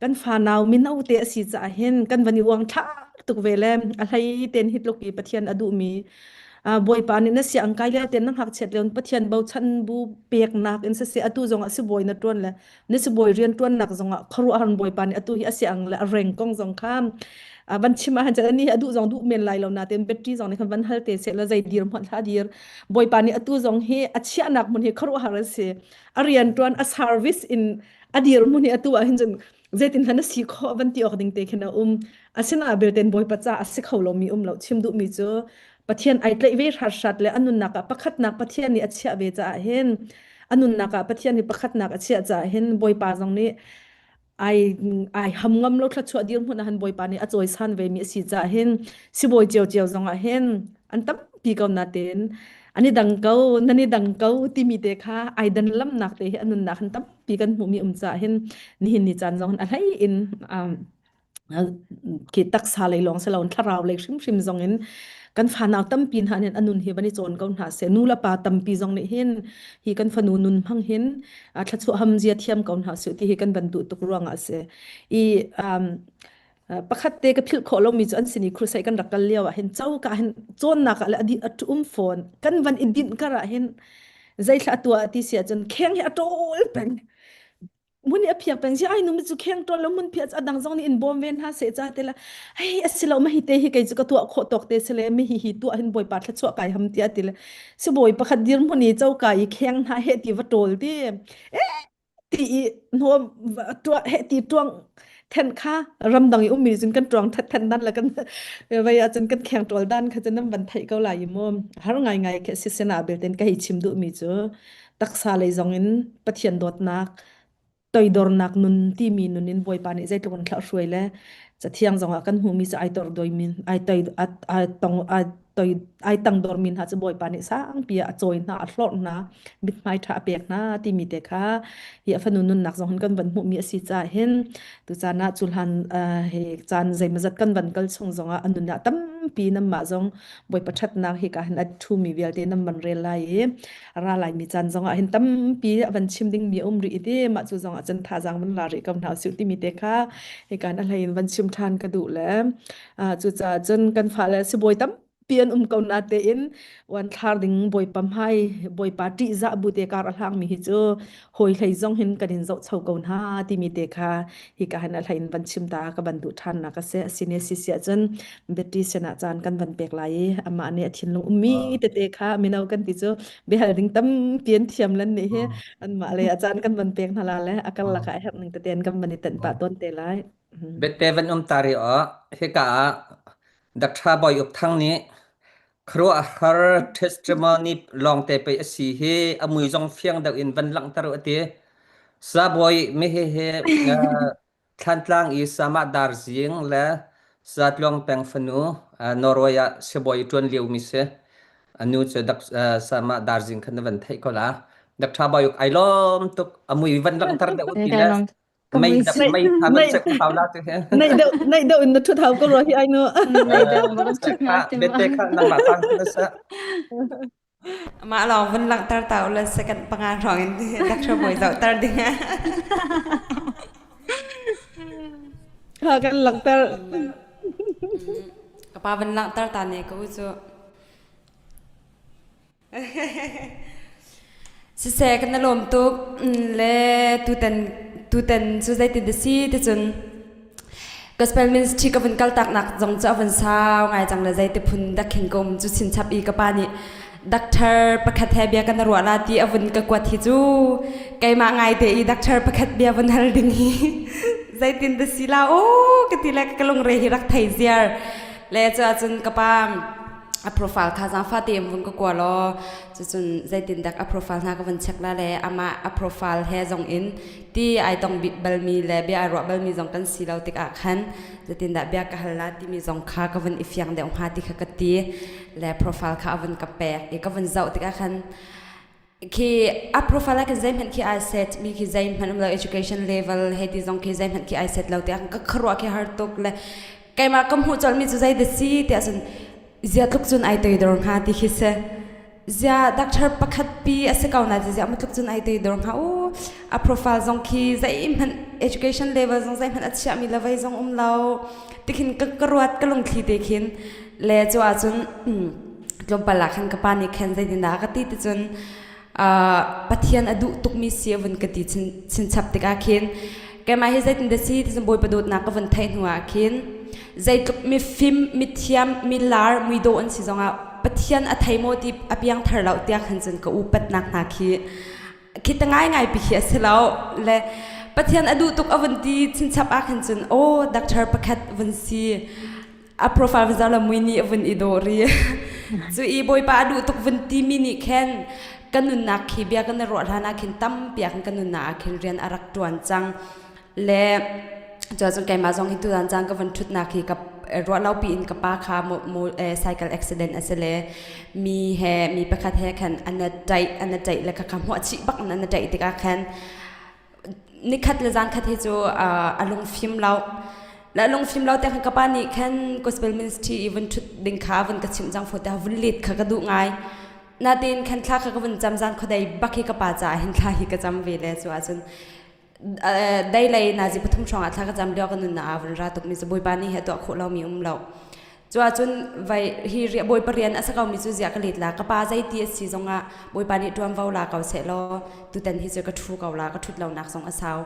kan fa naw min au te si cha hen kan vani wang tha tuk vele a hlai ten hit loki pathian adu mi boy pa ni na si angkai le ten nang hak chet leon pathian bau chan bu pek nak in se se atu zonga si boy na ton le ni si boy rian ton nak zonga kharu han boy pa ni atu hi asi ang la reng kong zong kham ban chima han cha ni adu zong du men lai lo na ten battery zong ni khan ban hal te se la zai dir mon tha dir boy pa ni atu zong he achia nak mun he kharu har se arian ton a service in adir mun he atu a hin jen zetin hana si kho ban ti ok ding te khena asina belten boy pacha ase kholo mi lo chim du mi chu pathian ai tlai ve har shat le anun naka pakhat nak pathian ni achia ve cha hen anun naka pathian ni pakhat nak achia cha hen boy pa jong ni ai ai ham ngam lo thla chu adir mun han boy pa ni achoi san ve mi si cha hen si boy cheu cheu jong a hen an tam pi kam na ten ani dang kau nani dang kau ti mi te kha ai dan lam nak te anun nak han tam pi kan mu mi cha hen ni hin ni chan jong a hai in ki tak sa lei long se lon tharau le shim shim zong in kan fa naw tam pin han anun hi bani chon kaun ha se nu la pa tam pi zong ne hin hi kan fa nu nun phang hin a thla chu ham zia thiam kaun ha su ti hi kan ban du tuk ruang a se i pakhat te ka phil kho lo mi chan sini khru sai kan rakal lewa hin chau ka hin chon na ka la di atum phone kan van idin kara hin zai thla tua ti sia chan kheng hi atol pen mun ya phiak pang si ai nu mi chu kheng to lo mun phiat adang zong ni in bom ven ha se cha te la ai asilo ma hi te hi kai chu ka tu kho tok te se le mi hi tu hin boy pa thla chu kai ham ti atile se boy pakhat dir mun ni chau kai kheng ha he ti wa tol ti e ti no tu he ti tuang then kha ram dang i umi jin kan tuang that then dan la kan vai a chen kan kheng tol dan kha chen nam ban thai ko lai mo har ngai ngai ke si sena bel ten kai chim du mi chu taksa le zong in pathian dot nak toi dor nak nun ti mi nun in boy pani zai tlon thla hruai le cha thiang zonga kan hu mi cha ai tor doi min ai toi a tong a toi ai tang dor min ha cha boy pani sang pia a choi na a hlor na mit mai tha pek na ti mi te kha hi a fanun nun nak zong kan ban mu mi si cha hen tu cha na chulhan he chan zai mazat kan ban kal chung zonga anun na tam pi nam ma zong boy pathat na hi ka han a thu mi vel te nam ban re lai ra lai mi chan zonga hin tam pi van chim ding mi ri ite ma chu zonga chan tha jang ban la ri kam na su ti mi te kha he kan a hlain van chim than ka du le chu cha chan kan fa le si boy tam pian ko na te in wan thar ding boy pam hai boy pa ti za bu te kar hlang mi hi chu hoi hlei zong hin kan in zo chho ko na ti mi te kha hi ka han a hlain van chim ta ka ban du than na ka se sine si sia chan beti sena chan kan van pek lai ama ne thin lu mi te te kha minau kan ti chu be hal ding tam pian thiam lan ne he an ma le achan kan van pek na la le akal la ka her ning te ten kan ban ten pa ton te lai bete van tari o he ka dakha boy up thang ni khro a har testimony long te pe si he amui jong fiang da in van lang taru ati Saboy mehe Kantlang is sama Darzing le Satlong Pengfanu Norway Seboy Tuan Liu Mise anu dak sama Darzing kan van thai ko la dak thabayuk ailom tuk amui van lang tar da utila may thaban sek hawla tu he nay đâu in thu thảo có rồi thì anh nữa Nay đâu mà chắc ngã tim bete kha nang ma tang tu sa ma lo van lang tar tau le second pangan rong in Dr. Boy dau tar ding ha kan lang tar pa van lang tar ta ne ko chu si se kan lom tuk le tu ten su zai ti de si te chun gospel ministry ka van kal tak nak jong cha van sao ngai chang le zai te phun da khin kom chu sin chap I ka pa ni Dr. Pakhat he bia kan ro la ti avun ka kwat hi chu kai ma ngai te I Dr. Pakhat bia van hal ding hi zai tin de si la o ka ti la ka long re hi rak thai ziar le cha chun ka pa a profile kha jang fa tem vun ko kwa lo chu chun zai tin dak a profile na ka van check la le ama a profile he jong in ti ai tong bi bal mi le bia ro bal mi jong kan si lo tik a khan zai tin da bia ka hal la ti mi jong kha ka van ifyang de ong ha ti kha ka ti le profile kha van ka pek e ka van zau tik a khan ki a profile ka zai man ki I set mi ki zai man lo education level he ti jong ki zai man ki I set lo ti ka khro ki har tok le kai ma kam hu chol mi chu zai de si ti asun zia tluk chun ai tei dor ha ti khise zia Dr. Pakhat pi ase kauna zia ma tluk chun ai tei dor ha o a profile zong ki zai man education level zong zai man achha mi lawai zong lao tikhin ka karwat ka long thi te khin le chu a chun tlom pala khan ka pani khan zai din da ka ti chun pathian adu tuk mi siavun ka ti chin chap te ka khin ke ma hi zai tin de si ti boy padot na ka van thai nuwa khin zai tuk mi film mi thiam mi lar mi do an si zonga pathian a thai mo ti apiang thar lau tia khan chen ka upat nak na khi tangai ngai pi hi aselo le pathian adu tuk avanti chin chap a khan chen o Dr. Pakhat van si a profile zala muini avan idori chu I boy pa adu tuk van ti mini khen kanun na khi bia kan ro hana khin tam pia kan kanun na khin rian arak tuan chang le cho chung kai ma jong hi tu dan chang ka van thut na khi ka ro lau pi in ka pa kha mo cycle accident asele mi pakhat he khan ana dai la ka kam ho chi bak ana dai te ka khan ni khat le jan khat hi chu alung film lau la long film lau te khan ka pa ni khan gospel ministry even thut ding kha van ka chim jang pho ta vun lit kha ka du ngai na tin khan thla kha ka van jam jan khodai bakhi ka pa cha hin kha hi ka jam ve le chu achun dai lai na ji pathum thong a thla ka jam dio kan na avun ra tuk mi zu boy pani he to kho lau mi lo chu achun vai hi ri boy parian asakau mi chu zia ka lit la ka pa zai ti si zonga boy pani tuam vau la ka se lo tu tan hi chu ka thu ka la ka thut lo nak song asaw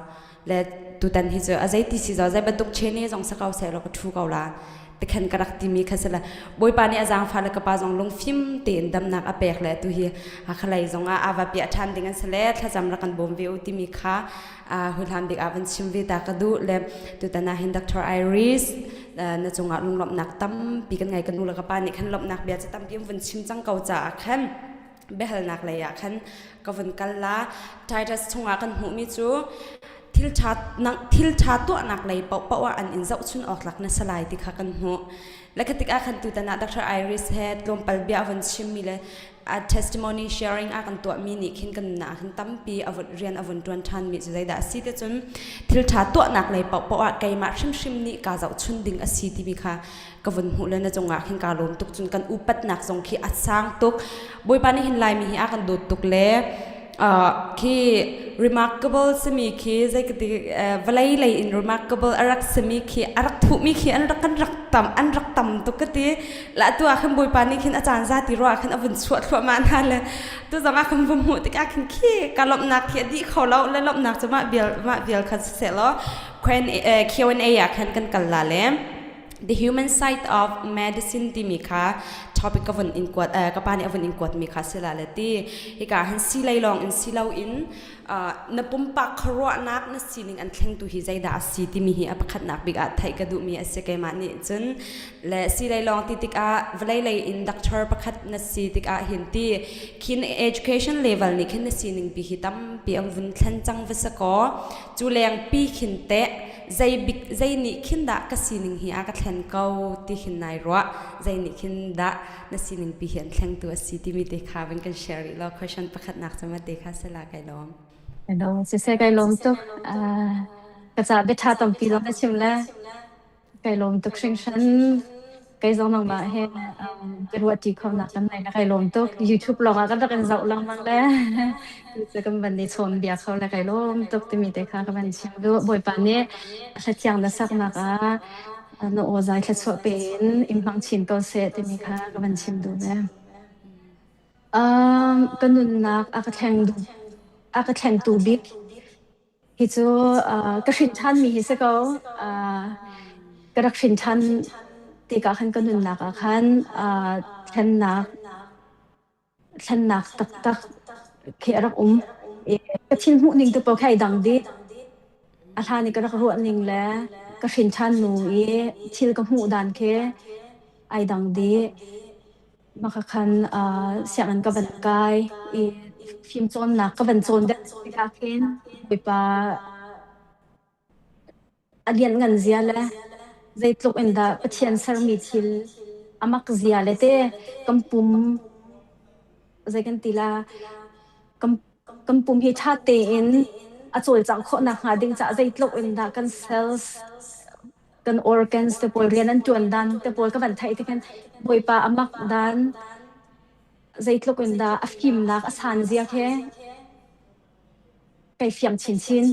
le tu tan hi chu azai ti si zo zai ba tuk chene zong sakau se lo ka thu ka la te khan karak ti mi khasela boy pani azang phala ka pa jong long film ten dam nak a pek le tu hi a khalai zonga awa pi athan ding an sele thla jam ra kan bom veu ti mi kha hulham dik avan chimvi ta ka du le tu tana hin Dr. Iris na chunga lunglop nak tam pi kan ngai kan nu la ka pani khan lop nak bia cha tam pi van chim chang kau cha khan behal nak le ya khan ka van kal la titus chunga kan hu mi chu thil chat to nak lei pau an in zau chun ok lak na salai ti kha kan hu lakatik a khan tu tana Dr. Iris head lom pal bia van chim mi le a testimony sharing a kan to mi ni khin kan na khan tampi avut rian avun tuan than mi zai da si te chun thil chat to nak lei pau a kai ma shim ni ka zau chun ding a si ti bi kha ka van hu le na chonga khin ka lom tuk chun kan upat nak jong khi asang tuk boy pani hin lai mi hi a kan do tuk le ki remarkable semi ki zai kati valai lai in remarkable arak semi ki arak thu mi ki an rak tam to kati la tu a kham boy pani khin achan za ti ro a khan avun chuat thwa man ha le tu zanga kham bum hu tik a khin ki kalop nak ki di kholo le lop nak chama bial kha se lo Q&A a khan kan kal la le the human side of medicine ที่มีค่ะ topic กับวันอินกวดกับปานี่วันอินกวดมีค่ะสิลาเลตีฮิกาหันสิไลลองอินสิลาอินนับปุ่มปักครัวนักนัดสินิงอันเข่งตุฮิใจดาสิที่มีอภิขัดนักบิกอาไทยกระดูมีอเสกมานี่จนและสิไลลองติกอาเวลาเลยอินดักเตอร์ประคัดนัดสิติกาหินที่คิน education level นี่คินนัดสินิงบิฮิตัมปีอังวุนทันจังวิสกอจูเลียงปีขินเตะใจนี่ขินดะกสินิงฮิอากัดเห็นเกาที่ขินนายรัวใจนี่ขินดะนัดสินิงบิหินเข่งตัวสิที่มีเด็กค่ะเป็นกันแชร์แล้ว question ประคัดนักจะมาเด็กค่ะสลาไกลอมHello, sise kai lom tuk kacha betha tam pi lom chimla kai lom tuk shan kai zong nang ma he berwati khom na kan nai kai lom tuk YouTube log ka da kan zau lang mang la se kan ban ni chon bia khaw la kai lom tuk ti mi te kha ka ban chim do boi pa ne sa chiang na sak na ka no o zai kha chho pen im hang chin to se ti mi kha ka ban chim do ne kanun nak aka thang du aka thang tu big hi chu ka shin than mi hi se ko ka rak shin than ti ka khan kanun nak a khan than nak tak ke rak ka chin hu ning tu po khai dang di a tha ni ka rak ru ning la ka shin than nu e thil ka hu dan ke ai dang di maka khan siang ka ban kai phim chon na ka ban chon da ka ken pa alian ngan zia la zai tlok enda pathian sar mi thil amak zia le te kampum zai kan tila kampum hi tha te in a chol chang kho na ha ding cha zai tlok enda kan cells kan organs te pol rian an tuan dan te pol ka ban thai te kan boi pa amak dan zai tlok enda afkim nak asan zia ke kai fiam chin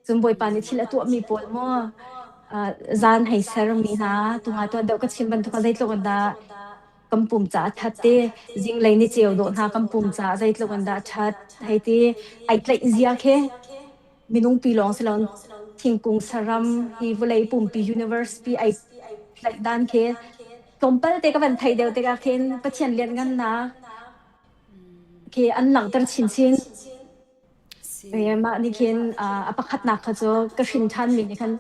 zum boi pa ni thil atu mi pol mo zan hai ser mi na tunga to deu ka chin ban to ka zai tlok enda kampum cha thatte jing lai ni cheu do na kampum cha zai tlok enda that hai ti ai tlai zia ke minung pilong silon thingkung saram hi vulai pumpi universe pi ai tlai dan ke kompal te ka ban thai deu te ka khen pathian lian ngan na ke an lang tar chin ma ni khen apakhat na kha cho ka shin than mi ni khan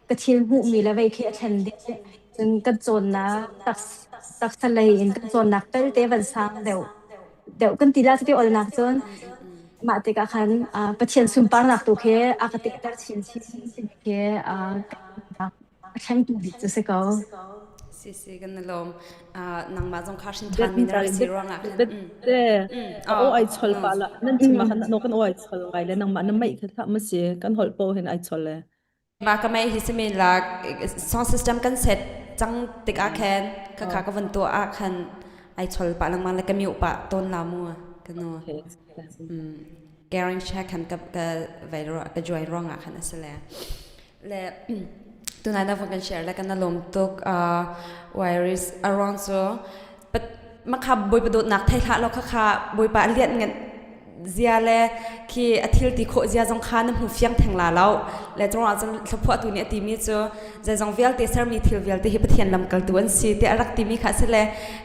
ka thil hu mi la vai ke thlen de jun ka chon na tak salai in ka chon nak tel te ban sang deu kan tila te ol nak chon ma te ka khan pathian sum par nak tu ke akate tar chin ke thang tu bi se ko si kan lom nang ma jong kha shin than min ra si rong a o ai chol pa la nan chi ma khan no kan o ai chol ngai le nang ma na mai kha ma se kan hol po hen ai chol le ma ka mai hi se min la sound system kan set chang tik a khan kha ka van to a khan ai chol pa lang ma la ka mi pa ton la mu kan no caring check kan ka vai ro ka joy rong a khan asle le tunai na kan share la kan lom tok virus around so but makha boi padot nak thai kha lo kha boi pa lian ngan zia le ki athil ti kho zia jong khan hu fiang thang la lo le jong a jong thapho tu ni ti mi cho za jong vel te ser mi thil vel te hi pathian lam kal tuan si te arak ti mi kha se le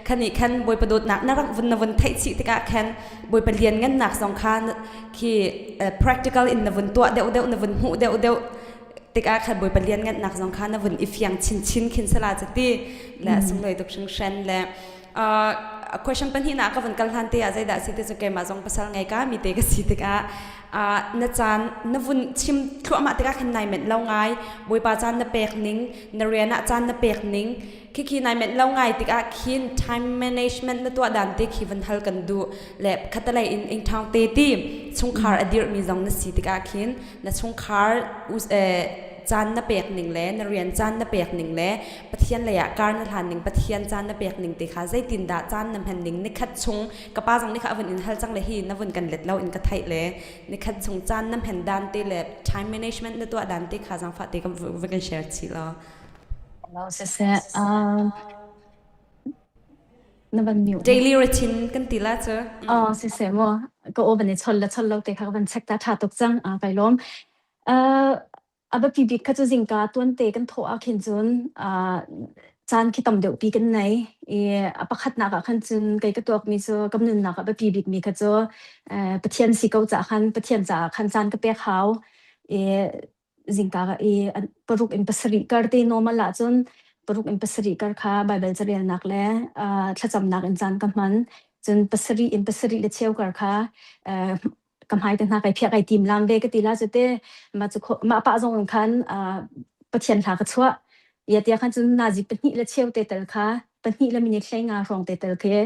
khani khan boi padot nak narak vun thai chi te ka khan boi pa lian ngan nak jong khan ki practical in na vun to deu na vun hu deu tik a khat boi palian ngat nak jong khan na vun ifyang chin khin sala chati la sung loi tok sung shan le question pan hi na ka van kal han te a zai da si te chu ke ma jong pasal ngai ka mi te ka si te ka na chan na vun chim thu ama te ka khan nai met lo ngai boi pa chan na pek ning na riana chan na pek ning ki nai met lo ngai tik a khin time management na to dan te khi van hal kan du le khatalai in thang te ti chung khar adir mi jong na si tik a khin na chung khar chan na pek ning le na rian chan na pek ning le pathian le ya kar na than ning pathian chan na pek ning te kha zai tin da chan nam han ning ni khat chung ka pa jong ni kha van in hal chang le hi na vun kan let lo in ka thai le ni khat chung chan nam han dan te le time management na to dan te kha jang fa te kam we kan share chi lo lo se na ban mi daily routine kan tila cha se mo ko o ban ni chol lo te kha ban chek ta tha tok chang kai lom aber pibi ka chu jingka tuan te kan tho a khin chun chan khi tam deuh pi kan nei apakhat na ka khan chun kai ka tuak mi chu kamnun na ka ba pibi mi kha chu pathian si ko cha khan pathian cha khan chan ka pe khaw jingka ka paruk in pasari karte normal la chun paruk in pasari kar kha bible charel nak le thlacham nak in chan ka man chun pasari in pasari le cheu kar kha kamhai tan na kai phia kai tim lam ve ka ti la chute ma chu ma pa zong khan pathian tha ka chua ya tia khan chun na ji pahni le cheu te tel kha pahni le mini thlai nga rong te tel ke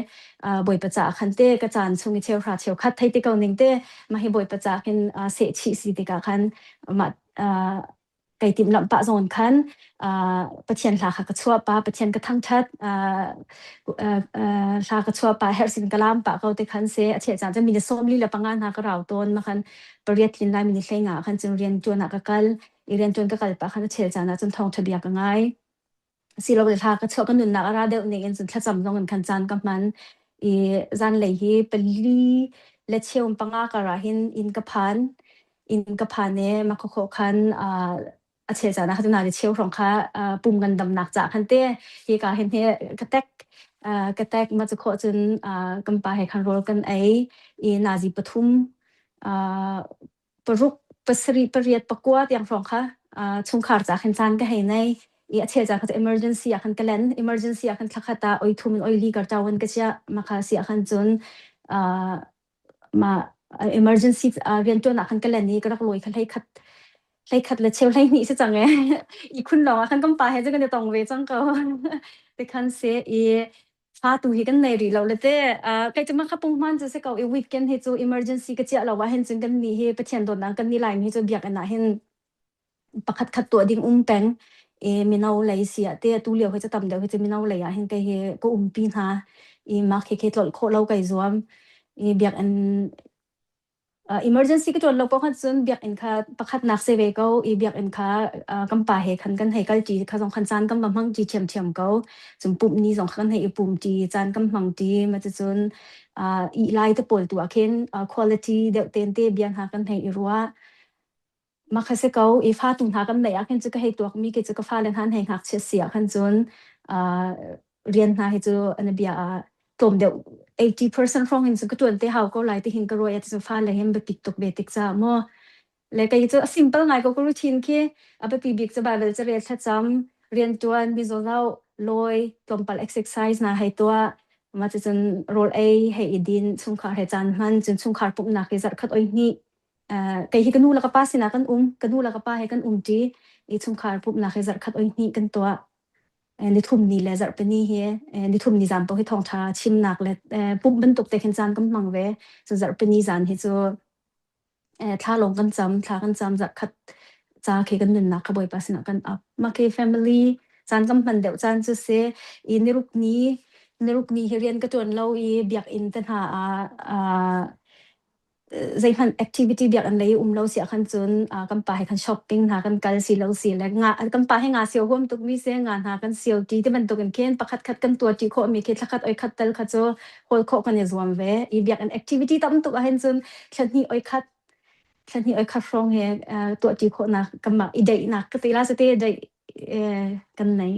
boi pa cha khan te ka chan chungi cheu ra cheu khat thai te ko ning te ma hi boi pa cha kin se chi si te ka khan ma kai tim lam pa zon khan pathian tha kha ka chua pa pathian ka thang that tha ka chua pa her sin kalam pa ko te khan se ache chan cha mini som li la pangan ha ka raw ton ma khan pariat lin lai mini thlai nga khan chung rian chuan ka kal irian chuan ka kal pa khan che chan na chun thong thabia ka ngai si lo le tha ka chua ka nun na ra deuh ning in chun thla cham zong khan chan ka man zan lei hi pali le cheum panga ka ra hin in ka phan ne ma kho khan ache cha na khaduna le cheu rong kha pum gan dam nak cha khan te hi ka hen he ka tek ma chu kho chun kam pa he khan rol kan ai nazi pathum paruk pasari pariat pakwat yang rong kha chung khar cha khan chan ka he nei ache cha kha emergency khan kalen emergency khan thakata oi thumin oi li kar tawan ka cha ma kha si khan chun ma emergency rian to na khan kalen ni ka rak loi khan Hlei khat le cheu hlei ni se chang I khun lo khan kam pa he je kan tong ve chang ko te khan se fa tu hi kan nei ri lo le te kai chama kha pung man se ko weekend he chu emergency ka cha lo wa hen chung kan ni he pathian don nang kan ni line hi chu biak ana hen pakhat khat to ding peng minau lei sia te tu leo he cha tam deu he che minau lei a hen kai he ko pi na ma khe tol kho lo kai zuam biak an emergency ka chon lo po khan chun biak in kha pakhat nak se ve ko biak in kha kam pa he khan kan he kal ti kha jong khan chan kam mang ji chem ko chum pup ni jong khan he pum ti chan kam mang ti ma chun lai te pol tu akhen quality de ten te biang ha kan he ruwa ma kha se ko fa tung ha kan nei akhen chu ka he tuak mi ke chu ka fa len han he hak che sia khan chun rian na he chu an bia tom de 80% from in ka tuan te how ko lai te hin ka roi at so fa le hem be tiktok be tik cha mo le kai chu simple ngai ko routine ke aba pi big cha bible cha re tha cham rian tuan bi zo zau loi tom pal exercise na hai to ma chun role a he idin chung khar he chan man chun chung khar pup na ke zar khat oi ni kai hi kanu la ka pa sina kan kanu la ka pa he kan ti chung khar pup na ke zar khat oi ni kan to ni thum ni le zar pani he ni thum ni zam to hi thong tha chim nak le pum ban tok te khen chan kam mang ve so zar pani zan hi chu tha long kan cham zar khat cha ke kan nun nak ka boi pasina kan up ma ke family chan kam man deu chan chu se ni ruk ni herian ka ton lo biak in tan ha zai khan activity biak an lei lo sia khan chun kam pa he khan shopping na kan kal si lo si le nga kam pa he nga siu hom tuk mi se nga na kan siu ti te ban to kan ken pakhat khat kan tua ti kho mi ke thakhat oi khat tel kha cho hol kho kan zuam ve biak an activity tam tuk a hen chun thani oi khat rong he tua ti kho na kam ma i dei na ka te la se te dei kan nei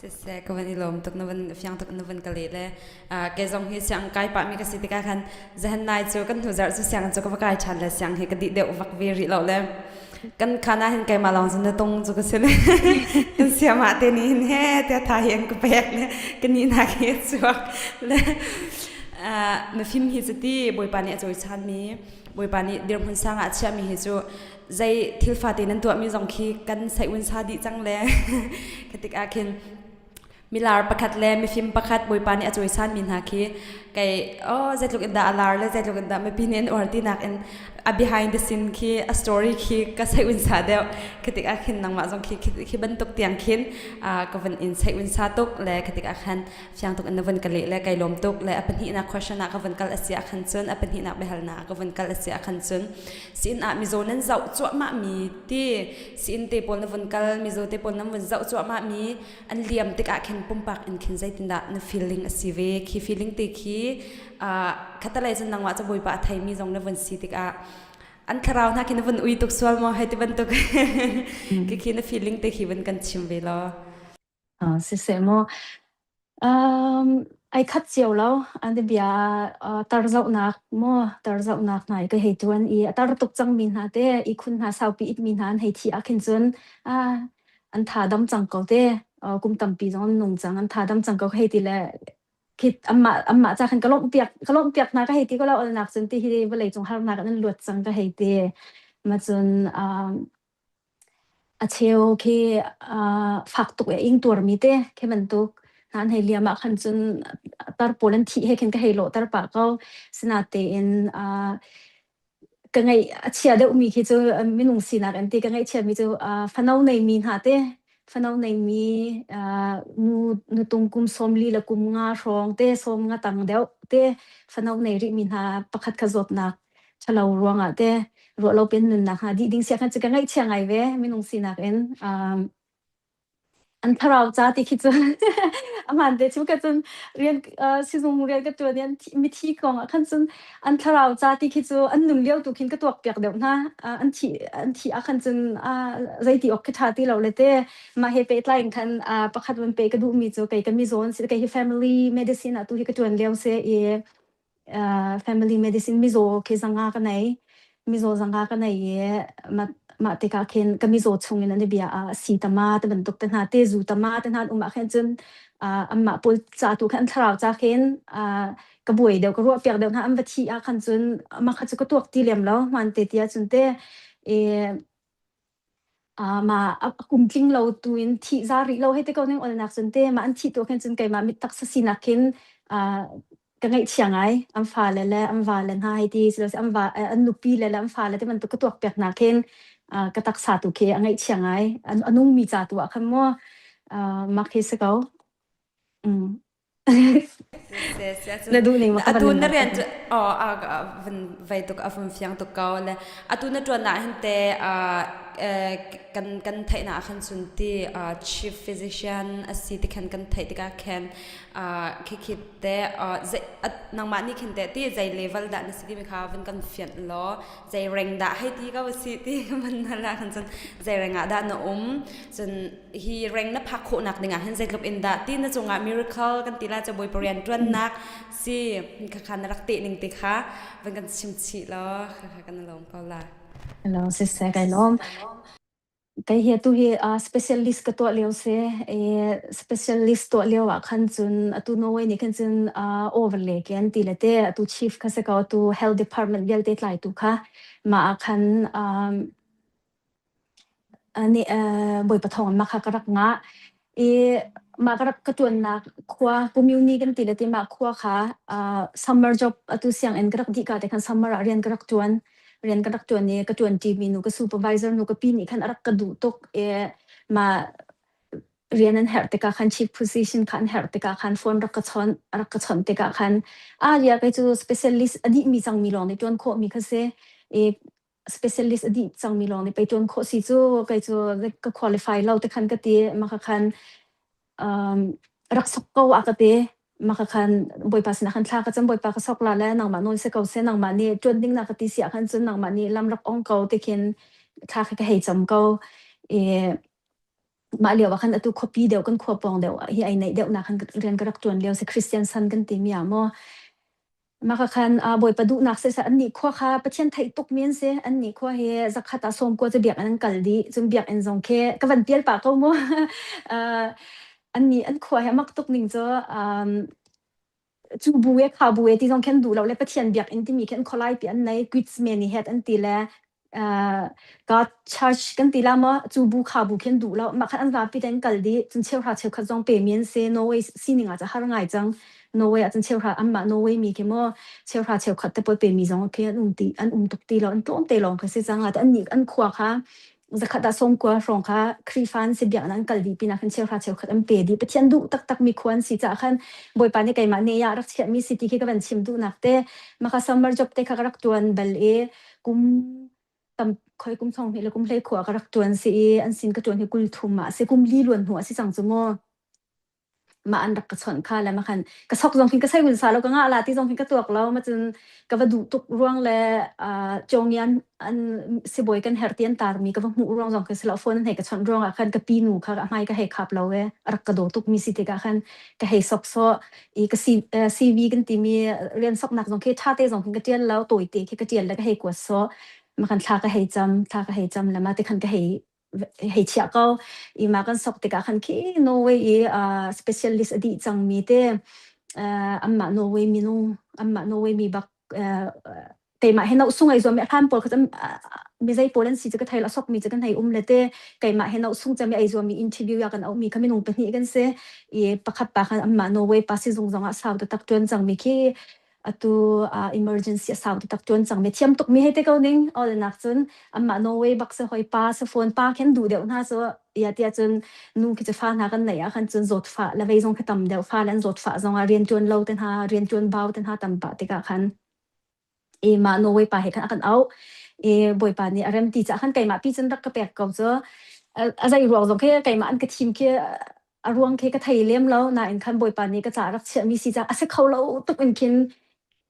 se ka van ilom tok na van fyang tok na van kale le ke zong hi siang kai pa mi ka sitika khan zahan nai chu kan thu zar chu siang chu ka kai chan le siang he ka di de wak ve ri lo le kan khana hen kai ma long zin tong chu ka se le kan sia ma te ni he te tha hian ka pek le kan ni na ke chu le ma phim hi chati boi pa ni choi chan mi boi pa ni dir hun sang a chia mi hi chu zai thil fa te nan to mi zong khi kan sai un sa di chang le katik akhin milar pakhat le mi phim pakhat boi pa ni a choi san min ha khi kai zai luk da alar le zai luk da me pinen or ti nak en a behind the scene khi a story khi ka sai un sa de katik akhin nang ma zong khi ban tok tiang khin ka van in sai un sa tok le katik akhan fyang tok an van kale le kai lom tok le apan hi na question na ka van kal asia khan chun apan hi na behal na ka van kal asia khan chun sin a mi zo nan zau chu ma mi ti sin te pol na van kal mi zo te pol nam van zau chu ma mi an liam tik a khin pumpak in khin zai tinda na feeling asive khi feeling te khi khatalai chan nangwa cha boi pa thai mi jong na van si tik a อันทราวนักกินวันอุยตุกสวลมอให้ที่วันตุกกิน feeling เตคิวันกันชิมเวลา谢谢么ไอ้คัดเจียวแล้วอันเดียตาร์เจ้านักมั่วตาร์เจ้านักไหนก็เหตุวันอีตาร์ตุกจังมินหาเตอีคุณหาสาวปีอิดมินหาให้ที่อาคินจนอันท่าดำจังก็เตกุมตัมปีจงนุ่งจังอันท่าดำจังก็เหตุแหละคิดอัมมาจากขันกระลมเปียกนักก็เหตุก็แล้วนักจนที่ที่เวลาจงหานักนั้นหลวดจังก็เหตุมาจนเชลคือฝักตุกอิงตัวมีเตแค่มันตุกนั้นให้เลียมาขันจนตาร์โพลันที่ให้เห็นก็ให้โลตาร์ปากเขาสนาเตนก็ไงเชียเดมีคือจะไม่นุ่งสีนักอันที่ก็ไงเชียมีจะฟันเอาในมีหาเตฟันเอาในมีนูตรงกุมสมลีละกุมงาชองเตสมงาตังเดียวเตฟันเอาในริมีหาประคัดขจบนักฉลาวรวงเตรัวเราเป็นหนึ่งนะคะดิดิ้งเสียกันจะกันไงเชียงไงเว้ไม่นุ่งสีนักอันทราวจ้าที่คิดจะอามันเดชิมกันจนเรียนซีซุงเรียนกันตัวเรียนมิทีกองขันจนอันทราวจ้าที่คิดจะอันหนึ่งเลี้ยวตัวคิดก็ตัวเปียกเดี๋ยวนะอันที่ขันจนใจที่ออกคิดหาที่เราเลยเต้มาเฮเปตไลน์ขันประคัดวันเปก็ดูมีโจไก่กันมีโซนสิไก่ family medicine ตัวที่ก็ตัวเลี้ยวเสียfamily medicine มีโซเคสังกากันไหนมีโซสังกากันไหนมาเตกาเคนก็มีโจชงเงินนั่นเบียสีตมาแต่บรรทุกแต่หาเตจูตมาแต่หาอุมาเคนจนอัมมาปุจาตุขันทราวจาเคนกระบวยเดียวก็รัวเปียกเดียวนะอัมบัชีอาขันจนมาขัดก็ตัวตีเหลี่ยมแล้วมันเตียจนเตมากุมทิ้งเราตัวอินที่ซาริเราให้เตก็เนี่ยอันนักจนเตมาอันที่ตัวเคนจนไกมามิตักสินักเคนก็ไงเชียงไงอัมฟ้าเลยอัมฟ้าเลยนะให้ที่สิเราอัมฟ้าอันนุปีเลยอัมฟ้าเลยแต่มันตัวก็ตัวเปียกนักเคนกระตักสาตุเคอันไงเชียงไงอันนุ่มมีจ่าตัวคำว่ามักเทสเขาแล้วดูนี่มาอะตูนเรียนวันไว้ตุกฟังเสียงตุกเกาเลยอะตูนจวนน่ะเห็นแต่กันไทยน่ะคันสุนที่chief physician สิที่กันไทยที่กันคิดแต่นางมานี่คิดแต่ที่ใจ level ด่านสิที่มีค่ะวันกันเฟียนล้อใจแรงด่าให้ที่ก็ว่าสิที่มันนั่นแหละคันจนใจแรงด่าน่ะจนฮีแรงนับพักโคนักหนึ่งเห็นใจกับอินดาที่น่าจงmiracle กันตีละจะบอยปริยันจวนนักสิคันรักติหนึ่งติค่ะวันกันชิมชีล้อค่ะกันลงเปล่าล่ะแล้วเสียกันล้อมก็เฮียตัวเฮียspecialist ก็ตัวเลี้ยวเสียspecialist ตัวเลี้ยวขันจุนตัวโนเวนี่ขันจุนoverlay กันตีละเตะตัว chief ก็จะก็ตัว health department เดียวเตะหลายตัวค่ะมาขันอันนี้บอยปะทองมาค่ะกระกงะมากระกระจวนนักครัวกุมิวนี่กันตีละเตะมาครัวค่ะsummer job ตัวเสียงเอ็นกระดีกาแต่คัน summer เรียนกระจวนนี่กระจวนทีมีนูก็ supervisor นูก็ปีนี่คันรักกระดูตกมาเรียนนั้นเหรอแต่ก็คัน chief position คันเหรอแต่ก็คันฟอนรักกระชอนแต่ก็คันเรียกไอ้จู specialist อดีมีจังมีลองในจวนโคมีก็เสียspecialist อดีจังมีลองในไปจวนโคสิจูก็จูก็ qualify เราแต่คันก็ตีมาคันรักษาก็ว่าก็ตีมาคันบอยปัสนักขันท่าก็จะบอยปักสกลาแล้วนางมันนอยเสกเอาเส้นนางมันนี่จวนดิ้งนักติเสียขันจนนางมันนี่ลำรักองเกาแต่เข็นท่าก็ให้จำเกามาเลียวว่าขันตุคปีเดียวกันขวบปองเดียวเฮียไอในเดียวนักขันเรียนกระจวนเลียวเสคริสเตียนซันกันตีมีอ่ะมาคันบอยประดุนักเสียอันนี้ขวาค่ะประเทศไทยตกเมียนเสียอันนี้ขวาเฮสักขัดอาสมกว่าจะเบียกอันนั้นกัลดีจนเบียกอันซงเคก็วันเปียลปากเขามั่วอันนี้อันขวาเฮมักตกหนึ่งจ้ะจูบัวขาบัวที่ต้องแข่งดูเราเลยประเทศเบียกอันที่มีแข่งคอลไลป์อันในกวิดส์เมนี่เฮดอันที่แหละก็ชาร์จกันตีละมั้งจูบัวขาบัวแข่งดูเรามาคันอันว่าปีนั้นกัลดีจนเชี่ยวชาญเชี่ยวขัดจงเปลี่ยนเซโนเวย์สิ่งหนึ่งอาจจะหาง่ายจังโนเวย์อาจจะเชี่ยวชาญอันมาโนเวย์มีแค่มั้งเชี่ยวชาญเชี่ยวขัดแต่พอเปลี่ยนมีจังโอเคอันตกตีเราอันต้นเตลองก็เสียจังแต่อันนี้อันขวาค่ะจะขัดส่งกว่าส่งค่ะครีฟันสิบอย่างนั้นกัลดีปีนักเชี่ยวชาญเชี่ยวขัดอันเปดีประเทศดูตักมีควรสิจะขันบอยปานี่ไกมาเนี่ยรักเชี่ยมีสิทธิ์ที่ก็เป็นชิมดูนักเต้มาค่ะซัมเมอร์จ็อบเต้ค่ะรักจวนเบลกุมตำคอยกุมทองเฮลกุมเล่ขวากรักจวนสิอันสินกระจวนเฮกุลทุมะสิกุมลีล้วนหัวสิสังจุโม มาอันรักกระชอนค่ะแล้วมาคันกระซอกจงคินก็ใส่หุ่นสาแล้วก็ง่าลาที่จงคินก็ตัวเรามาจนก็ว่าดูตุกร่วงและจงยันอันสิบอยกันเฮร์เตียนตาร์มีก็ว่าหูร่วงจงก็สลับฟอนให้กระชอนร่วงคันก็ปีนูค่ะไม่ก็ให้ขับเรารักกระโดดตุกมีสิทธิ์ก็คันก็ให้ซอกซออีกซีวีกันที่มีเรียนซอกหนักจงคิดชาติจงคินก็เจียนแล้วตัวอีกที่ก็เจียนแล้วก็ให้กวดซอมาคันท่าก็ให้จำแล้วมาที่คันก็ให้เชียก็อีมากันสกติกาคันคีโนเวย์specialist อดีจังมีเตอัมมาโนเวย์มีนูอัมมาโนเวย์มีบักแต่มาเห็นเราส่งไอ้ส่วนมีท่านปอลเขาจะมีใจโปรเลนซีจะก็ไทยละสกมีจะกันไทยเลยเตไก่มาเห็นเราส่งจะมีไอ้ส่วนมีอินทิวิวอยากกันเอามีคำนุ่งเป็นนี่กันเสียอีประคับปากอัมมาโนเวย์ปัสซิซงจังอ่ะสาวตักจวนจังมีคีemergency สาวตักจวนจังมีเทียมตุกมีให้เตก็นิ่งเอาเลยนักจนอัมมาโนเวย์บักเสหอยป้าเสฟอนป้าแค่ดูเดี๋ยวน่าจะยาที่จนนู่นคิดจะฟ้าหากันไหนคันจนจดฟ้าแล้วไปจงคิดตำเดี๋ยวฟ้าแล้วจดฟ้าจงเรียนจวนเราเต็นหาเรียนจวนเบาเต็นหาตำปะติกาคันมาโนเวย์ป้าให้คันกันเอาบ่อยป่านนี้เริ่มตีจะคันไก่มาพี่จนรักกระเปียกเก่าเจออะไรรวงจงแค่ไก่มาอันกระทิมแค่รวงแค่กระไทยเลี้ยมแล้วน่ะอันคันบ่อยป่านนี้ก็จะรักเชื่อมีสิจ้าอาศัยเขาเราตุกอันคิน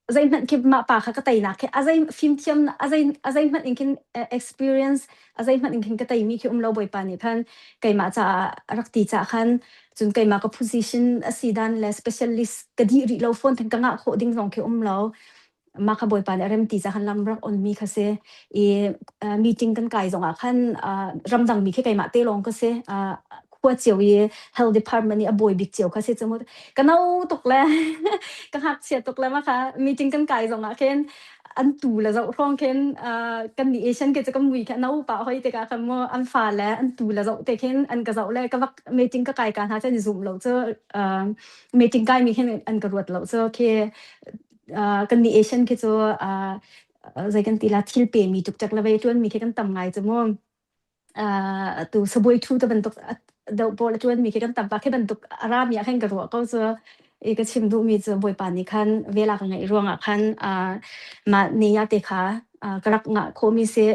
azay man kib ma pa kha katay na ke azay film thiam na azay man inkin experience azay man inkin katay mi ki umlo boy pani khan kai ma cha rakti cha khan chun kai ma ka position asidan le specialist kadi ri lo phone thang ka kho ding jong ke umlo ma kha boy pani rem ti cha khan lam rak on mi kha se meeting kan kai jong a khan ram dang mi ke kai ma te long ka seขวดเจียวยี่ health department นี่บ่อยบิ๊กเจียวค่ะเสียจมูกก็น่าตกแล้วก็หักเสียตกแล้วมั้งคะมีจริงกันไกลสองอ่ะเคนอันตู่แล้วจะร้องเคนกันดีเอชันก็จะก็มุยแค่น่าป่าเขาอีกแต่ก็คำว่าอันฟ้าแล้วอันตู่แล้วจะแต่เคนอันก็จะแล้วก็ว่ามีจริงก็ไกลกันฮะจะซูมเราจะมีจริงไกลมีแค่อันกระโดดเราจะแค่กันดีเอชันก็จะใจกันตีละทิลเปมีจุกจักละเวจวนมีแค่กันต่ำไงจมูกตัวสบายทูตะบันตุกเดาบอลจวนมีแค่กันต่ำปากแค่บันตุกอารามอยากให้กระโดดก็จะอีกชิมดูมีจะบ่อยป่านนี้คันเวลาไงร่วงคันมาเนียเตค่ะกระลักงะโคมีเสีย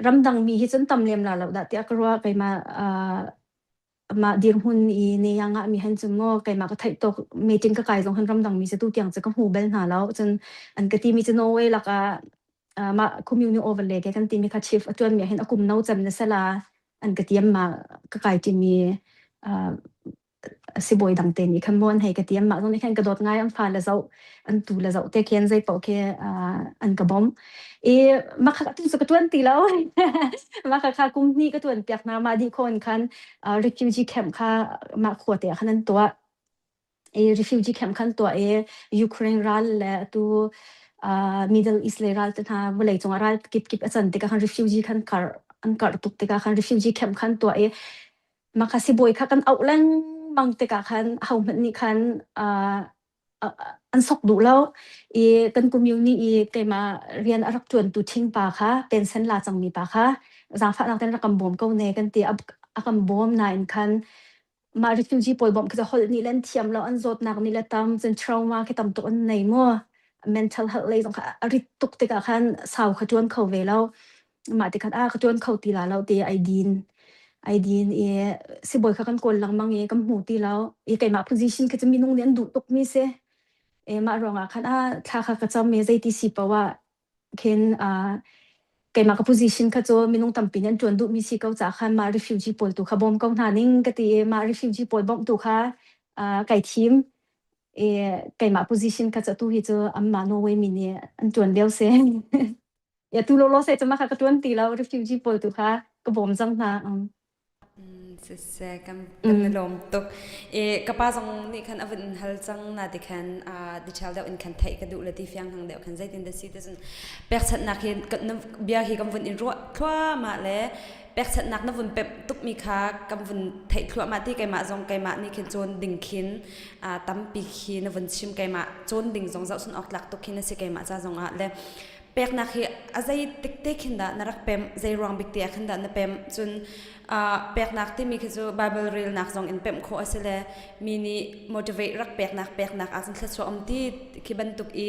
รำดังมีที่จนต่ำเลียมละเราดัดที่กระว่าไปมาดีร์หุ่นเนียงะมีหันจมูกไปมาก็ไทยตกมีจริงก็ไกลตรงหันรำดังมีจะตู้เตียงจะก็หูเบลหาแล้วจนอันก็ที่มีจะโนเวแล้วก็มา community overlay กันที่มีค่ะ chief จวนมีเห็นกุมน้าจำเนี่ยสละอันก็เตรียมมาก็ไกลที่มีสิบอยดังเต็นอีกคำนวณให้ก็เตรียมมาตรงนี้แค่กระโดดง่ายอันฟ้าแล้วเจ้าอันตูแล้วเจ้าเตะเขียนใจเป่าแค่อันกระบอมมาค่ะตุ้งสกัดวนตีแล้วมาค่ะกุมนี่ก็ตัวเปียกน้ำมาดีคนคันrefugee camp ค่ะมาขวดเตะขนาดตัวrefugee camp คันตัวยูเครนรัลและตัวMiddle East เลยรัลแต่ถ้าเวลาจงรัลกิบอาจารย์ติกาคัน refugee คันอันการตุกติกาคัน refugee camp คันตัวมาค่ะสิบอยค่ะกันเอาแรงบางติกาคันเฮามันนี่คันอันสกดูแล้วกันกุมยูนี่ไกมาเรียนรักจวนตุชิงปาค่ะเป็นเส้นลาจังมีปาค่ะจางฟ้านักเต้นรักกำบอมก็เนกันตีกำบอมนายคันมา refugee ปอยบอมก็จะหดนี่เล่นเทียมแล้วอันโจดนักนี่แหละตามจน trauma แค่ตามตัวอันไหนมั่วmental health เลยต้องค่ะริตุกติกาคันสาวขจวนเขาเวแล้วมาติคันขจวนเขาตีลาเราตีไอดีนสิบอยค่ะกันกลลังมังกำหูตีแล้วไก่มา position ก็จะมีนุ่งเรียนดูตุกมีเสมารองคันถ้าค่ะก็จะมีใจที่สิบว่าเคนไก่มากับ position ก็จะมีนุ่งตั้มปีนั้นจวนดูมีสิเขาจากคันมา refugee ปอลตุค่ะบอมก็หานิ่งก็ตีมา refugee ปอลบอมตุค่ะไก่ทีมไก่มา position ก็จะตู้ที่จะอัมมาโนเวมิเนี่ยอันจวนเดียวเสียอย่าตู้โลโลเสียจะมาค่ะก็จวนตีแล้ว refugee ปอลตุค่ะก็บอมจังนะเสียกันลมตกกระป้าจงนี่คันอวันฮัลจังนาดิคันดิฉันเดาอินคันไทยกระดูกเลติฟยังทางเดาคันใจตินเดซิติจนเปิกชัดนักเห็นกันเบียร์ฮีกำวันอินรัวทั่วมาเลยเปิกชัดนักนวันเป็ดตุกมีค่ากำวันไทยทั่วมาที่ไก่มาจงไก่มานี่เข็นโจนดิ่งขินตั้มปีขีนวันชิมไก่มาโจนดิ่งจงเจ้าสุนออกหลักตุกขินนั่นสิไก่มาจ้าจงเลยเ pek nak hi azai tik tik hinda narak pem zai ruang bik te khinda na pem chun pek nak ti mi khizu bible reel nak zong in pem kho asele mini motivate rak pek nak asin thla om ti khiban tuk I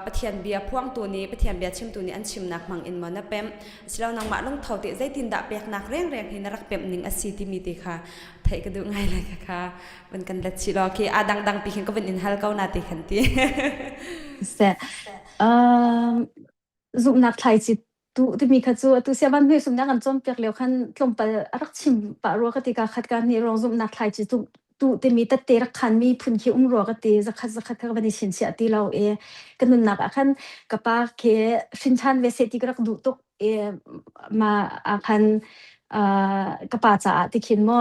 pathian bia phuang tu ni pathian bia chim tu ni an chim nak mang in ma na pem silaw nang ma long thau te zai tin da pek nak reng hin narak pem ning asi ti mi te kha thai ka du ngai la kha ban kan lat chi lo ki adang dang pi khin ko ban in hal kau na te khan ti se dụng nạc thai chỉ tu mi khát chu tu xem ban huế sum nạc an chom pek leo khan tlom pa arak chim pa ro ka ti ka khat ka ni rong dụng nạc thai chỉ tu mi ta te rak khan mi phun khi ro ka ti zakhat ka ban ni sin sia ti lo e kanun nak khan ka pa ke sin chan ve se ti rak du tok e ma khan ka pa cha ti khin mo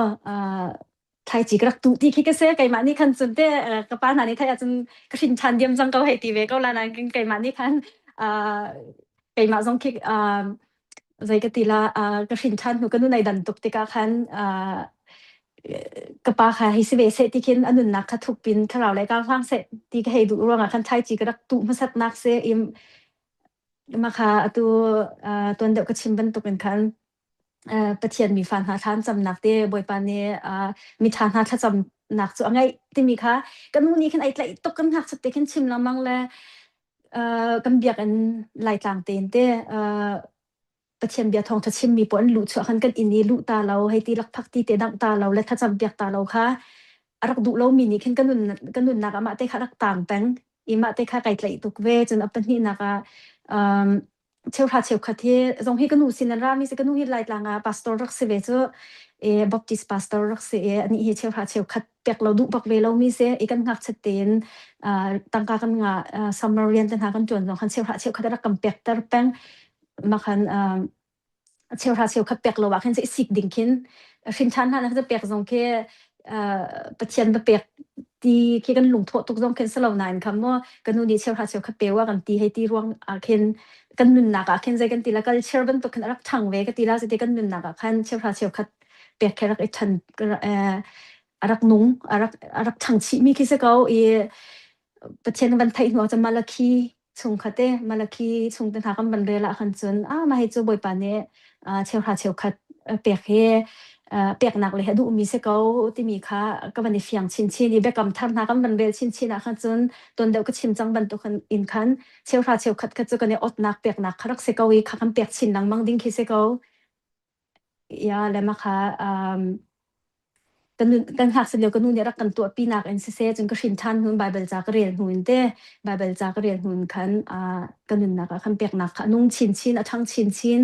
thai chỉ rak tu ti khi ka se kai ma ni khan chun te ka pa na ni thai chun ka sin chan diam jang ka hai ti ve ka la na kai ma ni khan cái mà giống cái vậy cái tila cái hình thang nó cái nu này đàn tục thì các hắn cái ba khai sẽ về sẽ thì khi anh nương nạc khát thục pin khá là lại các hoang sẽ thì cái hệ đủ rồi mà khăn thay chỉ cái đặc tụ mà sát nạc sẽ im mà khá tuần đầu cái chim bên tục bên khănประเทศมีฟันหาทานจำหนักเด้บ่อยปานนี้มีทานหาถ้าจำหนักสุดไงที่มีค่ะกันนู้นนี่ขึ้นไอ้ไหลตกกันหักสเต็กขึ้นชิมละมั่งแล้วกันเบียกันไหลต่างเต็นเด้ประเทศเบียทองถ้าชิมมีปนลุชัวขันกันอินนี่ลุตาเราให้ตีรักพักตีเตดังตาเราและถ้าจำเบียกตาเราค่ะรักดุเรามีนี่ขึ้นกันนุ่นนักมาเตะค่ะรักต่างแปงอีมาเตะค่ะไก่ไหลตกเวจนอัปปนี่นักเชื่อขาเชื่อขัดที่ตรงที่กันหนูสินรามีสิกันหนูที่ไล่ลางพาสตอร์รักเสวจบัพติสพาสตอร์รักเสวอันนี้เชื่อขาเชื่อขัดเปียกเราดุปักเวเรามีเสอีกันงักชัดเจนตั้งกันงาซัมมารีนตั้งกันจวนตรงขันเชื่อขาเชื่อขัดรักกำเปียกตร์แปงมาขันเชื่อขาเชื่อขัดเปียกเราว่าขันจะสิกดิ่งขินชินชันฮะนะจะเปียกตรงแค่ประเทศแบบเปียกตีที่กันหลงโทษตุกตรงเข็นสลาวนานคำว่ากันนู่นนี่เชื่อขาเชื่อขัดเปียว่ากันตีให้ตีร่วงเข็นกันนุนนักเข็นใจกันตีละก็เชื่อบันตุกันรักทางเวกันตีละจะตีกันนุนนักขันเชื่อขาเชื่อขัดเปียกแค่รักไอ้ทันรักนุ่งรักทางชีมีคิดเก่าประเทศบันไทยหัวจะมาละคีชงขัดเตมาละคีชงเป็นทางกันบันเรละขันจนมาให้จูบอยปานนี้เชื่อขาเชื่อขัดเปียกเฮเปียกหนักเลยดูมีเสกเอาที่มีค่ะก็วันนี้เฟียงชินนี่เบกำทำทางกันบันเบลชินนะคะจนตอนเดียวก็ชิมจังบันตุกันอินคันเชียวราเชียวขัดก็จะกันเนี่ยอดหนักเปียกหนักครักเสกเอาอีกค่ะกันเปียกชินหลังมังดิ้งคิเสกเอาอย่าเลยมาค่ะกันหักเสียวกันนู่นเนี่ยรักกันตัวปีนักเอ็นซีเซจนก็ชินทันหุ่นไบเบิลจากเรียนหุ่นเต้ไบเบิลจากเรียนหุ่นคันกันนู่นนักคันเปียกหนักค่ะนุ่งชินทั้งชิน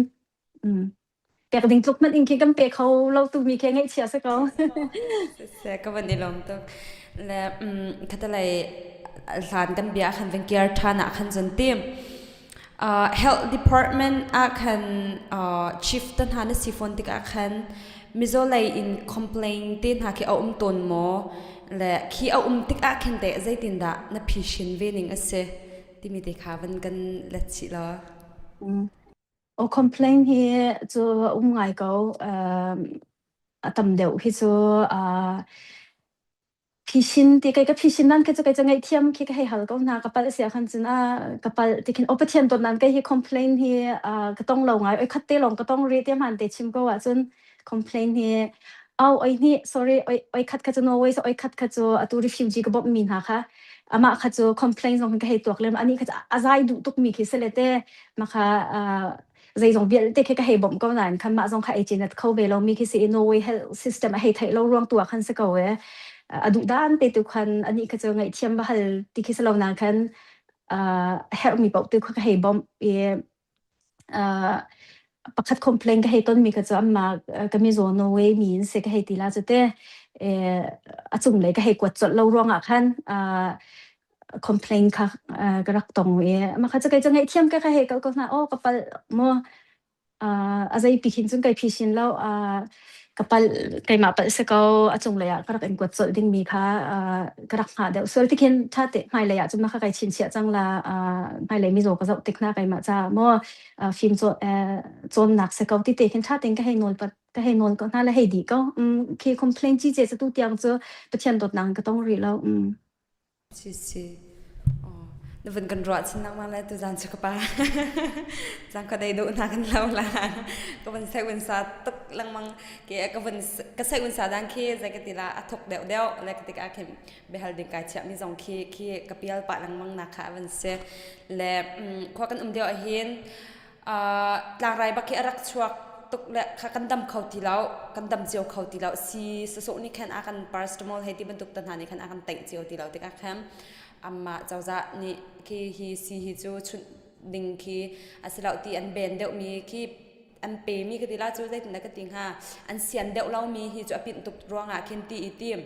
เปียกดิ่งทุกมันอิงคิดกันเปียกเขาเราตัวมีแค่ไงเชียร์สักเขาเสก็วันนี้ลงตัวและคัตเลยสารกันเบียขันเป็นเกียร์ทานะขันจนทีมhealth department ขันchief ตันหาในสิฟอนติกขันมิโซเลยin complain ตีนหาคีเอาตนหมอและคีเอาติกขันเตะใจตินดาในพิชินเวนิงเสที่มีเด็กขาวันกันเล็ดสิละcomplain ที่จะไงเขาตำเดียวที่จะพิชินที่ก็พิชินนั่นก็จะไงเทียมที่ก็ให้หัลก็น่ากระเป๋าเสียขันจนกระเป๋าที่คิดโอเปอเทียนตัวนั้นก็ให้ complain ที่ก็ต้องลงไงคัดเตะลงก็ต้องเรียกมันเตะชิมก็ว่าจน complain ที่ไอ้นี่ sorry ไอ้คัดจะ Norway ไอ้คัดจะตัว refugee ก็บอกมีนะค่ะมาคัดจะ complain ตรงก็ให้ตัวเลยอันนี้ก็จะอะไรดูตุกมีคิดเสร็จแต่มาค่ะใจตรงเบียดแต่แค่ให้บ่มก็นานคันมาตรงค่ะไอจีเน็ตเข้าไปเรามีคิดสิ Norway health system ให้ไทยเรารวมตัวคันสักเอาไว้ดูด้านแต่ตัวคันอันนี้ก็จะไงเทียมบ้านที่คิดเรานานคันhelp มีบอกตัวก็ให้บ่มประคัด complain ก็ให้ต้นมีก็จะมาก็มีโซน Norway มีนเสกให้ตีละจะแต่จุ่มเลยก็ให้กวดจดเรารวมคันcomplain ค่ะก็รักตรงมาค่ะจะไงเทียมก็ให้ก็น่าก็ปะมั่วอะไรพิชินจนไกพิชินแล้วก็ปะไกมาปะเสกเอาจงเลยก็รักเอ็นกวดจดดิ้งมีค่ะก็รักหาเดี๋ยวส่วนที่เขียนชาติไม่เลยจนมาค่ะไกชินเสียจังละไม่เลยมีโจก็จะติดหน้าไกมาจ้ามั่วฟิล์มโจนหนักเสกเอาที่เตะเขียนชาติก็ให้นวลปัดก็ให้นวลก็น่าละให้ดีก็คือ complain จีเจจะตู้เตียงจะประเทศตัวนั้นก็ต้องรีแล้วสิ Navun kan ruat sin nang malai tu zan chakapa zan ka dai do na kan lau la ka ban sai win sa tuk lang mang ke ka ban ka sai win sa dan ke za ka tila athok deu deu la ka tik a khem behal ding ka cha mi zong ki ka pial pa lang mang na kha ban se le kho kan deu a hin tlang rai ba ki arak chuak tuk le kha kan dam khau ti lau kan dam jiao khau ti lau si so ni khan a kan paracetamol he ti ban tuk tan hani khan a kan tai jiao ti lau tik a khem amma chawza ni ki hi si hi chu chun ding ki asilau ti an ben deuh mi ki an pe mi ka tila chu zai tin ka ting ha an sian deuh lau mi hi chu apin tuk ronga khen ti itim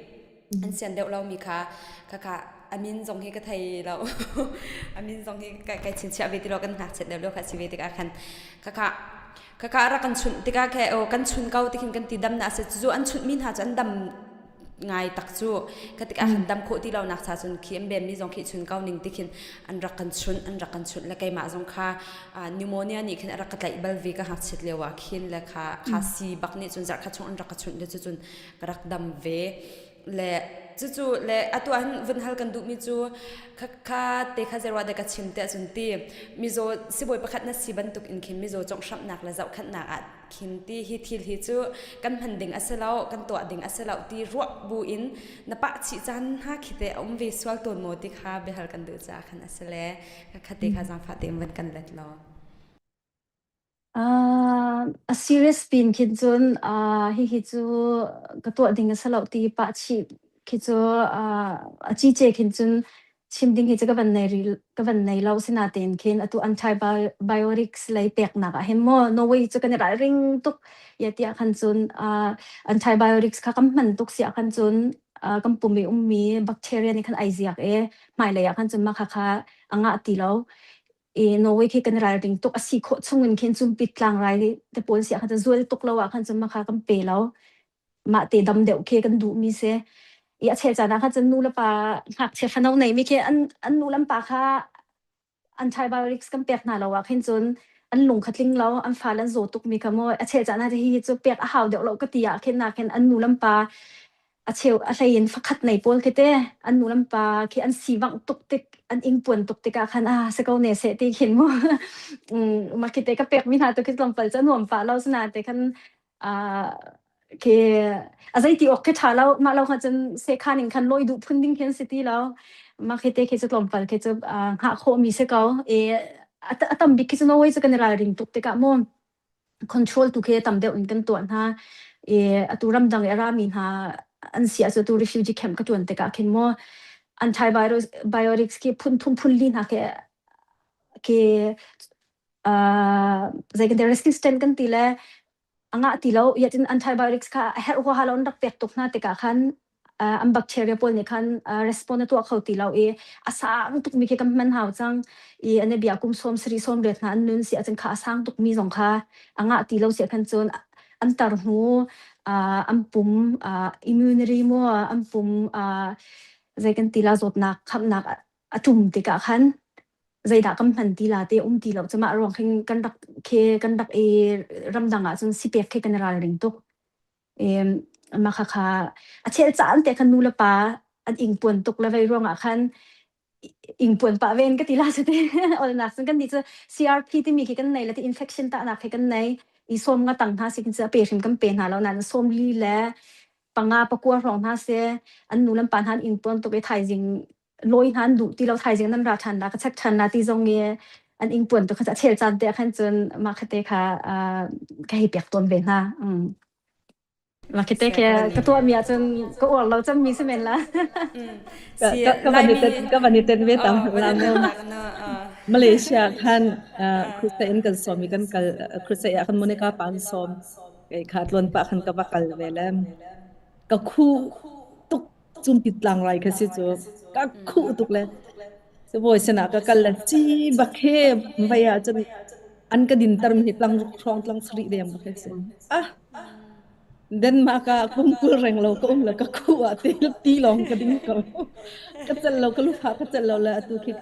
an sian deuh lau mi kha amin zong hi ka thai lau amin zong hi ka chin cha ve ti lo kan hak chet deuh lo kha si ve ti ka khan ka ra kan chun ti ka ke o kan chun kau ti khin kan ti dam na se chu an chun min ha chan dam ngay tak chu katik akan dam kho ti lo nak cha chun khiem bem mi jong khi chun kau ning tikin an rakan chun la kai ma jong kha pneumonia ni khin rak tlai bal vi ka hak chet lewa khin la kha si bak ni chun jar kha chung an rak chun le chun rak dam ve le chu le atu an vun hal kan du mi chu kha te kha zerwa de ka chim te chun ti mi zo siboi pakhat na si ban tuk in khin mi zo chong shap nak la zau khat na at khin ti hi thil hi chu kan handing aselau kan to ding aselau ti ro bu in na pa chi chan ha khite visual ton mo ti kha be hal kan du cha khan asele kha te kha jang fa te man kan let lo a serious pin khin chun hi chu ka to ding aselau ti pa chi khi chu a chi che khin chun chim ding hi chu ka van nei lo sina ten khin atu antibiotics lai pek na ka hemo Norway chu kan ra ring tuk ya ti khan chun antibiotics kha kam man tuk sia khan chun kam pumi bacteria ni khan aiziak mai le ya khan chun ma kha anga ti lo Norway khi kan ra ring tuk asi kho chungin khin chum pitlang rai te pol sia khan zual tuk lo wa khan chun ma kha kam pe lo ma te dam deuh khe kan du mi se ya che cha na kha chun nu la pa hak che fanau nei mi khe an nu lam pa kha antibiotics kan pek na lo wa khin chun an lung khatling lo an falan zo tuk mi ka mo a che cha na hi chu pek a haw deuh lo ka ti ya khen na khen an nu lam pa a cheu a hlein fakhat nei pol khete an nu lam pa khi an siwang tuk tik an ing pon tuk tika khan se ko ne se ti khin mo ma khite ka pek mi na to ki tlom pal cha nuam pa lo sna te khan ke azai ti ok tha lo ma lo kha chen se khanin khan loi du phunding khen city lo ma khite ke chu tlom pal ke chu ha kho mi se ko atam bi ki chu no wei chu kan ra ring tuk tika mo control tu ke tam de un kan ton ha aturam dang era min ha an sia so tu refugee camp ka tuan te ka khin mo antibiotics ki phun lin ha ke zai kan resistant kan tile anga tilo yatin antibiotics ka her ho halon dak pek tok na te ka khan am bacteria pol ni khan respond to khau tilo asang tuk mi ke kam man haw chang ane bia kum som sri som ret na nun si achang kha asang tuk mi jong kha anga tilo se khan chon an tar hu am pum immunity mo am pum zai kan tila zot na kham nak atum te ka khan zai da kam han tila te ti lo chama rong khing kan dak ram danga chun sipek ke kan ral ring tuk ma kha a chel chan te khan nu la pa an ing pon tuk la vai rong a khan ing pon pa ven ka tila se te ol na sun kan ni chu CRP ti mi ki kan nei la ti infection ta na ke kan nei I som nga tang tha sikin cha pe rim kan pe na lo nan som li le panga pakua rong ha se an nu lam pan han ing pon to be thai jing loi han du ti lo thai jing nan ra than na ka chak than na ti zong nge an ing pon to kha chel chan te khan chun ma khate kha ka hi pek ton ve na ma khate ka to mi a chun ko or lo cham mi se men la ka vaniten ve tam la no Malaysia khan khusa in kan somi kan kal khusa ya kan monika pan som kai khatlon pa khan ka bakal velam ka khu tuk chum pitlang rai khasi chu ka khu tuk le so boy sana ka kal la chi bakhe baya chan an ka din tar mi tlang rong tlang sri de am bakhe se den ma ka kumpul reng lo ko la ka khu ate ti long ka ding ko ka chal lo ka lu pha ka chal lo la tu khi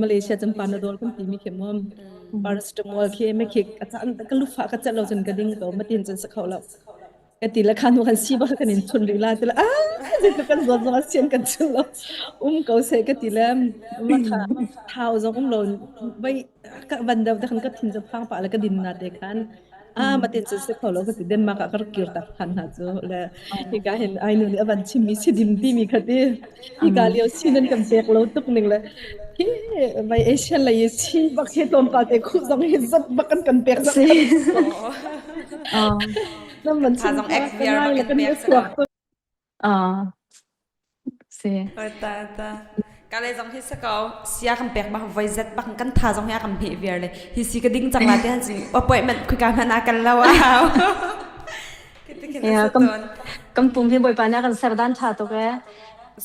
Malaysia chan panadol kan ti mi khemom paracetamol khe me khik ka chan ka lu pha ka chal lo chan ka ding ko matin chan sa khaw lo Kati la kan wakan siba kan in chun rila tila je kan zo zo sian kan chun lo kau se kati la makha thao zo lo bai ka banda da kan ka thin zo phang pa la ka din na te kan matin se kholo ka den ma ka kar kir ta khan ha zo la hi ka hen ai nu ni aban chimi si dim di mi khati hi ka lio sinan kan pek lo tuk ning la hi bai asian la ye si bak he tom pa te khu zong he zat bakan kan pek zat nam man thà dòng ka XVR nai mà la cần kan bẹt ye sẽ suak đâu se ta cái này dòng hít sẽ có xia cầm bẹt bằng voi rất bằng cần thà dòng hia cầm hệ VR này hi si cái đinh chẳng là thế gì appointmentคุยกันมากันแล้วว้าวcầm bùm hi bồi bànกันสารด้านชาตัวแก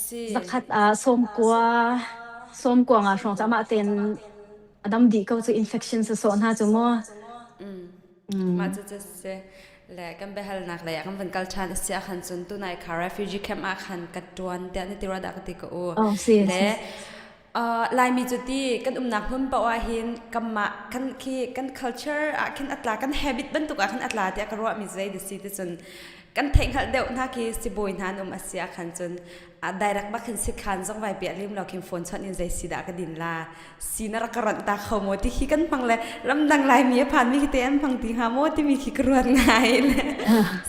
si zakat som kwa nga shong chama ten adam di ko chu infection se so na chu mo màจะและกันไปฮัลนักเลยกันเป็นกัลชันเสียขันจนตัวไหนคาร์ฟิวจีแคมป์อาขันกัดจวนเดียนที่เราดักติกโอและลายมีจุดที่กันนักหุ่นปะว่าเห็นกันมากันขี้กัน culture กันอัตรากัน habit บรรทุกกันอัตราที่กันรู้ว่ามีใจเดสิจนกันเทงหัดเดียวนักขี้สิบอยนานเสียขันจนได้รักบักขึ้นสิขันส่งไปเปียริมเราคิมโฟนช็อตยังใจสีดากันดินลาสีนรักกระตาเขาโมที่ขี้กันฟังเลยลำดังลายมีผ่านมีขี้เต้นฟังตีหาโมที่มีขี้กรวดไงเลย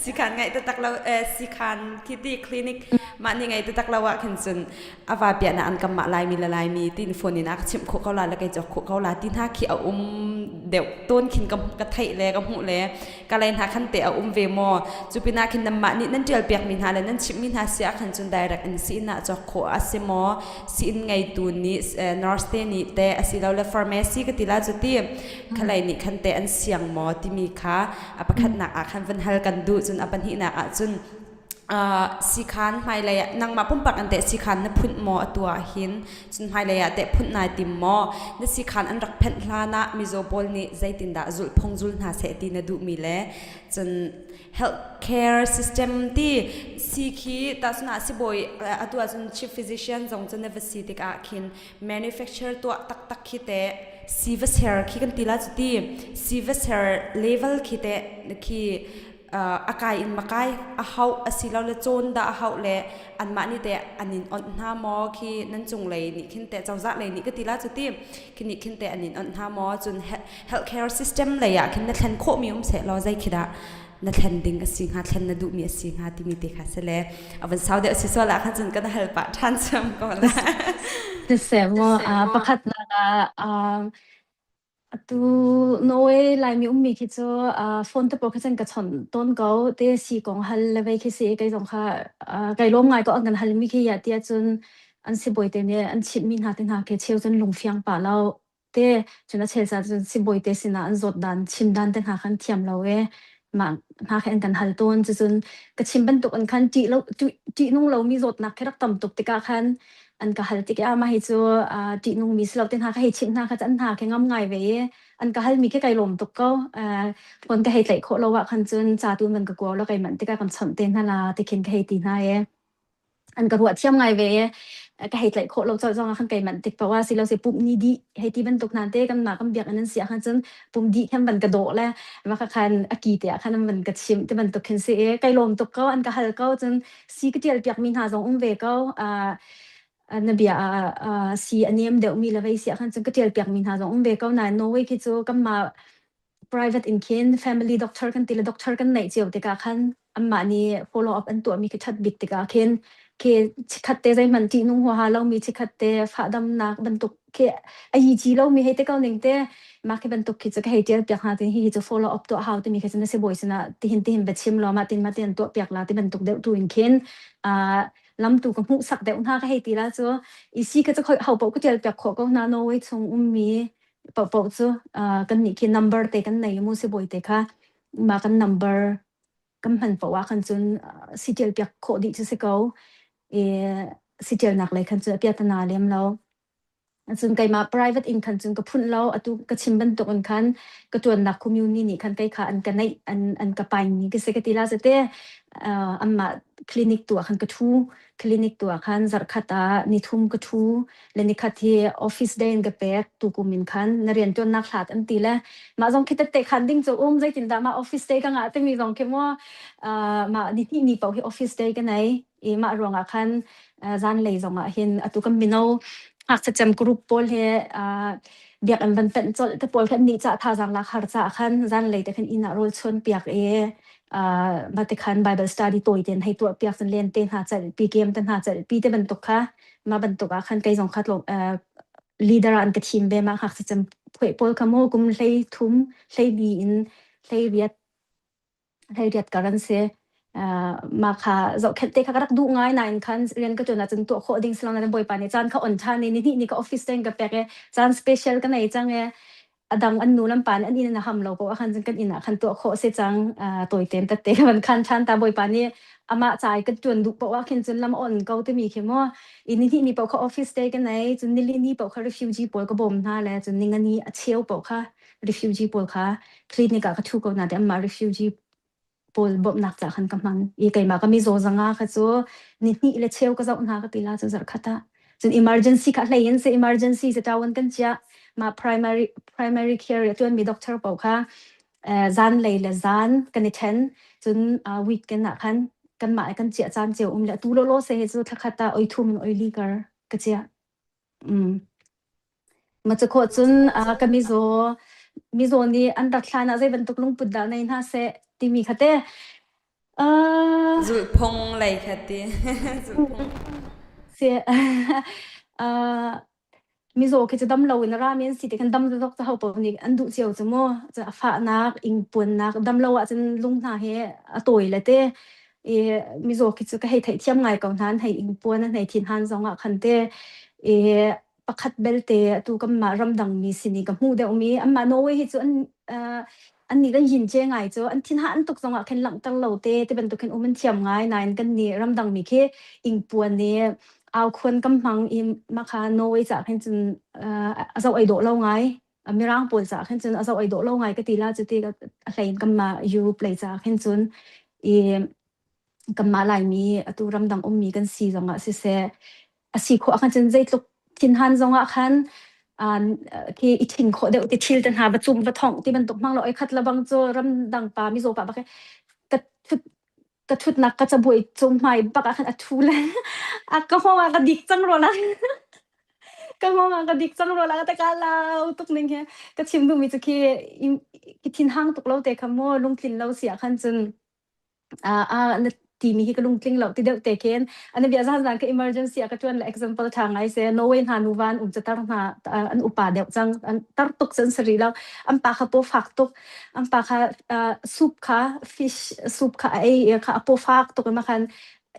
สิขันไงแต่ตักเราสิขันคิดดีคลินิกมันยังไงแต่ตักเราว่าขึ้นจนอาวาเปียนะอันกำมาลายมีละลายมีตีนโฟนนี่นักชิมโคเขาลาแล้วก็จะโคเขาลาตีนห้าขี้เอาเดี๋ยวต้นขินกระไทยเลยกับหูเลยกะเลยหาขันเตะเอาเวโมจูปินาขินน้ำมันนี่นั่นเจียวเปียกมินหาเลยนั่นชิมมินหาเสียขันจนได้รักอันสิน่าจะขออาศัยหมอสินไงตูนี่นอร์สเตนี่แต่อาศัยเราเลยฟาร์มาซีก็ติลาจุดที่ขลายนี่ขันเตะอันเสียงหมอที่มีค่าอภัยหนักขันวันฮัลกันดูจนอภัยหินักจนสิขันไม่เลยนางมาพุ่มปักอันเตะสิขันนั่นพุ่นหมอตัวหินจนไม่เลยเตะพุ่นนายติมหมอนั่นสิขันอันรักเพนลานะมิโซบอลนี่ใจตินดาจุลพงจุลนาเสตินดูมีเลยจน healthcare system ที่สิขีตาสนาสิบอยตัวจน chief physician จงจน university ก็คิน manufacture ตัวตักขีเตะ serious hair ขีกันตีละจุดที่ serious hair level ขีเตะขีอากายอินมากายเขาสิเราเลยโจนดาเขาเลยอันมานี่แต่อันนี้อันห้ามอคีนั่นจงเลยนี่ขึ้นแต่เจ้าจักเลยนี่ก็ตีละจุดที่ขึ้นนี่ขึ้นแต่อันนี้อันห้ามอจน healthcare system เลยขึ้นนั่นแทนโคมีเสร็จเราใจคิดอะนั่นแทนดิ้งสิ่งหาแทนนั่นดูมีสิ่งหาที่มีเด็กค่ะเสร็จแล้วเอาเป็นสาวเดียวสิส่วนละค่ะจนก็ได้เฮลปะท่านเสริมก่อนละเสียว่าประคัดนะคะตัวน้อยลายมีมีคิดว่าฟอนต์ตัวเขาจะกระชอนต้นเขาเดี๋ยวสีกองฮัลเลยไปคิดสิไก่สงค่ะไก่ล้มไงก็อันกันฮัลมีขี้ยาเดียจนอันสิบอยเตเนี่ยอันชิดมีหาตินหาเกเชียวจนลงเฟียงป่าเราเดี๋ยวจนนั่นเชลซาจนสิบอยเตสินะอันจดดันชิมดันตินหาขันเทียมเรามาหาแค่อันกันฮัลต้นจนกระชิมบรรทุกอันขันจีนุ่งเรามีจดนักแค่รักต่ำตกติกาขันอันก็ฮัลติกามาให้ชัวจีนุ่งมีสลับตินหาแค่ชิมหาแค่จันหาแค่งำไงเว้อันก็ให้มีแค่ไก่ลมตกก็คนก็ให้ใจโคเราว่าคันจนจ่าตูนมันก็กลัวแล้วไก่มันที่ก็กำฉันเต้นฮาลาที่เข็นก็ให้ตีนให้อันก็หัวเทียมไงเว้ก็ให้ใจโคเราจะจ้องคันไก่มันติดเพราะว่าสิเราเสียปุ่มนี้ดีให้ตีมันตกนานเต้กันมากำเบียกอันนั้นเสียคันจนปุ่มดีแค่มันกระโดดแล้วว่าคันอากีเตะคันมันกระชิมที่มันตกเข็นเสียไก่ลมตกก็อันก็ให้ก็จนสีก็เดียวเปียกมีหาสองเวก็อันนั้นเบียสีอันนี้มันเดี๋ยวมีละไว้เสียคันจนก็เดียวเปียกมีหาสองเวก็นายโนเวคิดว่าก็มา private in kin family doctor กันตีละ doctor กันไหนเจียวติกาคันอันมานี่ follow up อันตัวมีคิดชัดบิดติกาเคนเคชิคัดเตใจมันจีนุ่งหัวหาเรามีชิคัดเตฝาดำนักบรรทุกเคไอจีเรามีให้เตก้าวหนึ่งเตมาเคบรรทุกคิดจะให้เจียเปียกหาที่ที่จะ follow up ตัวเขาที่มีแค่จะนั่นเสียบ่อยสินะที่เห็นแบบชิมเรามาตินตัวเปียกลาที่บรรทุกเดี๋ยวตัวอินเคนลำตัวกับหูสักเดี๋ยวหน้าก็ให้ตีละจ้ะอีซี่ก็จะคอยเขาบอกก็จะเปียกขอก็นาโนไว้ทรงมีเป่าจ้ะกันนี่คือ number เตกันไหนมูสิบ่อยเตค่ะมากัน number กันพันบอกว่าคันจนสิเจียเปียกขอดีจะสิเขาสิเจียหนักเลยคันจนเปียกตนาเลี้ยมเรา จนไกมา private income จนก็พุ่นแล้วตุก็ชิมบันตุกันคันก็ตัวนัก community คันไกค่ะอันกันในอันกระไปนี่ก็เสกติลาจะเตอันมาคลินิกตัวคันก็ทูคลินิกตัวคันจัดขัดนิทุมก็ทูและนิคัดที่ office day ก็เป็ดตุกุมินคันนักเรียนจนนักหลาดอันตีละมาจงคิดแต่คันดิ้งจะใจจินดามา office day ก็งาแต่มีจงแค่ว่ามาดิที่นี่เป่าที่ office day กันไหนมารวงคันจานเลยจงเห็นตุกันมินเอาหากจะจำกรุ๊ปโพลเฮเบียกอันเป็นจดแต่โพลคันนี้จะท่าจังลักหาจะคันจันเลยแต่คันอินาโรลชนเปียกมาแต่คัน Bible study ตัวเต็นให้ตัวเปียกสันเลียนเต็นหาจัดปีเกมเต็นหาจัดปีเตบรรทุกค่ะมาบรรทุกคันไกจงคัดลงleader อันกระทิมเบมาหากจะจำโพลขโมกุมเลยทุ่มเลยบีอินเลยเรียดการันเซมาค่ะจะแค่เตะค่ะก็รักดูง่ายนายคันเรียนก็จนอาจจะตัวโคดิ้งสลองนั้นบ่อยปานนี้จานเขาอ่อนชานี่นี่ก็ออฟฟิศเต็งกับแปกจานสเปเชียลกันไหนจังดังอันนู้นลำปานอันนี้นะฮัมเราก็ว่าคันจังกันอินะคันตัวโคเสจังตัวเต็มแต่เตะมันคันชันตาบ่อยปานนี้อามาจ่ายก็จนดูบอกว่าเข็นจนลำอ่อนเขาจะมีแค่ว่าอินี่เปล่าเขาออฟฟิศเต็งกันไหนจนนี่เปล่าเขา refugee ปล่อยก็บ่มท่าแล้วจนนี่นี่เชียวเปล่าค่ะ refugee ปล่อยค่ะคลินิกก็ถูกกันนะแต่มา refugeeปอลบบนักจากขันกำมันอีกไงมาก็มีโซซังอาค่ะจูนี่เลเชียวก็จะอุณหาก็ตีลาจะจัดขัดจน emergency ค่ะเลยยันเซ emergency จะตาวันกันเจ้ามา primary care จนมี doctor บอกค่ะจันเลยละจันกันในเช่นจนweek กันนะคันกันมากันเจ้าจันเจ้าละตูโลโลเซจูทักขัดโอยทุ่มโอยลีกันก็เจ้ามาจะขอจนก็มีโซนี่อันรักษานะใจบรรทุกลุงปุดดาวในท่าเซที่มีค่ะเต้จุดพงเลยค่ะเต้จุดพงเสียมีโซคือจะดำเราในรามีนสิที่กันดำจะต้องจะเอาปนอีกอันดุเจียวจะมั่วจะฝ่านักอิงปนนักดำเราอาจจะลุงท่าเฮตัวเลยเต้มีโซคือจะก็ให้เทียมไงก่อนนั้นให้อิงปนนั้นให้ทินฮันสองคันเต้ประคัดเบลเตตูก็มารำดังมีสินี่กับหูเดียวมีอันมาโนเวฮิจูอันนี้ก็ยินเจงไงจูอันทินหาอันตุกสงะเข็นหลังตั้งเหล่าเตเป็นตุกเข็นอุมันเทียมไงนายกันนี่รำดังมีแค่อิงปวนนี่เอาคนกำลังอิมมาค่ะโนเวจากเข็นจนอาเจ้าไอโดเล่าไงมีร่างปวดจากเข็นจนอาเจ้าไอโดเล่าไงก็ตีลาจะตีก็อะไรกันมายูโรปเลยจากเข็นจนกันมาหลายมีตูรำดังมีกันสีสงะเสสีขวากันจนใจตุกทินหันสงะคันที่อีทิ้งขอเดี๋ยวที่ทิลตันหาประจุมประทองที่มันตกมั่งเราไอ้ขัดระบังโจรำดังปามิโซปาบักกระทุดนักก็จะบวยจุ่มไม่บักอันอัทุเลยก็ห้องกระดิกจังโรละก็ห้องกระดิกจังโรละก็แต่การเราตุกนึงแค่ก็ชิมดูมีจะคิดทินห้างตุกเราแต่คำว่าลุงทินเราเสียคันจนทีมีที่กระลุงกลิ้งเหล่าที่เด็กเตะเคนอันนี้เบียร์สั่งก็ emergency ก็ชวน example ทางไอเซโนเวนฮานูวันจะตั้งหาอันอุปาเดียวจังอันตั้งตุกเซนสรีแล้วอันปากเขาโปฟักตุกอันปากเขาซุปค่ะ fish ซุปค่ะไอ้ค่ะโปฟักตุกมาคัน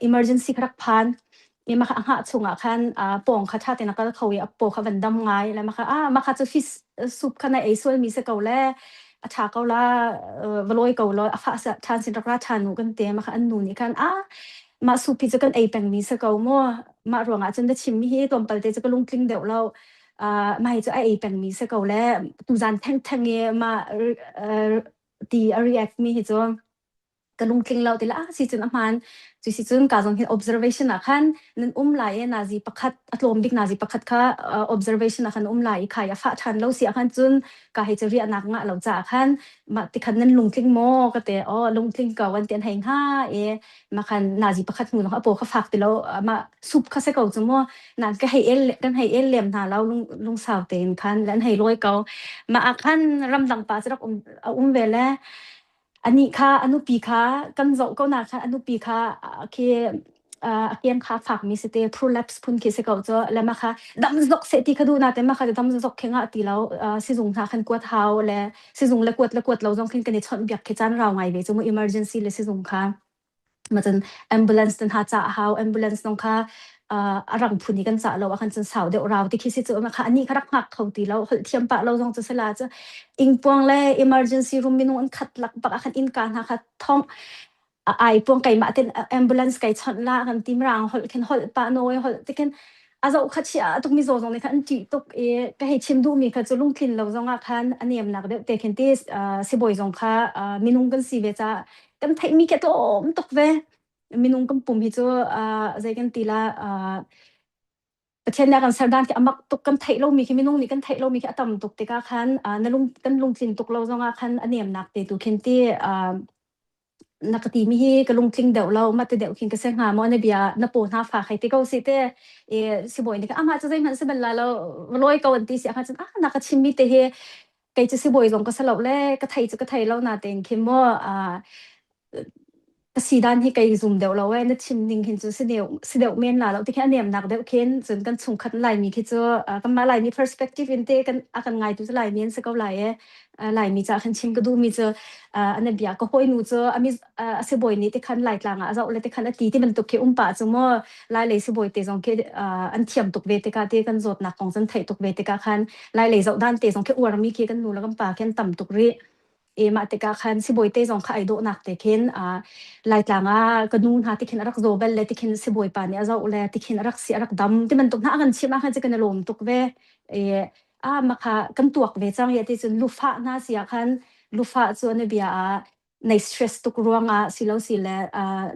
emergency ครักพันมาค่ะหาชงคันปองค่ะชาตินักก็เขาเอาโปค่ะวันดำไงแล้วมาค่ะจะ fish ซุปค่ะในไอส่วนมีเสกเอาแล่ชาเกาลาวลอยเกาลอยฟ้าสะทานสินรักราชานุกันเตะมาค่ะอันนู้นนี่กันมาสุพิจกันไอแปงมีสเกาโมมารวงอาจจะได้ชิมมีตัวปัลเตจะก็ลุงกลิ้งเดี๋ยวเรามาให้จะไอแปงมีสเกาแล้วตุจานแทงเงี้ยมาตีreact มีเหตุก็ลุงกลิ้งเราแต่ละสิจุนอามันจุสิจุนการส่งเห็น observation อ่ะคันนั่นไหลนาจีประคัดอัตโลมบิกนาจีประคัดค่ะ observation อ่ะคันไหลขายฟ้าทันเราเสียคันจุนก็ให้จะเรียนนักงะเราจ่าคันมาติคันนั้นลุงกลิ้งโมก็แต่ลุงกลิ้งก็วันเตียนแห่งห้ามาคันนาจีประคัดมือของอโปเขาฝากแต่เรามาซุปเขาใส่เกาจุโมนั่นก็ให้กันให้เหลี่ยมหาเราลุงสาวเตียนคันแล้วให้รวยเกามาคันรำดังปาจะรักเวลอันนี้ค่ะอนุปีค่ะกันโจก็น่าค่ะอนุปีค่ะคือเกียมค่ะฝากมีสเตย์ prolapse พุ่นคิดเสกเอาจ้ะแล้วมาค่ะดำจกเสตีค่ะดูนะแต่มาค่ะดำจกเข่งอ่ะตีแล้วสิจงท่าขันกวดเท้าและสิจงเล็กวดเราจงขึ้นกันในชั้นเบียกขึ้นจานเราไงเลยจง emergency เลยสิจงค่ะมาจน ambulance ตันหาจ่าเฮา ambulance น้องค่ะรังพุ่นนี้กันจ่าเราว่าคันจนสาวเดี๋ยวเราที่คิดสิจ้ะมาค่ะอันนี้ค่ะรักหักเขาตีเราเทียมปะเราจงจะสลาจ้ะอิงปวงเลย emergency room มีนุ่งขัดหลักปะคันอินการค่ะท้องไอปวงไก่มาเต็น ambulanceไก่ชนละกันทีมรางหอลเข็นหอลปะโนยหอลที่เข็น azo khachia tuk mi zo zong ne khan ti tuk e ka he chim du mi kha chu lung thin lo zonga khan aniam nak de te khen ti si boi zong kha minung kan si ve cha kan thai mi ke to tuk ve minung kan pum hi chu zai kan ti laประเทศนักการสังกัดอามักตุกันไทยเรามีขี้มินุ่งนี่กันไทยเรามีขี้อัตมตุกติกาขันนั่นลุงกันลุงจินตุกเราจงอาขันอันนี้มันนักเตตุเข็นที่นักตีมีฮีกันลุงจิงเดาเรามาแต่เดาขิงกันเสียงหามอในเบียนับปูนาฝากใครที่เขาสิเตสิบอยนี่ก็มาจะใจมันสิเป็นไรเราลอยกันตีเสียขันจังนักชิมมีเตะไกจะสิบอยจงก็สลับเล่ก็ไทยจะก็ไทยเราหน้าเต็งเข้มว่าสีด้านที่ไกซูมเดียวเราเว้ยนั่นชิมนิ่งเห็นจุดเสียวเมียนละเราที่แค่เนี่ยนักเดียวเข็นจนกันส่งขัดลายมีคิดว่ากันมาลายมี perspective อินเตกันอากันไงตัวลายเมียนสักลายลายมีจากขันชิมก็ดูมีจะอันนั้นเบียก็ห้อยนูจะมีเสียบ่อยนี่ที่ขันลายกลางเราเลยที่ขันตีที่มันตกเขี้ยป่าจังว่าลายเลยเสียบ่อยเตะจงเขี้อันเทียมตกเวทีการที่กันจดหนักของจันไทยตกเวทีการขันลายเลยจดด้านเตะจงเขี้ยอวดมีเขี้ยกันนูแล้วกันป่าเขี้ยต่ำตกรีมาติกาขันสิบอยเตจงข้าไอโดนักเตคินลายกลางกระนูนหาติคินรักโซเบลเลยติคินสิบอยปานเนี่ยเจ้าเลยติคินรักเสียรักดำที่มันตกหน้ากันชิมมาขันจะกันลมตกเวมาค่ะกันตัวเวจังเนี่ยที่จนลูฟ้าหน้าเสียขันลูฟ้าส่วนในเบียในสตรสตุกรวงสิเลาสิเล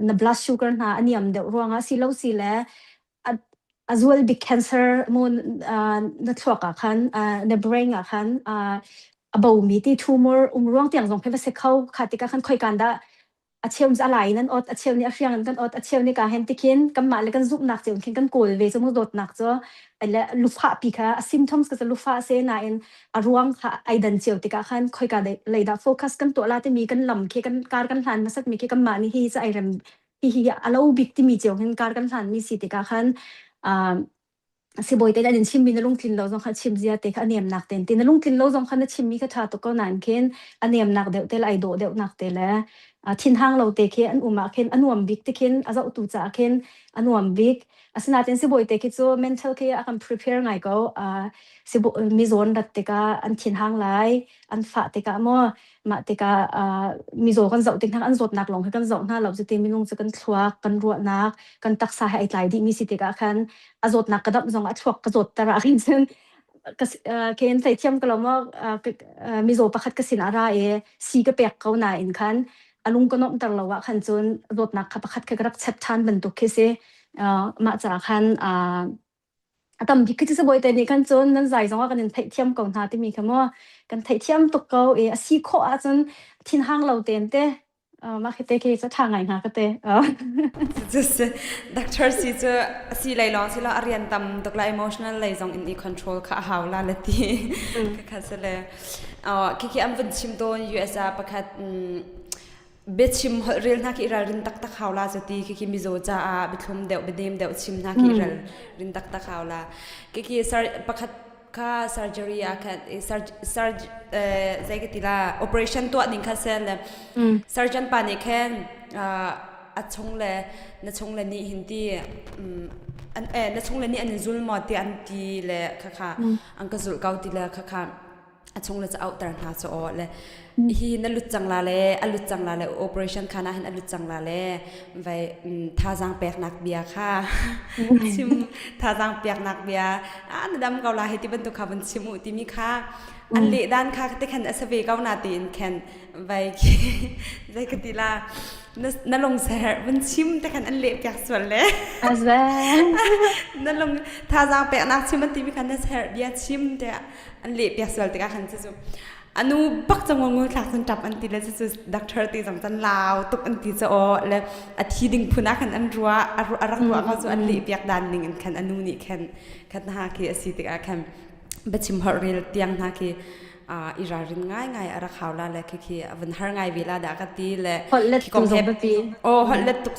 ในบลัชชูการหาอันยมเดือดรวงสิเลาสิเลas well big cancer มูนนักทวกขันใน brain ขันบ่มีที่ tumor ร่วงเตียงส่งให้ไปเสกเขาขาติกาขันคอยกันได้อาเชียวจะไหลนั่นอาเชียวนี่อาเชียงกันอาเชียวนี่การเห็นติคินกันมาเลยกันซุบหนักเจียวคินกันโกลเวสมุดดหนักจ้ะไอ้ละลูกฟ้าปีค่ะ symptoms ก็จะลูกฟ้าเสนาเองร่วงค่ะไอ้ดันเจียวติกาขันคอยกันได้เลยได้โฟกัสกันตัวละที่มีกันลำเคกันการกันหันมาสักมีเคกันมานี่ฮีจะไอ้เรื่องฮีอาลูบิกที่มีเจียวเห็นการกันหันมีสิติกาขันสิบอยเตะดินชิมมีนลุงทินเราจงขัดชิมเสียเตะอันเนียมหนักเต็นตีนลุงทินเราจงขัดชิมมีกระทาตุกก็นานเข็นอันเนียมหนักเดียวเตะไอโดเดียวหนักเตะแล้วทินห้างเราเตะเข็นอันอุมาเข็นอันวมบิ๊กเตะเข็นอาจจะอุตุจ่าเข็นอันวมบิ๊กสนาเต็นสิบอยเตะคิดว่า mental เข็นอาการ prepare ไงก็สิบมีโซนดัดเตะกาอันทินห้างไลอันฝาเตะกามั่วมาเตะกามีโซนกันเจ้าเตะทางอันโซนหนักลงให้กันเจ้าหน้าเราจะเตะมีลุงจะกันทวักกันรัวนักกันตักษาให้ไอ้ไหลดีมีสิเตะกาขันอาจจะหนักกระดับจงอัดทวักกระโดดตระกินซึ่งเคนใส่เทียมกันแล้วว่ามีโซประคัดกสินอะไรสีกระเปียกเขาหนาอินคันอลุงก็น้อมตลอดว่าขันจนรถนักขับประคัดกระดับเช็ดทันบรรทุกเคสมาจากขันแต่บิ๊กที่สบายแต่นี่กันจนนั่นใจจงว่ากันเทียมกองทัพที่มีคำว่ากันเทียมตกเกาสีโคอาจนทิ้งห้างเราเต็มเต้มาคิดเจะทางไงฮะก็เต้just Dr. สิเลยลองสิเราเรียนตำตกละ emotional เลยจง in control ข้าหาวลาเลตีก็คือเลยคิดอันวันชิมโดน US ประคัดเบ็ดชิมเรียนนักอิรัลรินตักตักข่าวลาสติคิดมิโซจ้าเบ็ดลมเดวเบ็ดเดมเดวชิมนักอิรัลรินตักตักข่าวลาคิดประคัดค่า surgery ค่ะใจก็ติละ operation ตัวนิ่งค่ะเซลเลย surgeon ปานี่แค่อัดชงเลยนัดชงเลยนี่หินที่นัดชงเลยนี่อันนี้จุลมอที่อันที่เลยค่ะอันก็จุลเก่าที่เลยค่ะอัดชงเลยจะเอาแต่หน้าโซ่เลยฮีนั่นลุดจังลาเลยอันลุดจังลาเลย operation ค่ะนะอันลุดจังลาเลยไปท่าจังเปียกนักเบียค่ะชิมท่าจังเปียกนักเบียอันดำเกาลาให้ที่บรรทุกขับชิมุที่มีค่ะอันเละด้านค่ะที่ขันสเปเกาหน้าตีนแคนไปใจกติลานั่นลงแสบมันชิมแต่ขันอันเละเปียกส่วนเลยนั่นลงท่าจังเปียกนักชิมมันที่มีขันนั่นแสบเบียชิมแต่อันเละเปียกส่วนแต่ขันจะอันนู้บักจังงงหลักจังจับอันตีแล้วจะดักเธอตีจังจันลาวตุกอันตีจะอ๋อแล้วอาทิตย์ดึงพูนักขันอันรัวรักรัวเขาจะอันเละเปียกดันหนึ่งขันอันนู้นี่ขันหาคีอสิติกาขันบัดชิมฮอร์เรลเตียงหาคีอิรารินง่ายรักเขาละเลยคีวันหาง่ายเวลาดักตีเลยฮอลเล็ตตุกงเฮปีโอ้ฮอลเล็ตตุก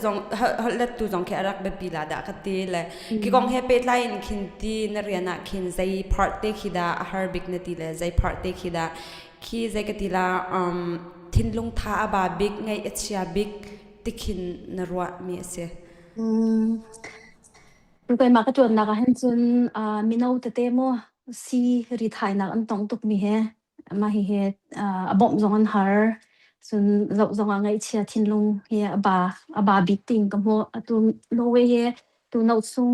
จงแค่รักเบปีละดักตีเลยคีกงเฮเปตไลน์คินตีนเรียนคินใจพาร์ตเตคิดาฮาร์บิกนตีเลยใจพาร์ตเตคิดาคีใจกติลาทินลงท่าบาบิกไงเอชยาบิกติคินนรัวมีเสียรูปมากระจวนนักเห็นจนมีนาวเตโมซีรีไทยนักอันต้องตุกมีเฮมาเฮบ่มจงอันหาร์ส่วนเราจงอันไงเชียทินลงเฮบาบิกติงกับโมตัวโนเวเฮตัวนาวซุง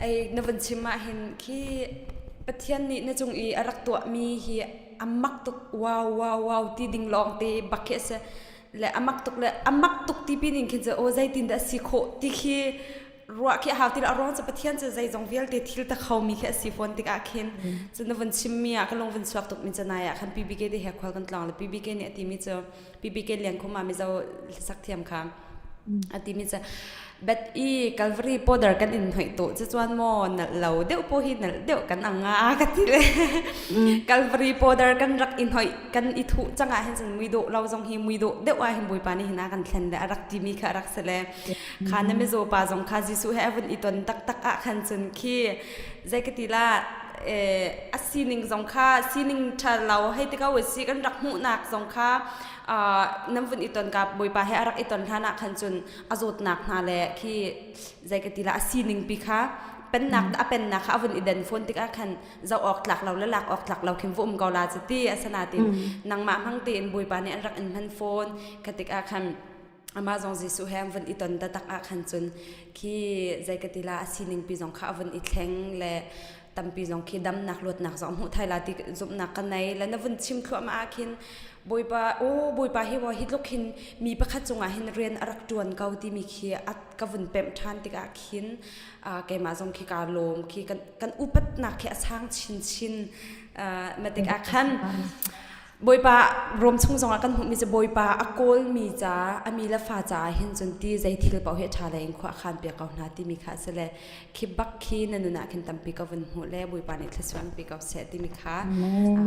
ไอ้นวันชิมาเห็นที่ปะเทียนนี่นจงอีรักตัวมีเฮียอามักตุกว้าวที่ดิ่งลองเตบักเกสและอามักตุกที่ปีนึงคิดจะโอ้ใจตินดาสิโคที่ขี้รัวขี้หาวที่เราร้องจะปะเทียนจะใจจงเวลเตทิลตะเขามีแค่สิฟอนติกอาเคนจะนวันชิมีก็ลงวันสวักตุกมิจะนายคันปีบีเกได้เฮควอลกันตลอดแล้วปีบีเกเนี่ยที่มิจะปีบีเกเลี้ยงเขามามิจะสักเทียมค่ะที่มิจะเบ็ดอีกัลวารีโปเดอร์กันอินหอยโตจะจวนโมนเราเดี๋ยวโปหินเดี๋ยวกันอ่างกันทีเลยกัลวารีโปเดอร์กันรักอินหอยกันอิทุจังอ่ะเห็นจนมุยโดเราจงหิมุยโดเดี๋ยวว่าหิมบุยปานี่หินากันแทนเลยรักจิมีค่ะรักเสลขานั่นไม่โจปาจงขาจิสุให้อวันอีตนตักอ่ะขันจนขี้ใจกติลาซีนิงจงขาซีนิงชาเราให้ที่เขาเวสีกันรักหูนักจงขาน้ำฝนอีตนกับบุยปาให้รักอีตนท่านักขันจนอาจุดนักนาแหละที่ใจกติละซีนิงปีค่ะเป็นนักเป็นนักค่ะวันอีเดนฝนติกาขันจะออกหลักเราและหลักออกหลักเราคิมฟุ่มเกาลาจิตีอาสนาตินนางมาพังตีนบุยปาเนี่ยรักอินพันโฟนกติกาขันอามาจงจิสุแฮมวันอีตนตักอาขันจนที่ใจกติละซีนิงปีจงค่ะวันอีแข็งและตั้มปีจงขี้ดำหนักลวดหนักจงหัวไทยลาติจุบหนักกันในและนวันชิมขวมาอาคินบุยปาเฮวาฮิตลูกหินมีประคัตจงอาหินเรียนรักจวนเกาที่มีขี้อัดกวนเป็มทันติกาหินแกมาจงขี้กาลมขี้กันอุปนักแค่ช่างชินมาติกาขันบุยปารวมช่งจงอากันมีจะบุยปาอโกลมีจ้าอามีละฟ้าจ้าเห็นจนตีใจทิลเป่าเหตุชาเลงขวาขันเปียกเอาหน้าที่มีค่าเสลคิบักขี้นันนุนักเห็นตั้มปีกวันหัวเล่บุยปาในคลาสวันปีกเอาเสที่มีค่า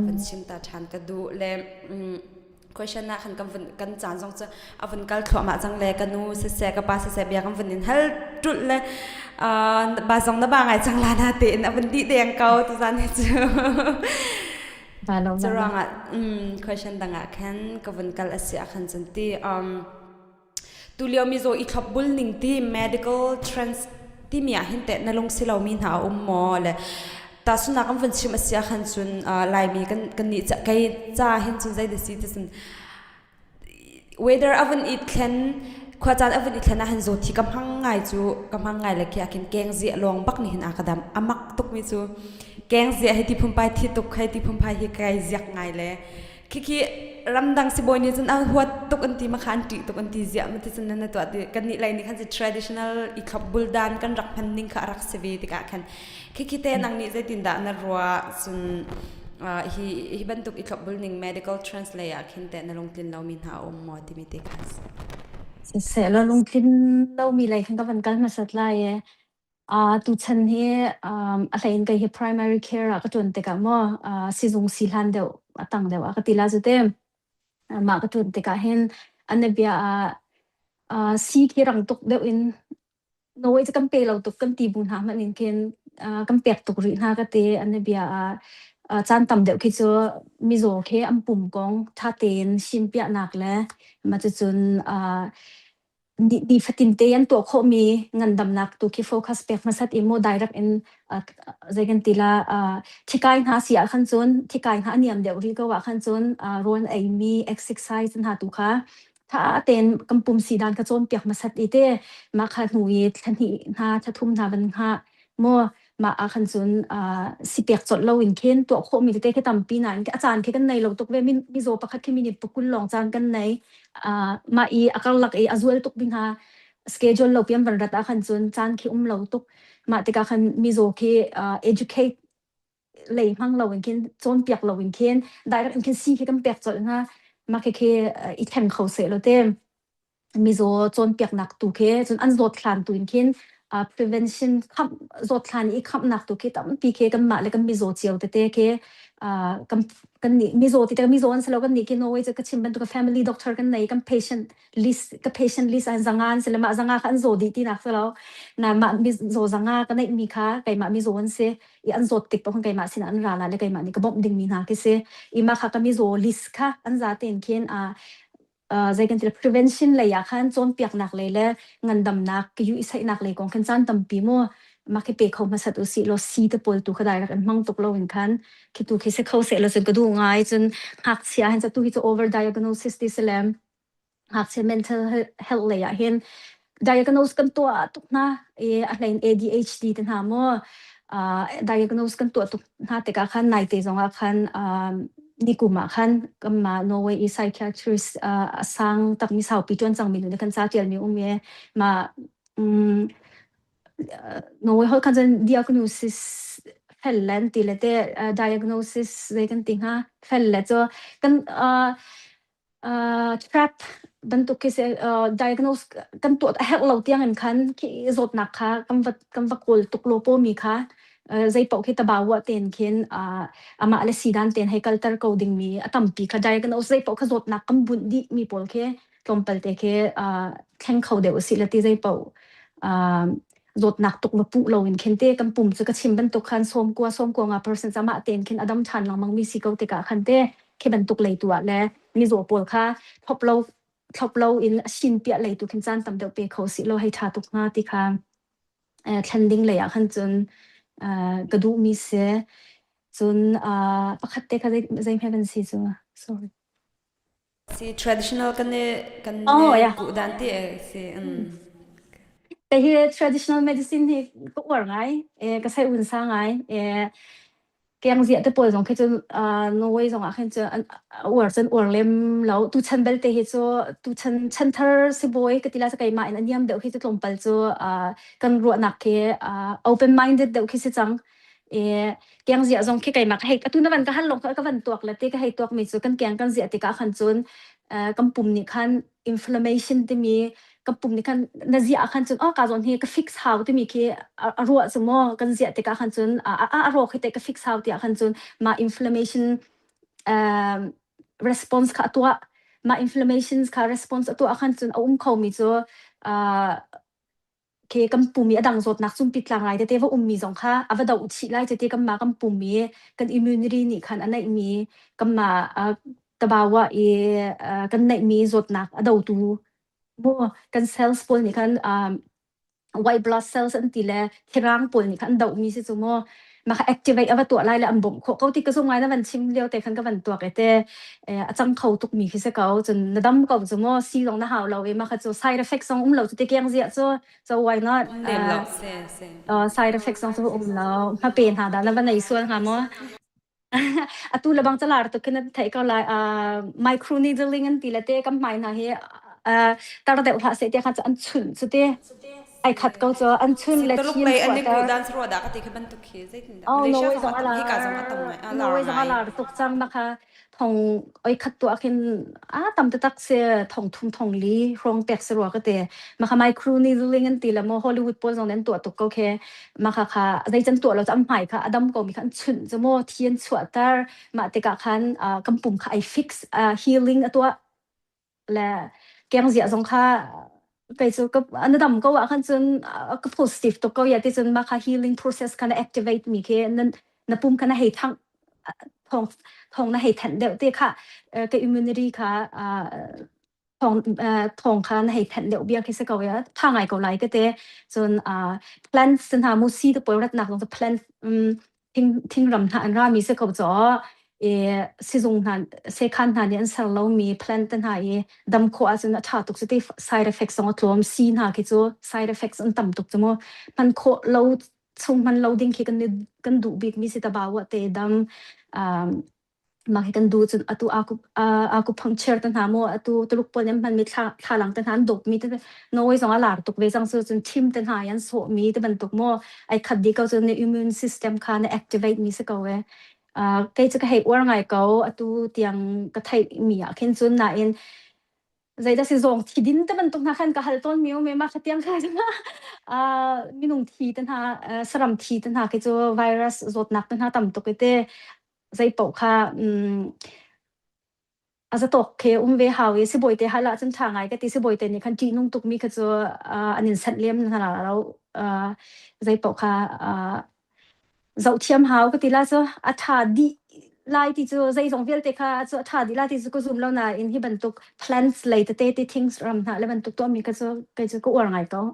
วันชิมตาทานกระดูเล่question นะขันกันจานจงจะเอาวันกัลขวามาจังเล่กันนูเสกับป้าเสเบียกันวันนี้ฮัลจุดเลยบาจงนับบางไงจังลานาเตนวันดีเดียงเกาตัวจานเนี่ยจูจะร้องอ่ะquestion ต่างอ่ะแค่กับวันกัลเสียขันจันทีตุเลียวมีโซอีขับบุลนิ่งที่ medical trans ที่มีอ่ะเห็นแต่ในลงสิเรามีหาหมอเลยแต่สุนัขมันชิมเสียขันจุนลายมีกันนี่จะใครจ้าเห็นจุนใจเดสิจุน whether วันอีกแค่ขวาจานวันอีกแค่น่ะเห็นโซที่กำพังไงจูกำพังไงเลยแค่แกงเสียลองบักนี่เห็นอากาศอามักตุกมีจูแกงเสียให้ที่พุ่มไปที่ตุกให้ที่พุ่มไปให้ไกลเสียไงเลยขี้รำดังสิบอยนี่จนเอาหัวตุกอันที่มาขันตีตุกอันที่เสียมันที่จนนั่นตัวกันนี่ไรนี่ขันสิ traditional อีขับบุลดานกันรักพันนิ่งขารักเสวีติกาขันขี้เต้นังนี่ใจตินดานารัวจนฮีบรรทุกอีขับบุลนิ่ง medical translate ขันเต้นลงทินเรามีหาหมอที่มีเตคัสเสร็จแล้วลงทินเรามีอะไรขันกับวันกันมาสัตไลตุชันเฮอะไรอินกับเฮ primary care ก็จนแต่กับมั่วสิจงสิลันเดียวตั้งเดียวก็ติลาจุดเต็มมาก็จนแต่กับเห็นอันนี้เบียสีที่รังตุกเดียวอินโน้ยจะกันเปเราตุกกันตีบุญหามันอินเคนกันเปียกตุกริหากเตอันนี้เบียจานต่ำเดียวคิดว่ามิโซเคอัมปุ่มกองท่าเตนชิมเปียหนักแล้วมาจะจนดีฟัตินเตียนตัวเขามีเงินดำนักตัวที่โฟกัสเปียกมาสัตอิโมได้รับเอ็นใจกันตีละที่การหาเสียขั้นจนที่การหาเนียมเดี๋ยวรีก็ว่าขั้นจนรวนไอมีเอ็กซ์ไซส์หาตุค่ะถ้าเต็นกำปุ่มสีดานกระโจนเปียกมาสัตอีเตมาขัดหนุ่ยทันทีหาทัทุ่มหาบันหาโมมาขันจนสิเปียกจดเราอินเคนตัวเขามีเตแค่ตำปีนั้นอาจารย์แค่กันในเราตกเวมิโซประคัดแค่มีนิปกุลลองจานกันในมาอักลักอาจวนตกบินหาสเกจเราเปลี่ยนบรรดาขันจนจานแค่เราตกมาติกาขันมิโซแค่educate เลยมั่งเราอินเคนจนเปียกเราอินเคนได้รับอินเคนซีแค่กันเปียกจดนะมาแค่อีแทนเขาเสียเราเต็มมิโซจนเปียกหนักตัวแค่จนอันรถคลานตัวอินเคนprevention ขับรถคลานอีกขับหนักตัวแค่ตั้งปีแค่กันมาเลยกันมิโซเจียวแต่แค่กันนี่มิโซที่แต่มิโซอันเสร็จแล้วกันนี่กินเอาไว้จะก็ชิมเป็นตัว family doctor กันไหนกัน patient list อันจังงานเสร็จแล้วมาจังงานกันโซดีที่นักเสร็จแล้วนะมามิโซจังงานกันไหนมีค่ะไก่มามิโซอันเสอีอันโซติดตัวคนไก่มาสินะอันราละเลยไก่มานี่ก็บอกดึงมีนาคิเสอีมาค่ะกันมิโซ list ค่ะอันจะเต็นเขียนใจกันที่ prevention เลยอะค่ะจนเปียกหนักเลยและเงินดำนักก็อยู่อีสานหนักเลยกองขันจานตั้มปีมั่วมาแค่เปย์เขามาสัตว์อุสิโลซีตะปอลตุกได้กันมั่งตกเราเหมือนกันคิดดูคิดเขาเสร็จแล้วจนก็ดูง่ายจนหักเสียเห็นจะตัวที่จะ over diagnosis ดิสแลมหักเสีย mental health เลยอะเห็น diagnose กันตัวตุกนะอะไร ADHD ตันหาโมdiagnose กันตัวตุกนะแต่ก็คันในเตจงอาคันนี่กูมาคันก็มา Norway psychiatrist สังตักมิสาวปีจวนจังมีอยู่ในคันซาเจียลมีมา Norway เขาคันจะ diagnosis fällen till det diagnosis det kan tinga fället så kan trap bentuk kise diagnose kan tuat hello tiang an kan ki zot nak kha kam vakol tuklopo mi kha zai pau ki tabawa ten kin ama ale sidan ten he culture coding mi atampi kha diagnose zai pau kha zot nak kam bundi mi pol ke tompal te ke theng khau de usilati zai pau rốt nạc tục và phụ lâu in khen tê cầm bùm cho các chim bên tục khăn xôm qua ngà person sama tên khen adam chan lang mang mi si câu tê cả khăn tê khi bên tục lấy tua lẽ mi rổ bol kha thop lâu in xin bịa lấy tu khen chan tầm đầu bê khâu si lâu hay thà tục nga tê kha trending lấy khăn chun cái đủ mi se chun bắt khát tê kha dây heaven si chun sorry si traditional kan cụ đan tê siแต่ที่ traditional medicine ที่ก็อวดไงก็ใช้อุ่นสร้างไงแกงเสียแต่ปวดสองแค่จนNorway สองแค่จนอวดจนอวดเล่มแล้วตุชันเบลเตะที่ตุชันเธอสิบอยก็ทีละสกายมาอันนี้เดี๋ยวที่จะลงไปกันรัวหนักแค่ open minded เดี๋ยวที่จะจังแกงเสียสองแค่ไก่มาให้ตุนวันก็หันลงก็วันตัวแล้วที่ก็ให้ตัวมีส่วนกันแกงกันเสียที่ก็ขันจนกำปุ่มนี่ขัน inflammation ที่มีกับปุ่มนี่คันนาซีอาคันจนการจนเฮก็ฟิกซ์เฮาที่มีแค่รัวสมอกันเสียแต่ก็คันจนรัวคือแต่ก็ฟิกซ์เฮาที่คันจนมา inflammation response ค่ะตัวมา inflammation ค่ะ response ตัวคันจนเขามีจ้เคกับปุ่มมีดังสดนักซุ่มปิดหลังไรแต่ว่ามีสองค่ะว่าดาวอุชิไล่จะกับมากับปุ่มมีกัน immunity นี่คันอันไหนมีกับมาตบาวะกันไหนมีสดนักดาวตูบ่กัน cells ปนนี่คันwhite blood cells อันที่แลที่ร่างปนนี่คันดาวมีสิจุโมมา activate ว่าตัวไล่และอันบ่มเขาที่กระทรวงไว้นั้นมันชิมเลี้ยวแต่คันก็วันตัวแต่จังเขาตุกมีคือสิเขาจนระดับก็จุโมซีลงนะหาเรามาค่ะจะ side effects ของเราจะเกี่ยงเสียจะ why not side effects ของเราถ้าเป็นหาด้านวันไหนส่วนค่ะมtu labang chalar to kena thai ka la micro needling an tilate kam mai na he tar de ha se te kha an chun chu te ai khat ko cho an chun le thin ko an ni ku dan sro da ka ti khaban tu khi zai tin da le sha sa hi ka sa ma tam mai Norway sa lar tuk chang na kha thong oi khat tu akin tam te tak se thong li rong pek sro ka te ma kha micro needling an tila mo Hollywood pol jong nen tu tuk ko khe ma kha dai chan tu lo cham mai kha adam ko mi khan chun jamo thien chwa tar ma te ka khan kampum kha ai fix healing atwa la keng zia jong khaไปสู่กับอันนั้นก็ว่าคันจนก็ positive ตัวก็อยากที่จะมาค่ะ healing process คัน activate มีแค่นั้นปุ่มคันให้ทั้งทองนั้นให้แทนเดียวที่ค่ะก็ immunity ค่ะทองคันให้แทนเดียวเบี้ยคิดสักเอาไว้ทางไหนก็ไล่ก็เตะจนplants จนหามูซี่ตัวปวดหนักตรงจะ plant ทิ้งรำหานรามีสักเอาจ่อสิจงนั้นเสขันนั้นยันสารเรามี plant นั้นหายดำขวาจนชาตุกสุดที่ side effects ของตัวมันซีนหาคิดว่า side effects อันต่ำตุกจมูกมันขวเราช่วงมันเราดิ้งคิดกันดูบิ๊กมีสิตาบ่าวเตะดำมาคิดกันดูจนตัวอากูพังเชิร์ตันหาโมตัวลูกปนยันมันมีท่าหลังตันหาดกมีแต่น้อยสองหลาดตุกเวจังสุดจนทิมตันหายันโสมีแต่มันตุกโมไอขัดดีก็จนใน immune system ค่ะใน activate มีสักเอาไว้cái cái hệ uống ngày cầu tu tiếng cái thầy mía khen xuân na in vậy đó sẽ dùng thì đến tới mình tung khan cái hal tôn miêu mà cái tiếng khai mình nung thì tên ha sram thì tên ha cái chỗ virus rốt nặng tên ha tầm tục cái thế vậy bảo khaอาจจะตกเคvề hàoสิบอยเตะฮัลละจนทางไงก็ตีสิบอยเตะนี่คันจีนุ่งตุกมีก็จะอันนี้สัตว์เลี้ยงนั่นแหละแล้วใจบอกค่ะdạo chiêm hào cái tí là cho thà đi lại thì cho dây dòng viết thì cả cho thà đi lại thì cho zoom lâu na in hi bận tục plans lấy tới things ram na lấy bận tục to mi cái cho có uổng ngày có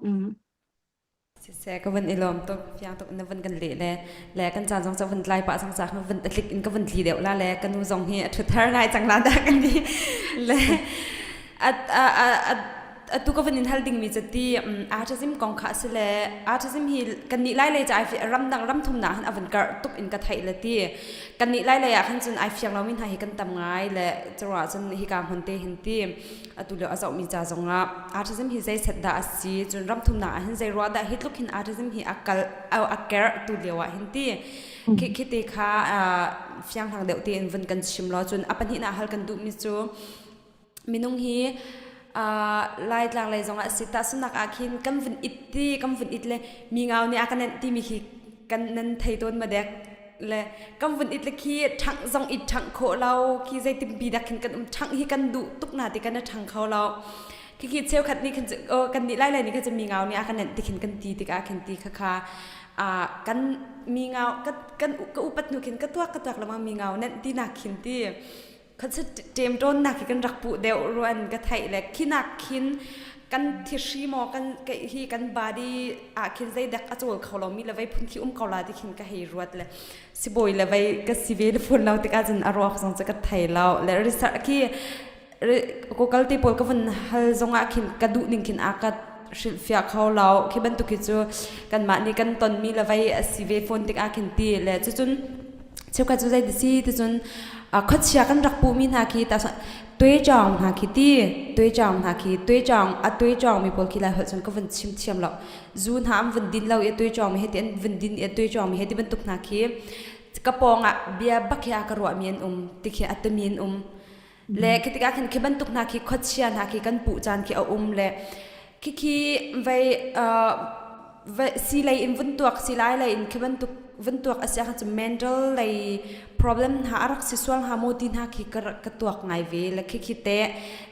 sẽ có vấn ilom to yang to na vấn kan le kan chan jong cha vấn lai pa sang sak na vấn tlik in ka vấn li deu la le kan nu jong hi Twitter lai chang la da kan ni le tu ko vanin halding mi chati autism kong kha sele autism hi kan ni lai le ja fi ram dang ram thum na han avan kar tuk in ka thai lati kan ni lai le ya khan chun ai fiang lo min ha hi kan tam ngai le chwa chun hi ka honte hinti atu le azau mi cha zonga autism hi zai set da asi chun ram thum na han zai ro da hit luk hin autism hi akal au aker tu lewa hinti ki te kha fiang hang deu te in van kan sim lo chun apan hi na hal kan du mi chu minung hi lai tlang lai zonga sita sunak akhin kam vin itle mi ngau ni akanen ti mi hi kan nan thai ton ma dek le kam vin itle khi thang zong it thang kho lau khi zai tim bi dak kan thang hi kan du tuk na ti kan thang khau lau khi cheu khat ni kan ni lai ni kaจะมีngau ni akanen ti khin kan ti ti ka khin ti kha kan mi ngau kan upat nu khin ka tuak la ma mi ngau nan ti nak khin tiคันจะเตรียมต้นนักกันรักปุเดวรวนกันไทยเลยขินักขินกันที่ชีมอกันที่กันบาดีขินใจเด็กอาจจะเขาเรามีเลยไว้พุ่นที่เขาลาที่ขินก็ให้รวดเลยสิบอยเลยไว้ก็สิเวลฝุ่นเราติดอาจารย์อารมณ์สงจะกันไทยเราแล้วริสักที่กูกัลติปอลก็ฟันฮัลจงขินกระดูนิ่งขินอากัดสิลฟิอาเขาเราที่บรรทุกจูกันมานี่กันตอนมีเลยไว้สิเวฝุ่นติดอาขินตีเลยจนเชื่อกันจูใจดิสิจนคัดเชียกันรักปูมินหาคีแต่ตัวจองหาคีตีตัวจองหาคีตัวจองตัวจองมีพอคีลายหัวจนก็วันชิมเทียมเราจูนหามวันดินเราตัวจองมีเหตุวันดินตัวจองมีเหตุบรรทุกหาคีกระปองเบียบักยากระวะเมียนติเขียอัตเมียนและคิดกันคีบรรทุกหาคีคัดเชียหาคีกันปูจานคีเอาและคีไว้สีไลอินวันตัวสีไลอินคีบรรทุกวันตัวอาศัยเขาจะ mental เลย problem หารักสิส่วนหาโมดินหาคิดกระตัวไงเวและคิดเตะ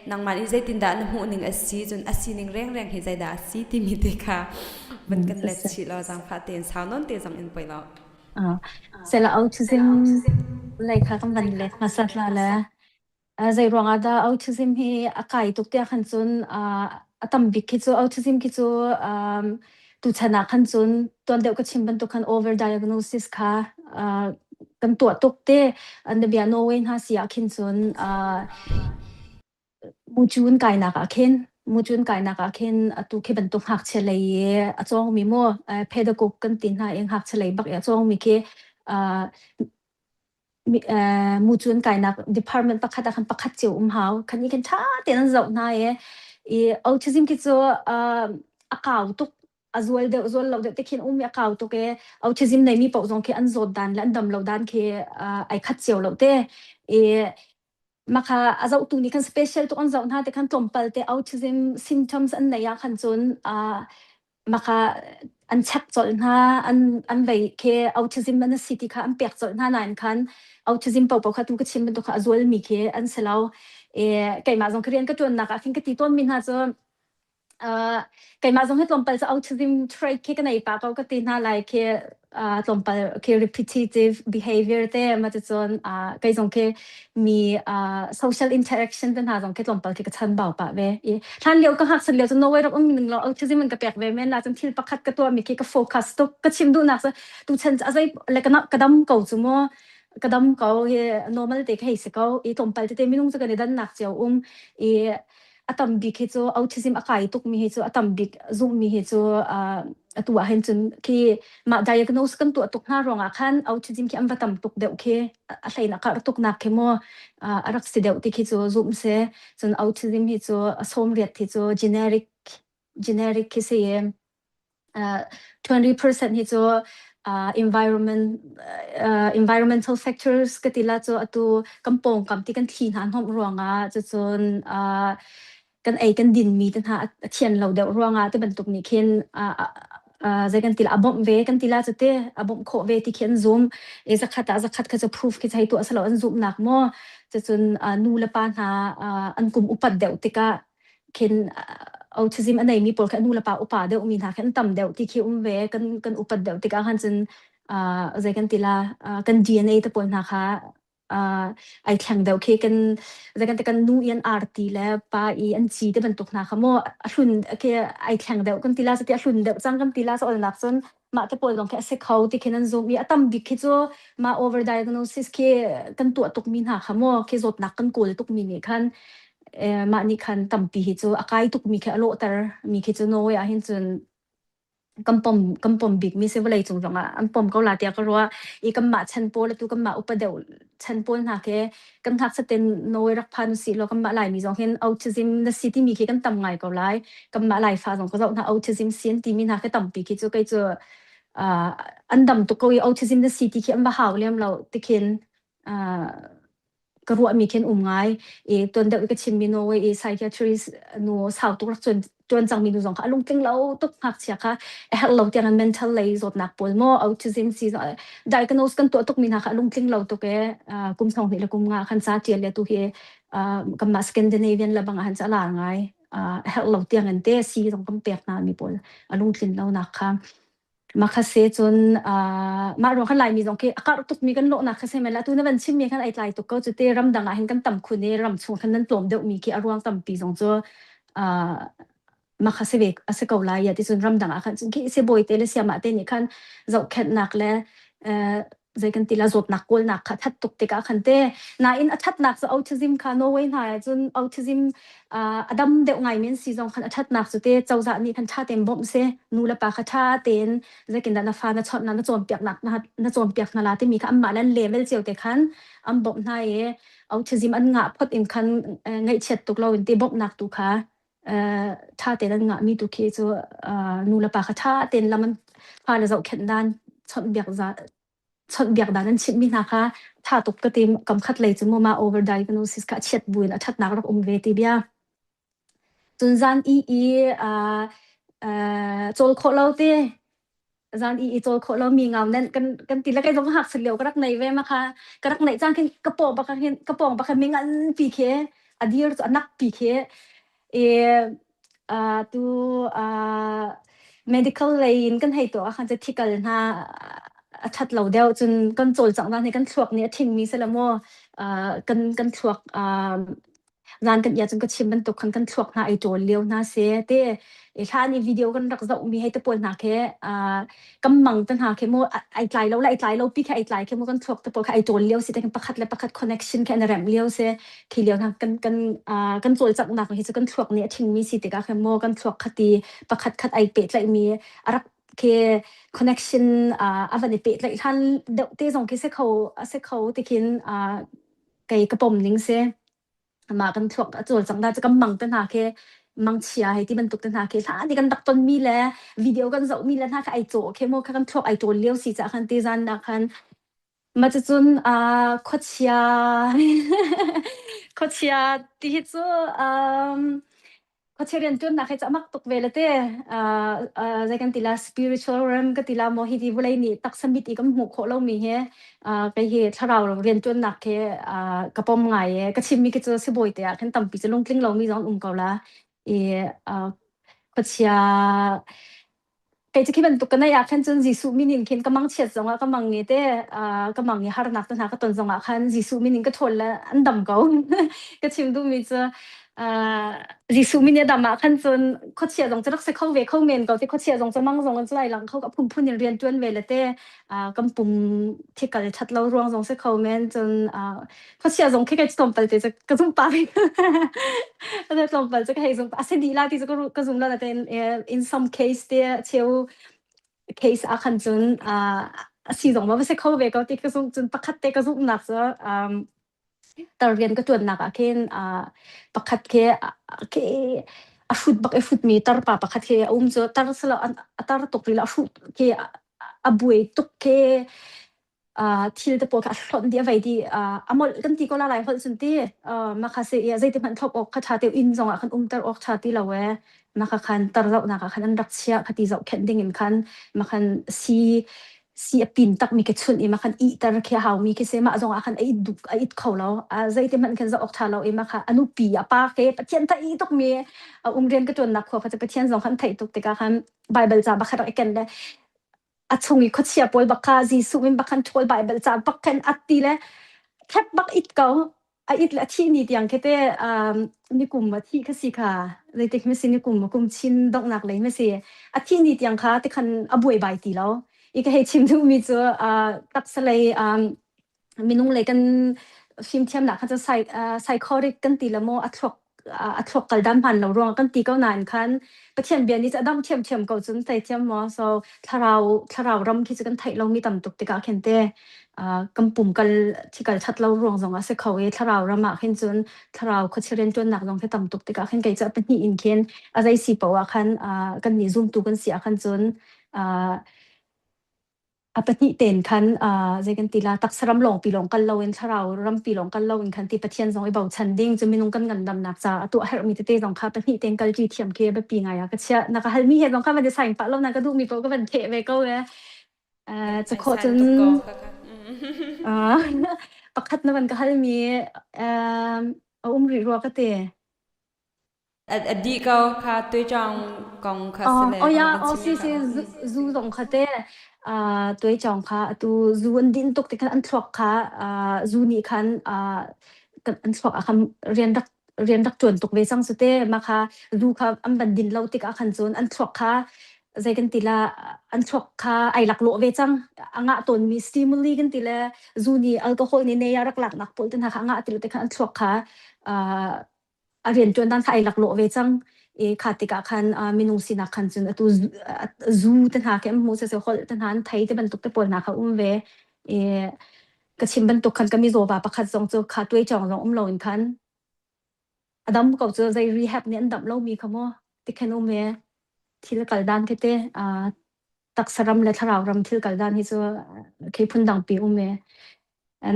นางมันอีใจตินดาหนึ่งหูหนึ่งอาศัยจนอาศัยหนึ่งแรงเห็นใจดาอาศัยที่มีเด็กค่ะมันกันเล็ดชิเราจังพาเตียนสาวนนเตียนจังอินไปแล้วเสร็จแล้ว autism เลยค่ะกำลังเล็ดมาสักแล้วใจรองอาดา autism ที่อากาศตุกเตียขันจนตั้มบิ๊กคิดจู autism คิดจูตุชนะขันจนตัวเดียวก็ชิมบันตุกัน over diagnosis ค่ะกันตัวตุกเตอันเดียโนเวนหาเสียขินจนมูจูนไก่นักขินมูจูนไก่นักขินตุกบันตุหักเฉลยจงมีมั่วpedagogue กันตินหาเองหักเฉลยบักจงมีเคมูจูนไก่นัก department ปักขัดกันปักขัดเจียวหาวคันนี้กันช้าเตียนเจ้านายautism คิดจูอากาศตุกazulเราเด็กที่เขียนมีอากาศตัวแกautismในมีปกทรงแค่อันโจดดันและอันดำเราดันแค่ไอคัดเจียวเราเต้มาค่ะอาจจะตัวนี้คัน special ตัวอันเจ้าหน้าแต่คันตรงไปแต่ autism symptoms อันไหนคันจนมาค่ะอันชักจนหน้าอันใบแค่ autism มันสิที่ค่ะอันเปียกจนหน้าไหนคัน autism เป่าค่ะตัวก็ชิมเป็นตัวค่ะ azul มีแค่อันเสร็จแล้วไก่มาทรงเรียนก็จนนักคิดก็ตีต้นมินหาจะไก่มาทรงให้ตรงไปจะ autism trait แค่กันไหนปะก็ตีหน้าไลค์แค่ตรงไปแค่ repetitive behavior แต่มาจะจนไก่ทรงแค่มี social interaction เป็นหาทรงแค่ตรงไปแค่กระชันเบาปะเว้ยท่านเลี้ยวก็หักเสร็จเลี้ยวจะโน้ไว้เราหนึ่งเรา autism มันกระแปกเว้ยแม่น่าจะที่ประคัดกระตัวมีแค่ก็โฟกัสตุกชิมดูนักซะดูฉันจะอะไรอะไรกันกระดำเก่าจุโม่กระดำเก่าnormal เด็กให้สิเก่าตรงไปแต่ไม่นุ่งจะกันในด้านหนักเจียวอะตัมบิกเหตุ autism อากาศตุกมีเหตุอะตัมบิก zoom มีเหตุตัวเห็นจนที่มา diagnose กันตัวตุกหน้ารองอาการ autism ที่อันว่าตัมตุกเดียวคืออะไรนักตุกนักเคมั่วรักษาเดียวที่เหตุ zoom เสียจน autism เหตุสมเรียดเหตุ generic คือเสีย20% เหตุenvironmental factors ก็ติดละตัวตัวกำปองกำที่กันทีนหันหอมรองจะจนกันกันดินมีตั้งหาเทียนเราเดี๋ยวรองที่บรรทุกนี่เขียนจะกันติละบ่มเวกันติละจะเตะบ่มโคเวที่เขียน zoom จะขัดก็จะ proof ที่ใช้ตัวสลับอัน zoom หนักมั่วจะจนนูละปานหาอันกลุ่มอุปัตเดียวติกะเขียนautism อันไหนมีปลแค่นูละปาอุปาเดียวมีหาแค่ต่ำเดียวที่เขียนเวกันอุปัตเดียวติกะหันจนจะกันติละกัน DNA ตะปนนะคะไอแข่งเดียวคือกันจะกันแต่กันนูยันอาร์ตีแล้วป้าอันจีที่บรรทุกนะคะมั่วชุนคือไอแข่งเดียวกันติลาจะที่ชุนเดียวจังกันติลาจะอ่อนนักจนมาจะปวดลงแค่เสกเขาที่แค่นั้นโซมีตั้มบิ๊กคือมา over diagnosis คือกันตัวตุกมีนะคะมั่วคือจดนักกันกูเลยตุกมีนี่คัน มานี่คันตั้มปีฮิจูอากายตุกมีแค่อโลตร์มีแค่จูโนยหินจุนกำปมบิ๊กมีเซเวลจงอ่ะอันปมเขาลาเดียก็รู้ว่าอีกำมาชันโปแล้วตุกำมาอุปเดวชันโปนักแค่กันทักสเตนโนยรักพันสิแล้วกำมาหลายมีจงเห็นออทิซึมในซิตี้มีแค่กันตั้มไงก็ไล่กำมาหลายฟ้าจงก็จะเอาออทิซึมเสียนตีมีนักแค่ตั้มปีคิดจูก็จะอันดำตุกก็ออทิซึมในซิตี้แค่อันบ้าหาวเลี้ยมเราติเข็นก็รู้ว่ามีแค่ไงตัวเด็กก็ชิมมีโนยpsychiatrist โนสาวตุกรักจนจังมีดูจงค่ะลุงติงเราตุกหักเสียค่ะเราเตียง mental เลยจดนักปวดโม autism ซีdiagnose กันตัวตุกมีนะคะลุงติงเราตุกกุมสองนี่ละกุมงาขันซาเจียเลยตุกกัมมา Scandinavian ละบางหันจะลาไงเราเตียงกันเตซีจงกำเปียกนามีปวดลุงติงเรานักค่ะมาคาเซจนมารวมกันหลายมีจงคืออากาศตุกมีกันโลนักคาเซเมล่าตัวนั้นเป็นชิมมีกันไอไลตุกก็จะเตรำดังเห็นกันต่ำคุณเนี่ยรำชงกันนั้นตัวเดียวมีกี่อารมณ์ต่ำปีจงจะมาคาเซเวกอาศัยเกาหลีที่จนรำดังอาคันจงคือเซบอยเตเลเซียมาเตนี่คันจะแค่นักเลยใจกันตีละจดนักกอลนักขัดตุกติกาคันเตน่าอินอัดนักจะออทิซึมค่ะโนเวนหายจนออทิซึมอดัมเดวไงเมนซีจงคันอัดนักสุดเตเจ้าจะนี่คันชาเต็มบ่มเซนูละปากชาเต็นจะกินดานาฟ้านาชดนาโจมเปียกหนักนาโจมเปียกนาลาที่มีค่ะอันมาเล่นเลเวลเจียวแต่คันอันบ่มนายออทิซึมอันงะพอดอินคันไงเช็ดตุกเราอินตีบ่มนักตุค่ะชาเต็นอันงะมีตุกเคจูนูละปากชาเต็นแล้วมันพาเราจะแข่งด้านชดเบียกจะชดเบียกด้านนั้นชิดมีนะคะถ้าตุกกติมกำคัดเลยจนมา over diagnosis ก็เช็ดบุญอัดนักรักเวทีเบียจนจานโจลโคเราเต้จานโจลโคเรามีเงาเน้นกันตีแล้วก็ต้องหักเสียวก็รักในเว้มาค่ะก็รักในจ้างขึ้นกระโปรงบักเห็นกระโปรงบักมีเงินปีเคอดีร์นักปีเคตัว medical lane กันให้ตัวคันจะที่กันนะชัดเราเดียวจนกันโจลจังนั้นในกันถวกเนี่ยทิ้งมีเสลโมกันถวกงานกันอยากจนก็ชิมมันตกกันถวกนะไอโจลเลี้ยวนะเสียเต้ถ้าในวิดีโอกันรักษามีให้ตะปนหาแค่กำมังตันหาแค่โมไอไลเราไอไลเราปีแค่ไอไลแค่โมกันถวกตะปนแค่ไอโจลเลี้ยวสิแต่กันประคัดและประคัด connection แค่ในแรมเลี้ยวเสียขี้เลี้ยวนะกันโจลจังหนักที่จะกันถวกเนี่ยทิ้งมีสิแต่ก็แค่โมกันถวกคดีประคัดไอเป็ดและมีอะไรคือ connection วันนี้เป็ดเลยท่านเดี๋ยวที่ส่งคิดเสเขาที่คิดไก่กระป๋อมนิ่งเสียมากันถวกโจลจังได้จะกำมังตันหาแค่มังเชียให้ที่มันตกตันหาแค่ท่านี่กันดักต้นมีแล้ววิดีโอกันจะมีแล้วท่าไอโจแค่โมกันถวกไอโจเลี้ยวสิจะคันตีจันดักคันมาจะจนโคเชียที่จู่ก็เชื่อเรียนจนนักให้จะมักตกเวลเต้ใจกันตีละ spiritual realm ก็ตีละโมหิตบุเลยนี่ตักสมิติก็หมู่โคเรามีเหไปเหตุถ้าเราเรียนจนนักกระป๋อมไงก็ชิมมีก็จะสิบอยเตะขันต่ำปีจะลงคลิ้งเรามีจอนเกาละก็เชื่อใครจะคิดเป็นตุกกันอยากขันจนจิสุมินินเข็นกำมังเฉียดจงกำมังเนี่ยเต้กำมังเนี่ยหานักตันหาก็ตนจงขันจิสุมินินก็ทนแล้วอันดำเก่าก็ชิมดูมีจะจิสุมินินดำมาขันจนเขาเฉียดจงจะรักษาเข้าเวเข้าเมนเก่าที่เขาเฉียดจงจะมั่งจงกันจะไหลหลังเขากับพุ่นเรียนจวนเวลเต้กำปุ่มที่กันชัดเรารวงจงจะเข้าเมนจนเขาเฉียดจงแค่จะตอมไปจะกระซุ่มปาไปจะตอมไปจะให้จงอาเซดีลาที่จะกระซุ่มแล้วแต่ in some case เต้เชียว case อาคันจนสีจงมาไม่ใช่เข้าเวก็ที่กระซุ่มจนประคัดเต้กระซุ่มหนักจะแต่เรียนก็จวนหนักเคนประคัดเคฟุตบักฟุตมีตร์ประคัดเคจะตร์สละตร์ตกเลยละฟุตเคบุยตกเคที่เราจะปวดขาส่วนเดียวไปดีมอลกันที่ก็ละลายคนสุดที่มาคาเซียใจที่มันทบอกขชาติอินจงคันตร์ออกชาติเรามาคันตร์เราหนักคันนั้นรักเชียคติเราแข็งดิ่งคันมาคันซีปินตักมีกระชุนมาคันอีตร์แค่หาวมีแค่เสมาจงคันไอดุไอเขาเราใจที่มันคันจะออกชาเรามาคันอนุปีป้าเคปะเทียนไทยตกมีเรียนก็จนนักเขาจะปะเทียนจงคันไทยตกแต่ก็คันไบเบิลจะบักเราเกันเลยชงอีกเขาเชียบอลบักคาจีสุมินบักคันทัวร์ไบเบิลจะบักคันอัตตีเลยแคบบักอิดเก่าอิดละที่นี่อย่างแค่เต้นี่กลุ่มที่เขาสิค่ะเลยที่ไม่สินี่กลุ่มชินดอกหนักเลยไม่สิที่นี่อย่างค่ะที่คันอบวยใบตีแล้วอีกให้ชิมดูมีจ้ะตักสไลมีนุ่งเลยกันฟิล์มเทียมหนักเขาจะใส่คอริกันตีละโมอัตรก อัดทวกกันดันพันเรารวงกันตีก็นานคันประเทศเบียนี้จะดำเทียมก็จนใส่เทียมมอ so ถ้าเรารำคิดจะกันไทยเรามีต่ำตกติกาเข็นเตกำปุ่มกันที่กันชัดเรารวงสองอาศัยเขาถ้าเรารำมาเข็นจนถ้าเราเขาเชื่อจนหนักลงที่ต่ำตกติกาเข็นไกจะเป็นที่อินเข็นอะไรสิปว่าคันกันนี่ซูมตูกันเสียคันจนปฏิเตนคันใจกันตีลาตักสรำหลงปีหลงกันเราเองถ้าเรารำปีหลงกันเราเองคันที่ประเทศสองไอ้เบาชันดิ้งจะมีนุ่งกันกันดำหนักจ้าตัวเฮร์มีเตสองค่ะปฏิเตนกันจีเทียมเคแบบปีไงก็เชื่อนะคะฮัลมีเหตุสองค่ะมันจะใส่ปะเรานั่นก็ดูมีโปรก็เป็นเทเวก็เลยจะขอจนปักขัดนั่นมันก็ฮัลมีรีรัวก็เตะอดีก็ค่ะตัวจองกองค่ะเสลสิซูสองค่ะเตะตัวจองค่ะตัวซูนดินตกติกันอันทรอกค่ะซูนี่คันอันทรอกคันเรียนรักจวนตกเวสังสุเตมาค่ะดูค่ะอันบันดินเราติกคันจนอันทรอกค่ะใจกันตีละอันทรอกค่ะไอหลักโลเวจังอ่างตนมีสติมูลีกันตีละซูนี่แอลกอฮอล์นี่เนี่ยรักหลักนักปุ่นตันหาอ่างตีละติกันอันทรอกค่ะเรียนจวนด้านไอหลักโลเวจังขาติกาคันมินุงสินักคันจนตัวซูตันหาแค่มูเสเซฮอลตันหาไทยที่บรรทุกเตปนนะคะเวกระชิมบรรทุกคันก็มีโซบาประคัดจงเจอขาตัวจองลงอินคันอดัมก็เจอใจรีแฮบเนี่ยอันดับเรามีคำว่าติแคนเวที่ละกัลดานที่เตตักสรัมและทาราวรำที่ละกัลดานที่จะเคยพุ่นดังปี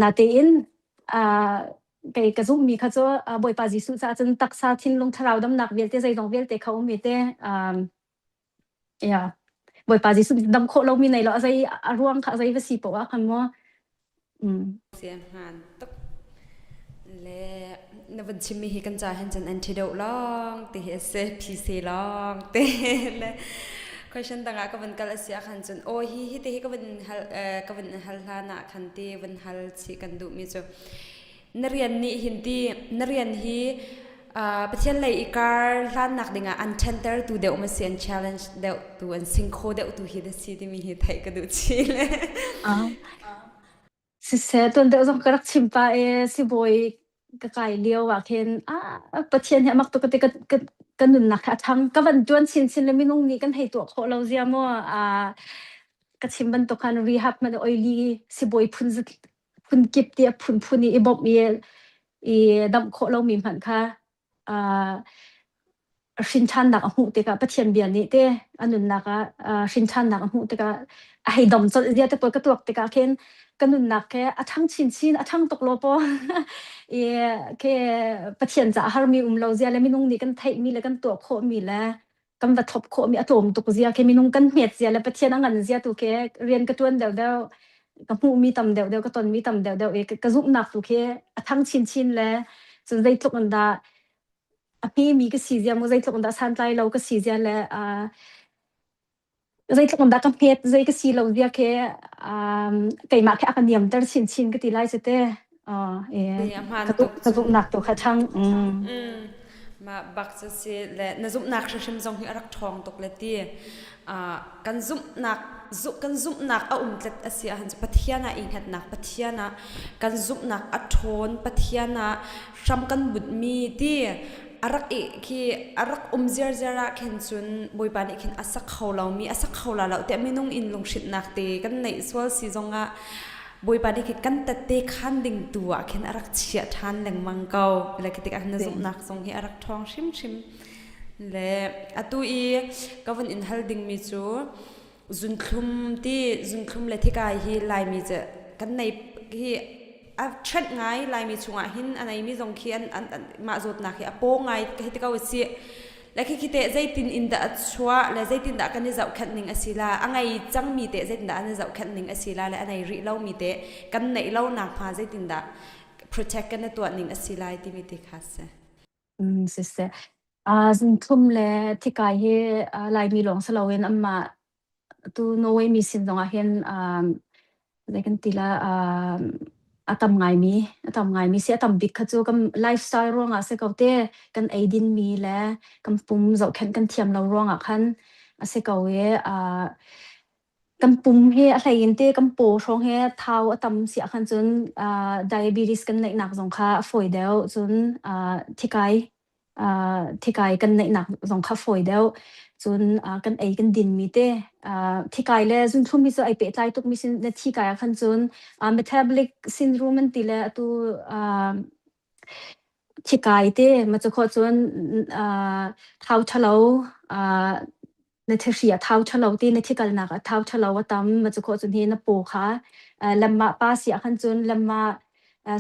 นาเตอินกระซุ่มมีเขาจะบ่อยปาจิสุจะจนตักซาทิ้งลงทาราวดำหนักเวลเตใจตรงเวลเตเขามีเตบ่อยปาจิสุดำโคเรามีในเราใจร่วงค่ะใจภาษีปว่าคำว่าเสียงหันตกและนวันชิมีกันจ่าเห็นจันอันที่เดาลองตีเสพีซีลองเตและquestion ต่างๆก็เป็นการเสียขันจนโอ้ฮีตีก็เป็นฮัลลานะขันตีเป็นฮัลสิกันดูมิจูนักเรียนนี่หินตีนักเรียนฮีประเทศเลยอีการล้านนักดิ่งอันเชนเตอร์ตัวเดียวมาเสียน challenge เดียวตัวอันซิงโคเดียวตัวฮีเดซีที่มีฮีไทยก็ดูชีเลยสิเสตัวเดียวต้องกระชิมไปสิบอยก็ไกลเลี้ยวว่าเคนประเทศเนี่ยมักตัวกันหนุนนักทั้งก็วันจวนชินเลยไม่นุ่งนี้กันให้ตัวโคเราเสียมั่วกระชิมบันตัวกันรีฮับมันออยลีสิบอยพุ่นเก็บเดียพุ่นนี่อีบอกมีดำโคเรามีผันค่ะชินชันนักหูเตกะประเทศเบียนี้เตอันนุนนักชินชันนักหูเตกะให้ดำจนเดียแต่ปกตัวเตกะเคนกันนุนนักแค่ทั้งชินทั้งตกโลปอแค่ประเทศจะหามีเราเสียแล้วมีนุ่งนี่กันไทยมีแล้วกันตัวโคมีแล้วกันวัตถุโคมีอะโตมตกเสียแค่มีนุ่งกันเมียดเสียแล้วประเทศนั่งกันเสียตัวแค่เรียนกระตุ้นเดียวกับหูมีตำเดียวก็ตอนมีตำเดียวกระซุบหนักตัวแค่ทั้งชินแล้วจนได้ตกอันดาพี่มีก็สีเสียมันใจตกอันดาสันใจเราก็สีเสียแล้วใจตกอันดากับเพชรใจก็สีเราเสียแค่ไก่มาแค่อันเดียมแต่ชินก็ตีไล่เสร็จกระตุกหนักตัวค่ะช่างมาบักจะเสียและนซุปหนักชิมซองที่รักทองตกเลยตีกันซุปหนักเล็ดเสียหันจะพัทยานะอิงหัดหนักพัทยานะกันซุปหนักอัดทนพัทยานะชำกันบุดมีตีรักคือรักเจอระเข็นจุนบอยปานิเข็นอาศักเขาเรามีอาศักเขาเราแต่ไม่นุ่งอินลงชิดหนักตีกันในส่วนสีซองบอยปานิเข็นกันแต่เตะขันดิ่งตัวเข็นรักเฉียดทันแหล่งมังเกาและกิจการนซุปหนักซองที่รักทองชิมและตัวก็วันอินฮัลดิ่งมีจูจุนคลุมเลยที่กายฮีลายมีจะกันในฮีเช็ดไงลายมีชงหินอันไหนมีทรงเขียนอันมาจดนักฮีโป้ไงที่ที่เขาเสียและที่คิดใจตินอินดาชัวและใจตินดากันในเจ้าขันหนึ่งอศิลาอันไหนจังมีเตะใจตินดาในเจ้าขันหนึ่งอศิลาและอันไหนริเล่ามีเตะกันในเล่าหนักพาใจตินดา protect กันในตัวหนึ่งอศิลาที่มีเตะคัสสิเสจุนคลุมเลยที่กายฮีลายมีหลงสลาเวนอันมาตัว Norway มีสิ่งต่างๆเห็นอะไรกันตีละทำไงมีเสียทำบิ๊กขจูกันไลฟ์สไตล์ร่วงเสกเอาเต้กันไอดินมีแล้วกันปุ่มเจ้าแขนกันเทียมเราร่วงคันเสกเอากันปุ่มเฮอะไรยินเต้กันโปช่องเฮเท้าทำเสียคันจนdiabetesกันหนักสงค่ะฝอยเดียวจนที่ไก ที่กายกันในหนักสองข้าฝอยเดียวจนกันไอกันดินมีเตที่กายเลยจนทุ่มมิสไอเปตไลตุกมิสินที่กายขันจนmetabolic syndrome มันตีเลยตัวที่กายเตมันจะขอจนเท้าเฉลาในเทเชียเท้าเฉลาตีในที่กันนักเท้าเฉลาว่าตามมันจะขอจนเห็นปูค่ะลำมาป้าเสียขันจนลำมา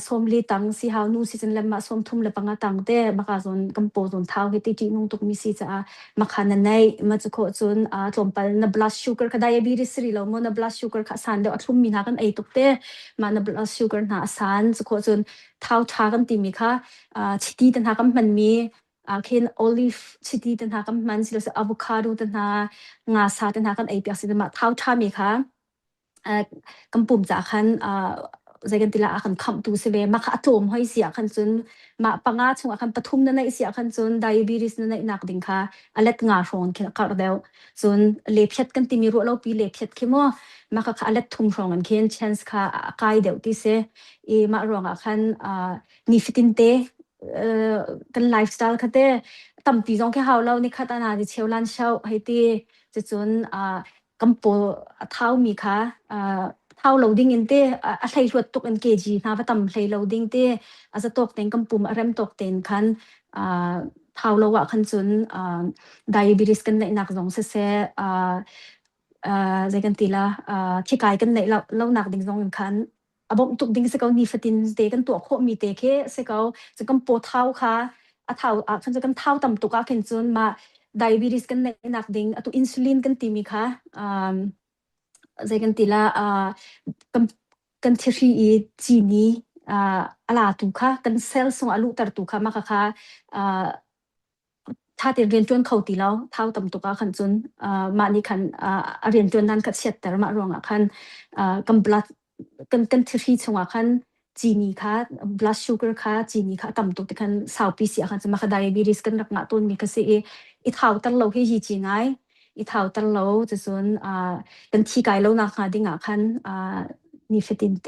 สมลีตังสิหาวนูสิจนลำมาสมทุ่มเลปังตังเตบักจนกำปจนเท้าเฮติจีนุ่งตุกมิสิจะมาขันในมันจะขอจนตลมไปน blood sugar ก็ diabetes สิเราโมน blood sugar ขัดสันเดียวทุ่มมีนักกันไอตุกเตมัน blood sugar หนาสันจะขอจนเท้าชากันตีมีค่ะชิดีตันหากันมันมีเคนโอลิฟชิดีตันหากันมันสิเราจะอะโวคาโดตันหางาซาตันหากันไอเปียกสิมาเท้าชามีค่ะกำปุ่มจากขันใจกันตีละขันคำตูเสเวมาขัดโจมให้เสียขันจนมาปังอาชงขันปทุมนั่นในเสียขันจนไดอาเบติสนั่นในนักดิ่งค่ะอเล็ดงาชงขึ้นกระเดียวจนเล็บเช็ดกันตีมีรู้เราปีเล็บเช็ดเข้มว่ามาขัดอเล็ดทุ่มชงกันเขียน chance ค่ะกายเดียวที่เสมารองขันนิฟิตินเตกันไลฟ์สไตล์ค่ะเตตั้มตีจงแค่เฮาเรานี่ขัดนาดิเชลลันเช้าให้ตีจะจนกำปเท้ามีค่ะเท้าเราดิ้งอินเตอะไรรวดตกอันเกจีนะว่าตำอะไรเราดิ้งเตอาจจะตกเต็งกำปุ่มอะไรมตกเต็งคันเท้าเราว่าคันจนไดอาเบติสกันในนักสงเสใจกันตีละที่กายกันในเราหนักดิ้งสงคันบอกตุกดิ้งสกาวนีฟตินเตกันตัวโคมีเตเคสกาวจะกำปเท้าค่ะเท้าคันจะกันเท้าต่ำตุกคันจนมาไดอาเบติสกันในนักดิ้งตัวอินซูลินกันตีมีค่ะใจกันตีละกันเทียจีนีอะไรตุค่ะกันเซลล์ส่งอาลูตัดตุค่ะมาค่ะถ้าเรียนจนเขาตีแล้วเท่าต่ำตุกขันจนมานี่ขันเรียนจนนั้นก็เสียแต่มารวงขันกันบลัดกันเทียส่งขันจีนีค่ะ blood sugar ค่ะจีนีค่ะต่ำตุกแต่ขันสาวปีเสียขันจะมาค่ะ diabetes กันรักหนาต้นมีก็เสียอีเท่าตั้งเราให้จีไงอีเท่าตั้งเราจะส่วนกันที่กายเราหนักดิ่งขันนี่ฟิตินเต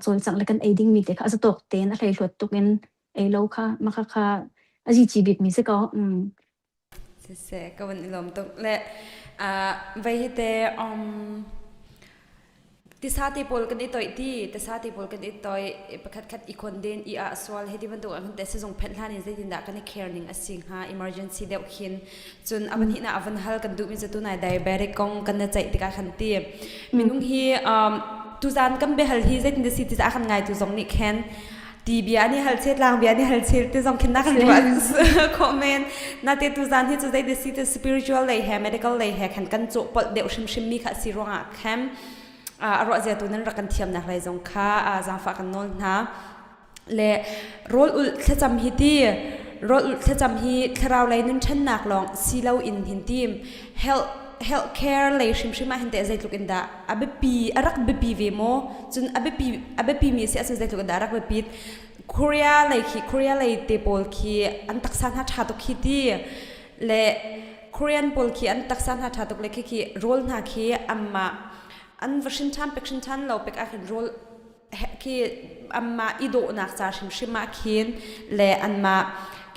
จนสั่งเลยกันไอดิ้งมีเตค่ะจะตกเตนอะไรหลุดตกเงินไอเราค่ะมาค่ะจีบิดมีสักก็เสียก็วันลมตกและไว้เตติสาติพอลกันอีต่อยที่ติสาติพอลกันอีต่อยประคัดอีคนเดินอีสวอลให้ที่มันตัวกันแต่สิ่งเพลานินใจดินดากันใน caring สิ่งหา emergency เดียวขินจนวันที่น่าวันฮัลกันดูมีจะตัวไหน diabetic กงกันในใจติการขันตีมินุ่งฮีตุจานกันเบฮัลฮีใจดินสิติจะขันไงตุจงนี่แคนตีเบียนี่ฮัลเชตลางเบียนี่ฮัลเชตที่จงคิดนักกันว่าคอมเมนต์นาเตตุจานที่จะได้ดิสิต spiritual เลยแฮ medical เลยแฮขันกันโจปเดี๋ยวชิมมีขัดสิรวงแคมรอเจตุนั้นรักกันเทียมนักไรจงค่ะจังฝากกันนนนะและรอลอุลเทจำฮิตีรอลอุลเทจำฮิคราวไรนุ่นฉันนักลองซีเลาอินหินทีม health care เลยชิมมาเห็นแต่ใจลุกอินดาอับปีรักบีเวโมจนอับปีมีเสียสุดใจลุกอินดารักบีโคเรียเลยเตปอลคีอันตักสันหัดชาตุคีตีและโคเรียนปอลคีอันตักสันหัดชาตุเล็กคีโรลนาคีอัมมาอันวัชินชันเป็กชินชันเราเป็กอาคินโรลคีอัมมาอิโดนักจาชิมมาคินและอันมา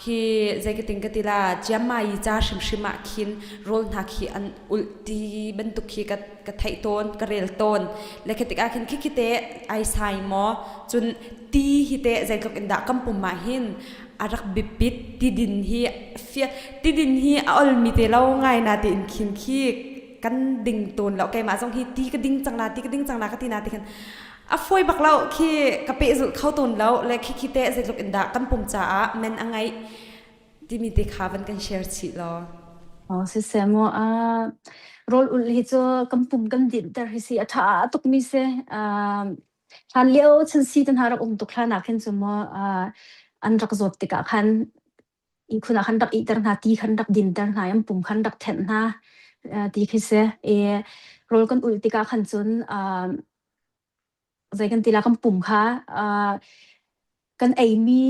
คีใจกติงกติลาจามาอิจาชิมมาคินโรลนักคีอันอุลตีบรรทุกคีกับไทยต้นกับเรลต้นและกติกาคินคิเตไอไซมอจนตีฮิเตใจกับอินดากัมปุมาหินอารักบิบิดตีดินฮีอัลมิเตเราไงนาตินคินคีกันดิ่งตูนแล้วแกมาส่งที่ตีก็ดิ่งจังนาก็ตีนาตีกันฟอยบักเราขี้กระเปสุดเข้าตูนแล้วและขี้เตะเสร็จลูกอินดากันปุ่มจ้าแม่นอังไงที่มีเด็กขาวันกันแชร์สิล้อสิเสมอโรลอุลฮิโจกันปุ่มกันดินแต่ฮิสิอาตุกมิเซฮันเลี้ยวฉันซีตันหารักตุกขนาดเห็นสมออันรักจดติกะขันอีคุณขันรักอีตรนาตีขันรักดินตรนายังปุ่มขันรักเทนนะตีคิเซโรลกันอุลติกาขันจนใจกันตีละกันปุ่มค่ะกันไอมี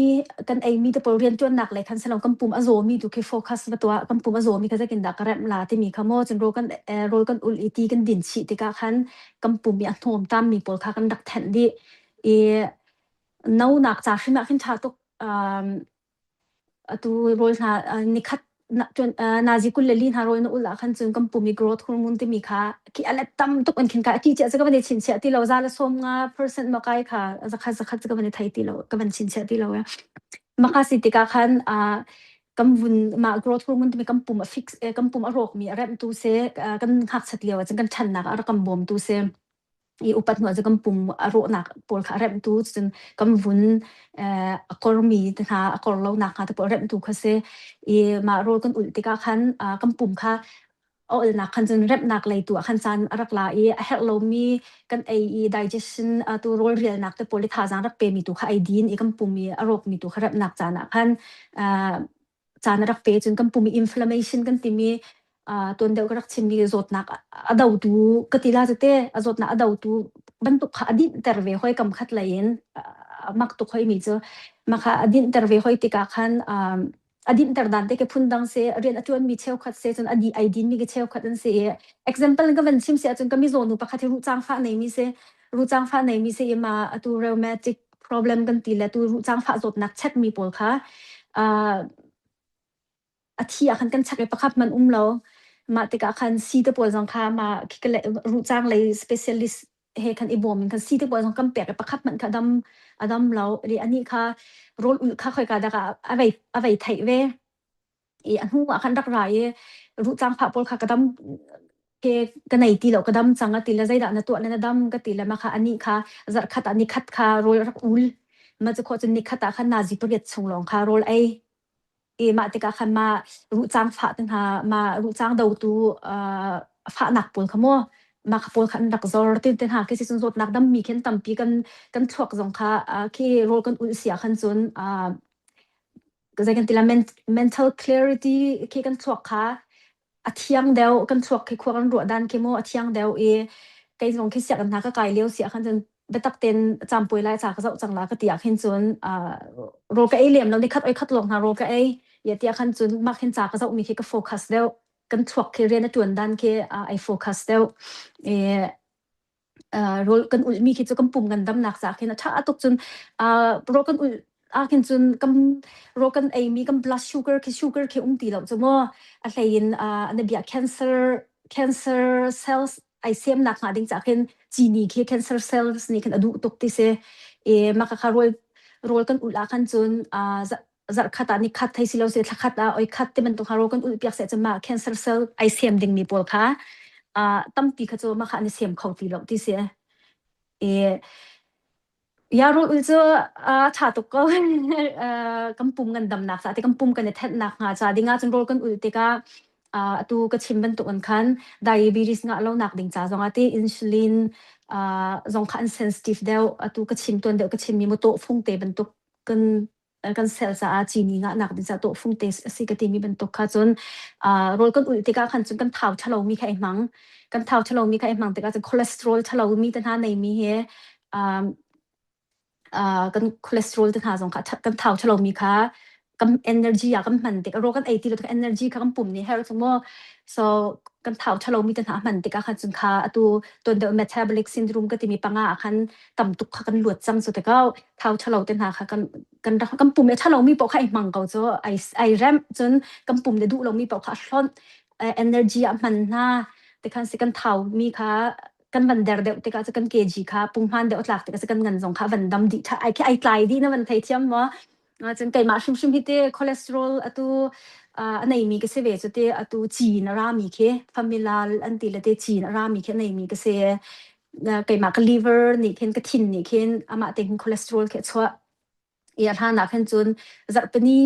แต่พอเรียนจนหนักเลยคันสลับกันปุ่มอโซมีดูแค่โฟกัสมาตัวกันปุ่มอโซมีก็จะกินดักกระแรมลาที่มีขโมยจนโรลกันอุลอีตีกันดินฉีติกาขันกันปุ่มมีอัตโนมตามมีปอลค่ะกันดักแทนดิน้าหนักจากที่มาขึ้นชาตุก tu rol na nikhat na chun nazi kulali na rol na ula khan chun kampumi growth hormone te mi kha ki alatam tuk an khin ka ti cha ka bani chin cha ti lo za la som nga percent makai kha zakha ka bani thai ti lo ka ban chin cha ti lo ya maka si ti ka khan kamvun ma growth hormone te mi kampum a fix kampum a rok mi rem tu se kan hak chat lewa chang kan than na ka kam bom tu se I upat no jagam pum aro nak pol kha rem tu chen kam vun akor mi ta akor lo nak ha ta pol rem tu khase I ma ro kan ul tika khan kam pum kha ol nak khan chen rem nak lei tu khan chan arak la I hello mi kan ai digestion tu rol real nak ta pol tha jang rak pe mi tu kha ai din I kam pum mi arok mi tu kha rem nak chana khan chan rak pe chen kam pum mi inflammation kan ti mi tuan deuh ka rak chin mi zot nak adau tu katila jate azot na adau tu bantuk kha adin terve hoi kam khat lain mak tu khoi mi chu makha adin terve hoi tika khan adin ter dan te ke phundang se rian atuan mi cheu khat se chun adi idin mi ke cheu khat an se example ga van sim se chun kami zonu pakha the ru chang fa nei mi se ru chang fa nei mi se ma atu rheumatic problem kan ti la tu ru chang fa zot nak chat mi pol kha athia khan kan chak e pakhat man lo ma tika khan si te pol jang kha ma kikale ru chang lei specialist he khan ibom kan si te pol jang kam pek pakhat man kha adam lo ri ani kha rol ul kha khoi ka da ka avai thai ve I anu khan rak rai ru chang pha pol kha kadam ke kanai ti lo kadam changa ti la zaida na to na dam ka ti la ma kha ani kha zar khat ani khat kha rol rak ul ma chu kho chen ni khata khan na ji pret chunglong kha rol ai ma tika khan ma ru chang pha tin ha ma ru chang do tu pha nak pol khamo ma kha pol khan dak zor tin ha ke si sun zot nak dam mi khen tam pi kan thuak zong kha ki rol kan ul sia khan chun ka zai kan tila mental clarity ki kan thuak kha athiang deu kan thuak ki khwang ro dan ke mo athiang deu kai zong ki sia kan ha ka kai leo sia khan chun betak ten champoi lai cha ka zau chang la ka tia khen chun ro ka lem lo ni khat oi khat long na ro ka ya tia khan chun ma khen cha ka zau mi ki ka focus deu kan thuak ki ren tuan dan ke ai focus deu rol kan ul mi ki chu kan pum gan dam nak cha khen tha atok chun ro kan ul khen chun kam ro kan ai mi kan blood sugar ki ti lo chu mo a hlein an bia cancer cells ai sem nak nga ding cha khen chini ki cancer cells ni kan adu tok ti se ma ka rol kan ul khan chun zar khata ni khat thai silo se thakhat oi khat te man to ro kan ul piak se chama cancer cell ai sem ding mi pol kha tam ti kha chu ma kha ni sem khau ti lo ti se ya ro ul chu cha to ko kampum ngan dam nak sa te kampum kan the nak nga cha dinga chun rol kan ul te ka tu ka chim ban to an khan diabetes nga lo nak ding cha zonga te insulin zong khan sensitive deu tu ka chim ton deu ka chim mi mo to phung te ban to kan sel sa chini nga nak ding cha to phung te si ka ti mi ban to kha chun rol kan ul te ka khan chun kan thau chalo mi khai mang kan thau chalo mi khai mang te ka cholesterol chalo mi tan ha nei mi he kan cholesterol te ha zong kha kan thau chalo mi kha kan energy kan man te ro kan 80 lo energy kan pum ni her mo so kan thau chalo mi tan ha man te ka kha chun kha atu ton the metabolic syndrome ka ti mi panga khan tam tuk kha kan luat chang so te ka thau chalo ten ha kha kan pum me chalo mi po kha mang ko cho ai ram chun kan pum le du lo mi po kha hlon energy man na te khan se kan thau mi kha kan van der deuh te ka kan kg kha pung han deuh tlak te ka kan ngan zong kha van dam di tha ai tlai di na van thai thiam mo chen kai ma shum hi te cholesterol atu anei mi ke se ve chu te atu chi na ra mi khe familial anti la te chi na ra mi khe nei mi ke se kai ma ka liver ni khen ka thin ni khen ama te cholesterol khe chwa ya tha na khan chun zarpani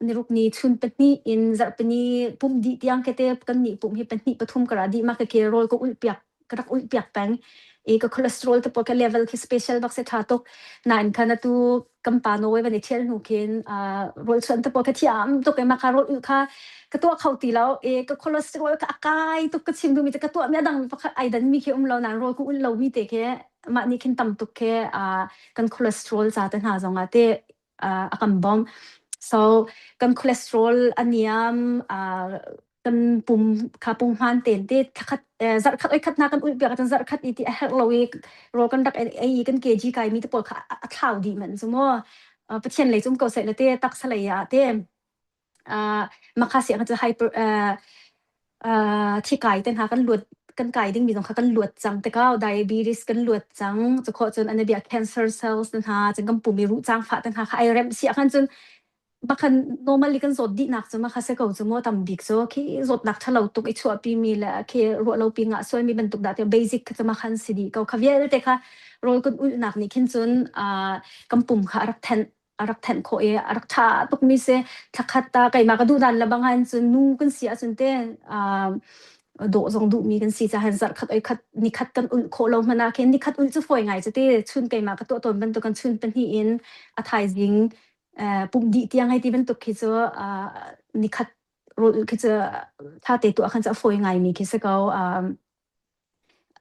nirukni chun patni in zarpani pum di tiang kete kan ni pum hi patni pathum kara di ma ke rol ko ulpiak karak ulpiak pang ka cholesterol te poka level ki special bak se thatok nan khana tu kampano we bani thel nu khen rol chan te poka thiam to ke ma rol u kha ka to khauti lao ka cholesterol ka akai to ka chim du mi te ka to me dang pakha ai dan mi ke lo nan rol ko ul lo mi te ke ma ni khin tam tuk ke kan cholesterol za ten ha zonga te akam bom so kan cholesterol aniam kan pum kha pum han ten te khat zar khat oi khat na kan ul pya kan zar khat iti a hel lo ro kan dak ai kan kg kai mi te pol kha thau di man so mo ประเทศเลยจุ่มเกาเสร็จเลยเต้ตักสลายเต้มาคาเสียก็จะให้ที่ไก่เต้นหากันหลวดกันไก่ดิ้งมีตรงกันหลวดจังแต่ก็ไดอะบีติสกันหลวดจังจะขอจนอันนี้เบีย cancer cells นั่นหาจนกันปุ่มมีรู้จังฝาตั้งหาไอเรมเสียกันจนบางคน normally กันสดดีนักจนมาคาเสียก็จะมัวทำบิ๊กโซ่ที่สดนักถ้าเราตุกไอชัวปีมีแหละที่รัวเราปีงะส่วนมีบรรทุกดาที่ basic จะมาคันสิดีก็ขยันเลยแต่ค่ะรอยกันอุ่นหนักนี่ขึ้นจนกันปุ่มค่ะรักแทนโครักชาตุกมีเสทักขัดตาไก่มากระดูดันละบางอันจนนู่กันเสียจนเต้โดจงดูมีกันสีจะหันจัดขัดไอ้ขัดนิขัดกันอุ่นโคลงมานาเคนนิขัดอุ่นจะฝอยไงจะเต้ชุนไก่มากระตัวตนเป็นตัวกันชุนเป็นที่อินอาทายจิงปุ่มดีที่ยังไงที่เป็นตัวคิดว่านิขัดรู้คิดว่าถ้าเตตัวขันจะฝอยไงมีคิดว่าเข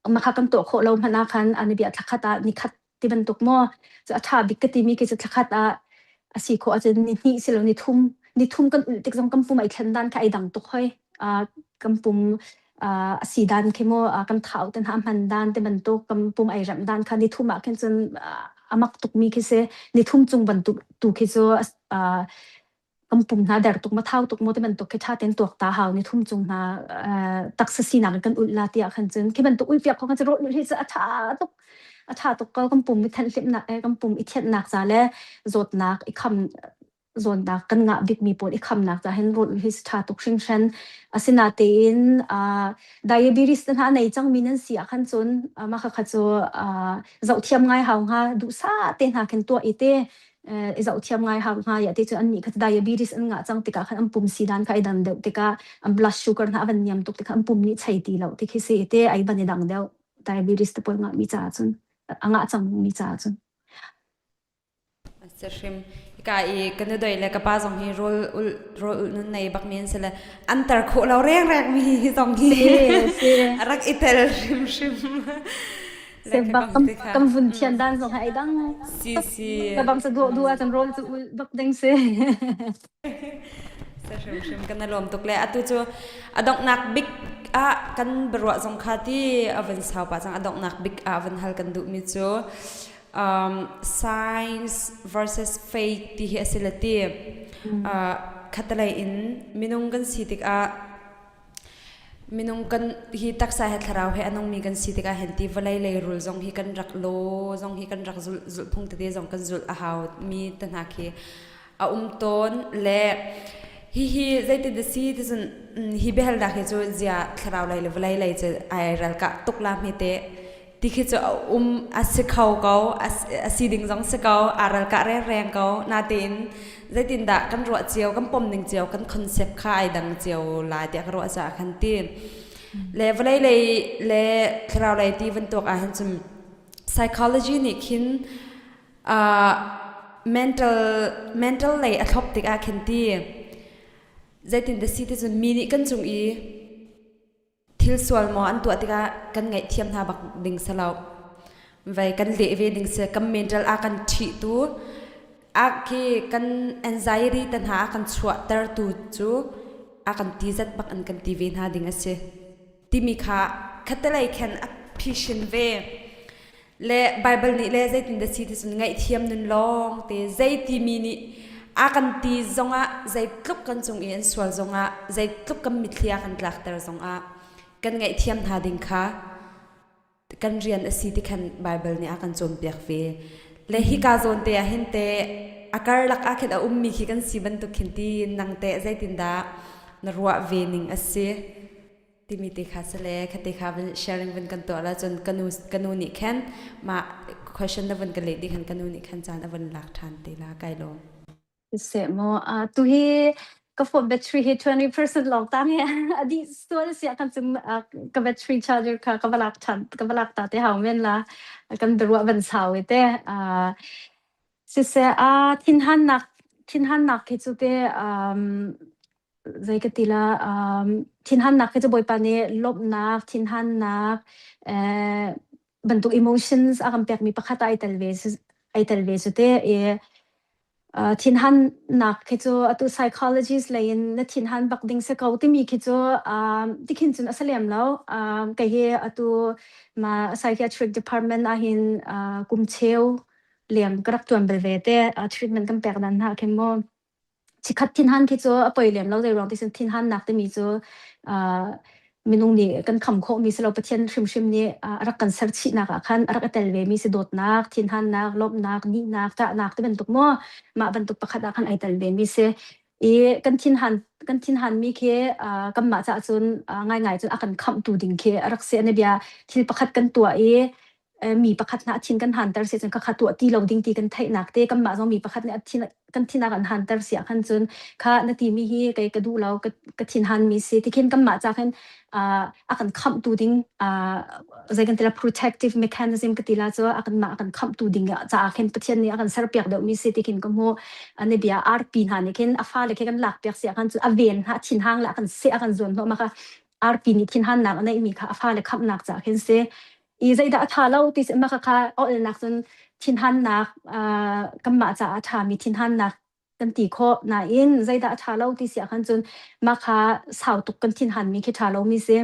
ามาขัดกันตัวโคลงมานาคันอันนี้เบียดขัดตานิขัดที่เป็นตัวมั่วจะอาทาบิกที่มีคิดจะขัดสิโคอาจจะนี่สิเรานิทุ่มกันอุ่นติดจงกำปุ่มไอ้แคนดันค่ะไอ้ดังตุกห้อยกำปุ่มสีดันเคมกำเท้าแต่หามันดันแต่บรรทุกกำปุ่มไอ้รำดันค่ะนิทุ่มกันจนมักตุกมีคิดเสนิทุ่มจงบรรทุกตุกคิดว่ากำปุ่มน่าเดรตุกมาเท้าตุกโมแต่บรรทุกคิดท่าเต็นตัวตาหาวนิทุ่มจงน่าตักสีนักกันอุ่นลาเตียกันจนแค่บรรทุกอุ่นเปียกเขากันจะรถที่จะอาชาตุกก็กำปุ่มมิทันเล็บหนักกำปุ่มอิเทียนหนักซาเล่จดหนักอีกคำจดหนักกันงะบิ๊กมีปวดอีกคำหนักจะเห็นรถที่ชาตุกชิงชันสินาเตนไดอะบีติสนั่นฮะในจังมีนั่นเสียขันจนมาขัดจะเจ้าเทียมไงหาวฮะดูซาเต้นหาเข็นตัวอีเต้เจ้าเทียมไงหาวฮะอย่าเตจอันนี้ขัดไดอะบีติสอันงะจังติกาขันอันปุ่มสีดันค่ะไอ้ดันเดียวติกาอันบลัชชูการฮะวันยามตุกติกาอันปุ่มนี้ใช้ตีเราติคิดเสียเต้ไอ้บันดังเดียวไดอะบีติสตัวงะมีจ่าจนangak chang mi cha chun Sashim ka I kan doi le ka pa jong hi rol nun nei bak min sele antar kho lo reng mi jong hi rak itel shim se bak kam vun thian dan jong hai dang si ka bang sa du chan rol chu bak deng se Sashim kan lom tuk le atu chu adok nak big kan berwa jong khati avan sau pa jang adok nak big avan hal kan du mi chu science versus faith ti hi asilati khatalai in minung kan sitik minung kan hi taksa he tharau he anong mi kan sitik a henti valai lei rul jong hi kan rak lo jong hi kan rak zul phung te jong kan zul a haw mi tanha khi a ton le hi zaiti de si tizun hi behal da he jo zia tharau lai le valai lai che ai ral ka tukla mi te tikhi cho asikhau kau asiding jong se kau aral ka reng kau na tin zaitin da kan ro chiao kan pom ning chiao kan concept kha ai dang chiao la te ro cha khan ti le valai le tharau lai ti van tok a han chum psychology ni khin mental lai a thop tik a khin ti zaitin de si te chun mi ni kan chung I thil sual mo an tu atika kan ngai thiam na bak ding salau vai kan le ve ding se kam mental a kan thi tu a ki kan anxiety tan ha kan chua tar tu chu a kan ti zat bak an kan ti ve na ding ase ti mi kha khatalai khan a patient ve le bible ni le zaitin de si ti sun ngai thiam nun long te zaiti mi ni a kan ti zonga zai tlup kan chung in sual zonga zai tlup kam mithlia kan tlak tar zonga kan ngai thiam tha ding kha kan rian asi ti khan bible ni akan chom pek ve le hi ka zon te a hin te akar lak a khet a ummi khi kan siban tu khin ti nang te zaitin da narwa ve ning ase ti mi te kha sele khate kha sharing ven kan to la chon kanu ni khan ma question da ven kan le di khan kanu ni khan chan avan lak than te la kai lo se mo tu hi ka phone battery hi 20% long tang he adi store sia kan chum ka battery charger ka balak ta te haw men la kan berwa ban saw te se thin han nak ke chu te zai ka tila thin han nak ke chu boy pa ne lob nak thin han nak bantuk emotions akam pek mi pakhata ai talve su te thin han nak ke chu atu psychologist lain na thin han bak ding se ko ti mi ke chu tikhin chun asalem lo ka he atu ma psychiatric department a hin kum cheu เลี้ยงกระจวนเบลเวเตtreatment กันแปลกนั้นฮะเข้มโมชิคัดทินหันคิดว่าปล่อยเลี้ยงเราได้รองที่สุดทินหันนักแต่มีจ้มีนุ่งนี่กันคำโคมีสโลปเทียนชิมนี่รักกันเสิร์ชนักขันรักเตลเวมีสะดดนักทินหันนักลบนักนี่นักจะนักที่เป็นตุกโมมาเป็นตุกประคัดขันไอเตลเวมีเสกันทินหันมีเคกันมาจะจนง่ายๆจนอากันคำตูดิ่งเครักเสียในเบียที่ประคัดกันตัวมีประคัดนะทินกันหันแต่เสียจนก็ขัดตัวตีเราดิ่งตีกันไทยนักเตกันมาต้องมีประคัดเนี่ยทินกันทินกันหันแต่เสียขันจนข้านาทีมีฮีไกกระดูเราก็ทินหันมีเสียที่เข็นกันมาจากขันอากันคำตูดิ่งใจกันทีละ protective mechanism ก็ทีละจ้าอากันมาอากันคำตูดิ่งจากเข็นประเทศนี้อากันเสร์ฟเปียกเดี๋ยวมีเสียที่เข็นก็โมอันนี้เบียอาร์ปีหันนี่เข็นอาฟ้าเลยเข็นกันหลักเปียกเสียขันจนอเวนฮะทินหังละอากันเสียอากันจนเพราะมาค่ะอาร์ปีนี่ทินหันหนักอันนี้มีค่ะอาฟ้าเลยคำหนักจากเข็นเสียใจด่าท่าเราที่เสียมาค่ะเอาเอ็นหนักจนทินหันหนักกันมาจากท่ามีทินหันหนักกันตีโคน่าอินใจด่าท่าเราที่เสียขันจนมาค่ะสาวตุกกันทินหันมีแค่ท่าเรามีเสีย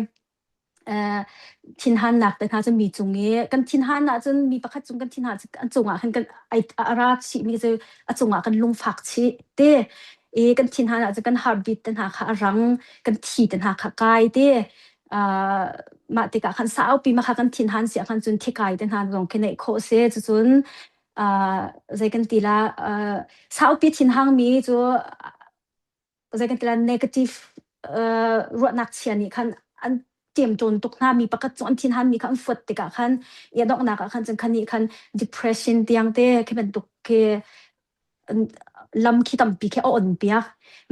ทินหันหนักแต่ท่าจะมีจุงเงี้ยกันทินหันน่ะจนมีประคัดจุงกันทินหันอันจุงอ่ะกันไออาราชิมีจะอันจุงอ่ะกันลุงฝักชิเต้กันทินหันอ่ะจะกันฮาร์บิทแต่หาขารังกันทีแต่หาขากายเต้มาติกะขันสาวปีมาค่ะกันทินหันเสียขันจนที่กายแต่หาลงแค่ไหนโคเซจนใจกันตีละสาวปีทินหังมีจูใจกันตีละ negative รวดนักเชียนี่ขันอันเจียมจนตุกหน้ามีประกาศจนทินหันมีขันฟดติกะขันยาดอกนักขันจนขันนี้ขัน depression เตียงเต้แค่เป็นตุกแค่ลำคิดต่ำปีแค่อ่อนเปียก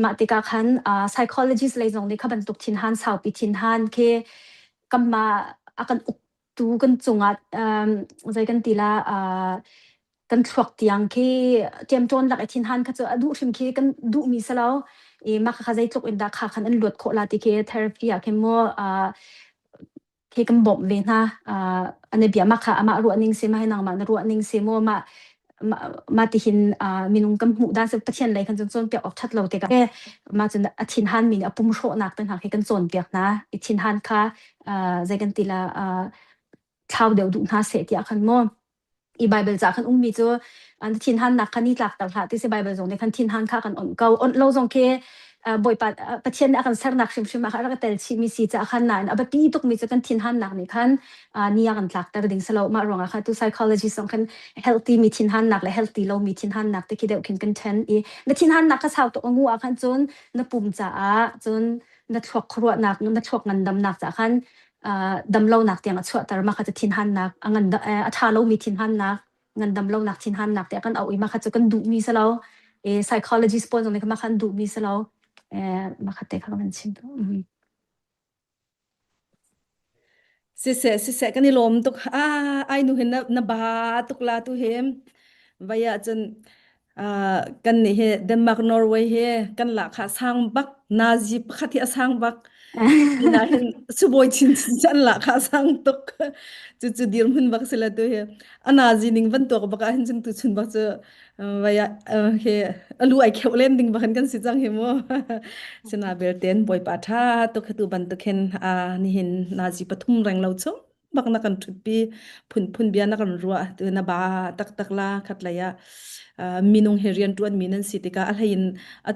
มาติกะขันpsychologist เลยตรงนี้ขันเป็นตุกทินหันสาวปีทินหันแค่กำมาอากันอุกตูกันจงอ่ะใจกันตีละกันทวกเตียงแค่เจียมจนหลักทินหันก็จะดูชิมแค่กันดูมีสลาวมาค่ะใจตุกอินดาค่ะขันอันหลุดโคลาติเคเทอราปีอะแค่โมเคกันบ่มเวนะอันนี้เบียมาค่ะอามารัวนิ่งเสมาให้นางมารัวนิ่งเสโมมาติหินมีนุ่งกันหูด้านสุดประเทศเลยกันจนเปียกออกชัดเราเด็กมาจนทินหันมีปุ่มโชนักต่างหากให้กันจนเปียกนะทินหันค่ะใจกันตีละชาวเดียวดูน่าเสียที่อาคันโมไบเบิลจากขันมีจ้อันทินหันนักขันนี่หลักต่างหากที่ไบเบิลตรงนี้ขันทินหันค่ะกันเก่าเราตรงแค่บ่อยประเทศนี้อาการเสร์นักชิมมาค่ะแล้วก็แต่ชีมีสีจะขันนั้นแบบที่ตุกมีจะกันทินหันนักนี่ขันนี่อาการหลักแต่ดิ่งสโลมารองค่ะตัว psychologist สองขัน healthy มีทินหันนักและ healthy เรามีทินหันนักแต่คิดเดียวกันกันเทนและทินหันนักก็ชาวตัวงูอาขันจนนับปุ่มจ้าจนนับชวกครัวนักนับชวกเงินดำนักจากขันดำเล่านักเตียงชวดแต่มาค่ะจะทินหันนักเงินอัฐาเรามีทินหันนักเงินดำเล่านักทินหันนักแต่กันเอาอีมาค่ะจะกันดูมีสโลpsychologist ปนตรงนี้ก็มาค่ะดูมีสโลมาคัดเตะข้างมันชิมตัวสิเสกันนี่ลมตุกไอหนูเห็นนะบาตุกลาตุเห็มวายจนกันนี่เฮเดนมาร์กนอร์เวย์เฮกันละค่ะสร้างบักนาซีปขัดที่สร้างบักนี่นะเห็นสุบอยชินจันละค่ะสร้างตุกจุดเดียวมันบักสิละตัวเฮนาซีนิ่งวันตัวบักเห็นจังตุชุนบักเจอวายเฮลูไอเคเล่นดิ่งบักกันสิจังเฮโมชนะเบลเทนบอยปาทาตุกตุบันตุกเห็นนี่เห็นนาซีปทุมแรงเราชงบักนักกันทุบปีพุนเบียนักกันรัวตัวนาบาตักลาขัดเลยมีนงเฮเรียนตัวมีนันสิติกาอะไรยิน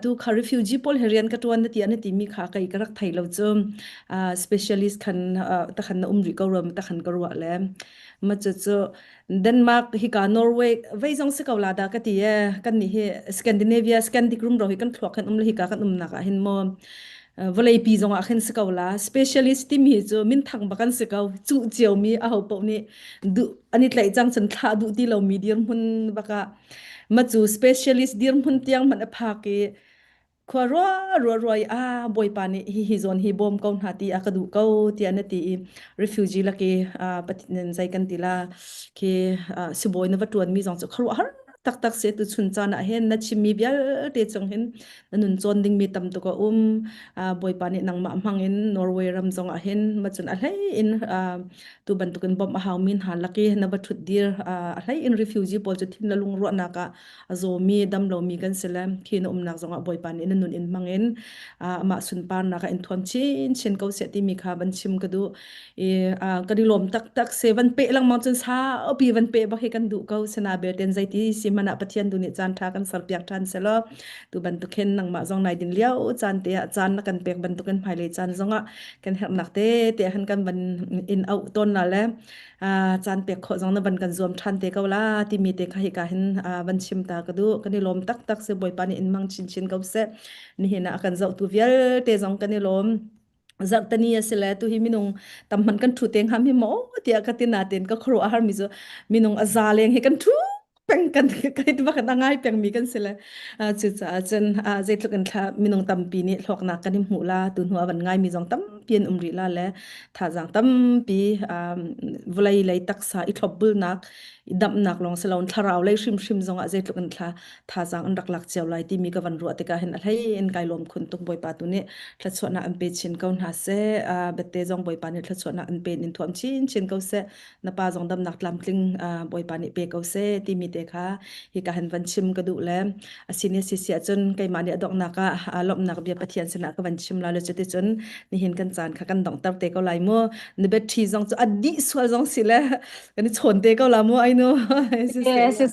ตัวคาริฟิวจีพอลเฮเรียนก็ตัวนั้นที่อันนี้มีขาไก่กระรักไทยเราจมspecialist คันตะขันน่ะริกรวมตะขันกรัวแล้วมาจะเดนมาร์กฮิกานอร์เวย์ไว้จงสกาวลาดากที่กันนี่เฮสแกนดิเนเวียสแกนดิกรุมเราฮิกันทวกันเลยฮิกากันนักเห็นมอวลัยปีจงอาเห็นสกาวลา specialist ที่มีจะมินทังบักันสกาวจู่เจียวมีเอาปนี่ดูอันนี้เลยจังฉันท้าดูที่เรามีเดียร์มุนบักมาจู specialist เดียร์มุนเตียงมันอภักขวารัวบอยปานี่ฮิซอนฮิบอมกอนหาตีอากาดูเกาที่อันนี้ refugee ละเกปฏิเนนใจกันตีละเกสุบอยนวัตถุนมีจงจะขรัว tak se tu chun chana hen na chimi bial te chong hen nun chon ding mi tam to ko boy pani nang ma mangin Norway ram zong a hen ma chun a hlei in tu ban tukin bom a haw min han laki na ba thut dir a hlei in refugee pol chu thin la lung ro na ka azo mi dam lo mi kan selam khin nak zong a boy pani in nun in mangin ma sun pan na ka in thon chin ko se ti mi kha ban chim ka du kadi lom tak se van pe lang mountain sa opi van pe ba he kan du ko sena ber ten zai ti si mana pathian du ni chan tha kan sar piak than selo tu ban tu khen nang ma zong nai din liao chan te chan na kan pek ban tu kan phai le chan zonga kan her nak te han kan ban in out ton na le chan pek kho zong na ban kan zom than te ko la ti mi te kha hi ka hin ban chim ta ka du kani lom tak se boy pani in mang chin ko se ni hena kan zau tu vial te zong kani lom zak tani asila tu hi minung tamman kan thu teng ham hi mo tia katina ten ka khro har mi zo minung azaleng hi kan thu peng kan kai tu kan angai peng mi kan sila chu cha chen zai tluk kan kha minung tampi ni hlok na kan mu la tu nuwa ban ngai mi jong tam pian umri la le tha jang tam pi vulai lai taksa I thlop bul nak dam nak long salon tharau lai shim zong a zai tluk kan kha tha jang an rak lak chew lai ti mi ka van ru te ka hen hlei en kai lom khun tuk boy pa tu ne thla chona an pe chin kaun ha se bete jong boy pa ni thla chona an pe in thuam chin ko se na pa jong dam nak lam tling boy pa ni pe ko se ti mi te kha hi ka han van chim ka du le asini si sia chun kai ma ni adok na ka lom nak bia pathian sena ka van chim la le chete chun ni hin kan chan kha kan dong tar te ko lai mo ni bet thi jong chu adi swal jong sile kan chon te ko la mo ai no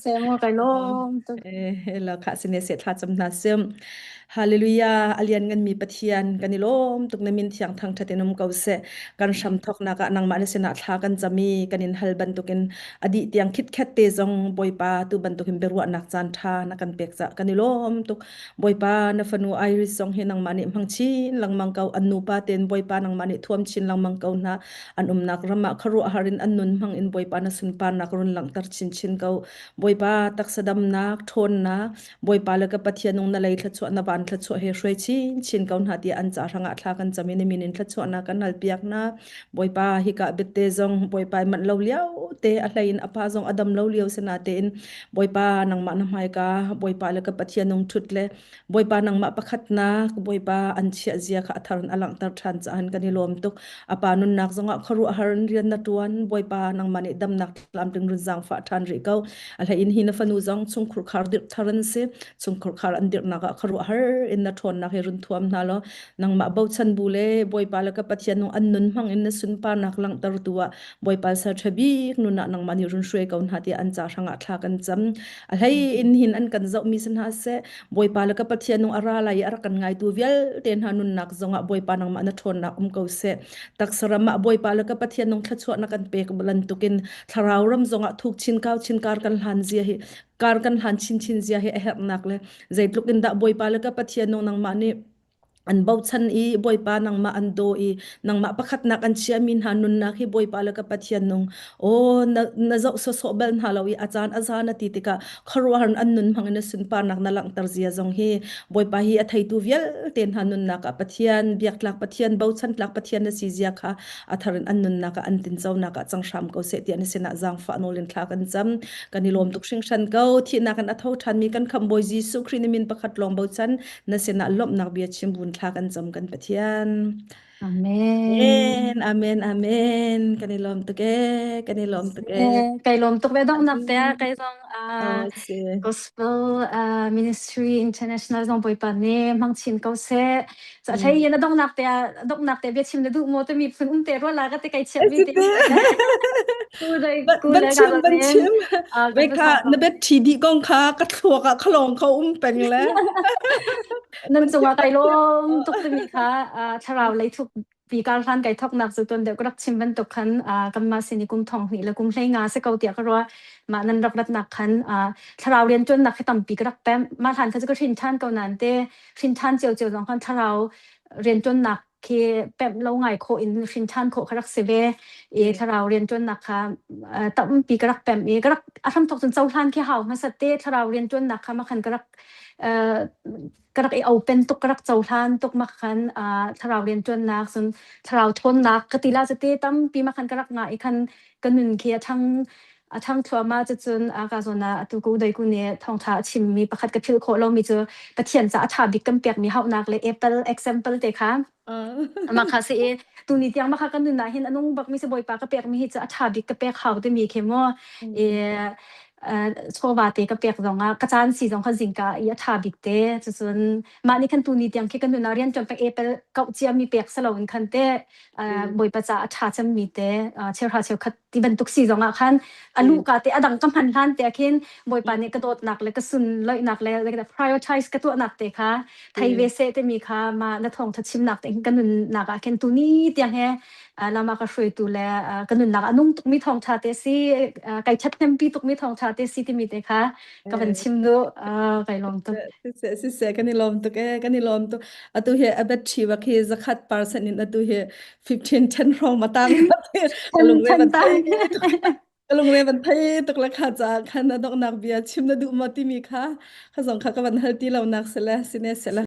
se mo kai lom tu la kha sine se tha cham na sem Hallelujah alian ngan mi pathian kanilom tukna min thiang thang thatenum ko se kan sham thok na ka nang ma ne sena thla kan chami kanin halban tukin adi tiang khit khat te jong boipa tu ban tukin berwa nak chan tha na kan pek cha kanilom tuk boipa na fanu Iris song he nang mani mangchin lang mangkau annu pa ten boipa nang mani thuam chin lang mangkau na anum nak rama kharu harin annun mang in boipa na sun pan nak run lang tar chin kau boipa tak sadam nak thon na boipa la ka pathianung na lai thla chu na ban thla chu he hroi chin kaun ha ti an cha ranga thla kan chami ne minin thla chu na kan hal piak na boipa hi ka bette jong boipa man lo liao te a hlain apa jong adam lo liao sena te in boipa nang ma na mai ka boipa la ka pathianung thutle boipa nang ma pakhat na boipa an chia zia kha tharan alang tar than cha han kan lom tuk apa nun nak zonga kharu haran rian na tuan boipa nang mani dam nak lam ting run jang fa than ri kau a hlain hi na fanu jong chung khur khar dir tharan se chung khur khar an dir na ka kharu har in na thon na he run thuam na lo nang ma bau chan bule boipa la ka pathianung an nun mang in na sun pa nak lang tar tuwa boipa sa thabi nuna nang mani run shwe kaun ha ti an cha ranga thla kan cham a hlei in hin an kan zau mi san ha se boipa la ka pathianung ara lai ar kan ngai tu vial ten hanun nak zonga boipa nang ma na thon na ko se taksarama boipa la ka pathianung thla chu na kan pek balan tukin tharau ram zonga thuk chin kar kan han zia hi kar kan han chin zia hi a her nak le zaitluk in da boipa la ka pathianung nang ma ni an bau chan I boipa nang ma an do I nang ma pakhat nak an chia min hanun na hi boipa la ka pathian nung o na zau so bel na lawi achan azana ti tika kharwan an nun hang na sun pa nak na lang tar zia zong hi boipa hi a thai tu vial ten hanun na ka pathian biak lak pathian bau chan lak pathian na si zia kha atharin an nun na ka an tin zau na ka chang sham ko se ti an sena zang fa nolin thla kan cham kanilom tuk sing shan ko thi na kan athau than mi kan kham boi ji su khrin min pakhat lom bau chan na sena lom nak bia chimbun thla kan cham kan pathian amen amen kanilom tuke kai lom tuk ve dong nak te kai jong se gospel ministry international jong poi pa ne mang chin ko se sa thai yen dong nak te be chim le du mo te mi phun te ro la ga te kai chep mi te ku dai ga ban chim ve kha na bet thi di gong kha ka thua ka khlong kha peng le nan chunga kai lom tuk te mi kha tharau lai thuk pi kal phan kai thok nak zu ton de krak chim ban to khan kan ma sini kum thong hi la kum hlei nga se kau tia ka ro ma nan rak rat nak khan tharau rian chon nak tam pi krak pem ma than kha ko thin than ko nan te thin than cheu jong khan tharau rian chon nak ke pem lo ngai kho in thin than kho krak se ve e tharau rian chon nak kha tam pi krak pem e krak atham thok chon chau than ke haw ma sa te tharau rian chon nak kha ma khan krak krak I open tuk krak chau than tuk ma khan tharau rian chon nak sun tharau thon nak katila chate tam pi ma khan krak nga I khan kanun khia thang ทั้งทัวมาจะจนกาโซนาตุกูได้กูเนี่ยทองท้าชิมมีประคัดกับพิลโคเรามีเจอกระเทียนจะชาบิกกันเปียกมีเฮานักเลย Apple example เด็กค่ะมาค่ะสิตูนี้ยังมาค่ะกันนึงนะเห็นอันนู้นบักมีสบอยปากกระเปียกมีจะชาบิกกระเปียกเขาได้มีเคมโชวาเตกระเปียกสองกระจานสีสองคันสิงกาชาบิกเตจะจนมานี่คันตูนี้ยังแค่กันนึงนะเรียนจนไป Apple เก่าเจียมีเปียกสลาวคันเตบอยประจาชาจะมีเตเชลราเชลคัดที่บรรทุกสีสองคันอันลูกกาเตอดังกำพันล้านเตะเข็นบอยปานเนี่ยกระโดดหนักเลยก็สุนเลยหนักเลยเลยก็ prioritize กระตัวหนักเตะค่ะไทยเวเซเตมีค่ะมาณทองทัดชิมหนักเตะกันนุนหนักเข็นตัวนี้เตียงแฮเรามาก็ช่วยดูแลกันนุนหนักนุ่งตุกมีทองชาเตซีไก่ชัดเต็มปีตุกมีทองชาเตซีที่มีเตะค่ะก็เป็นชิมดูไก่ลมตุกเสียกันนี่ลมตุกกันนี่ลมตุกตัวเฮอเบ็ดชีวะคือจะคัด%นินตัวเฮ15 10รองมาตั้งก็ลงเว็บบันทึกก็ลงเว็บบันทึกตกราคาจากคันดอกนักเบียชิมนะดูมาที่มีค่ะข้าสองข้าก็บันทึกที่เรานักเสร็จแล้วสิเนเสร็จแล้ว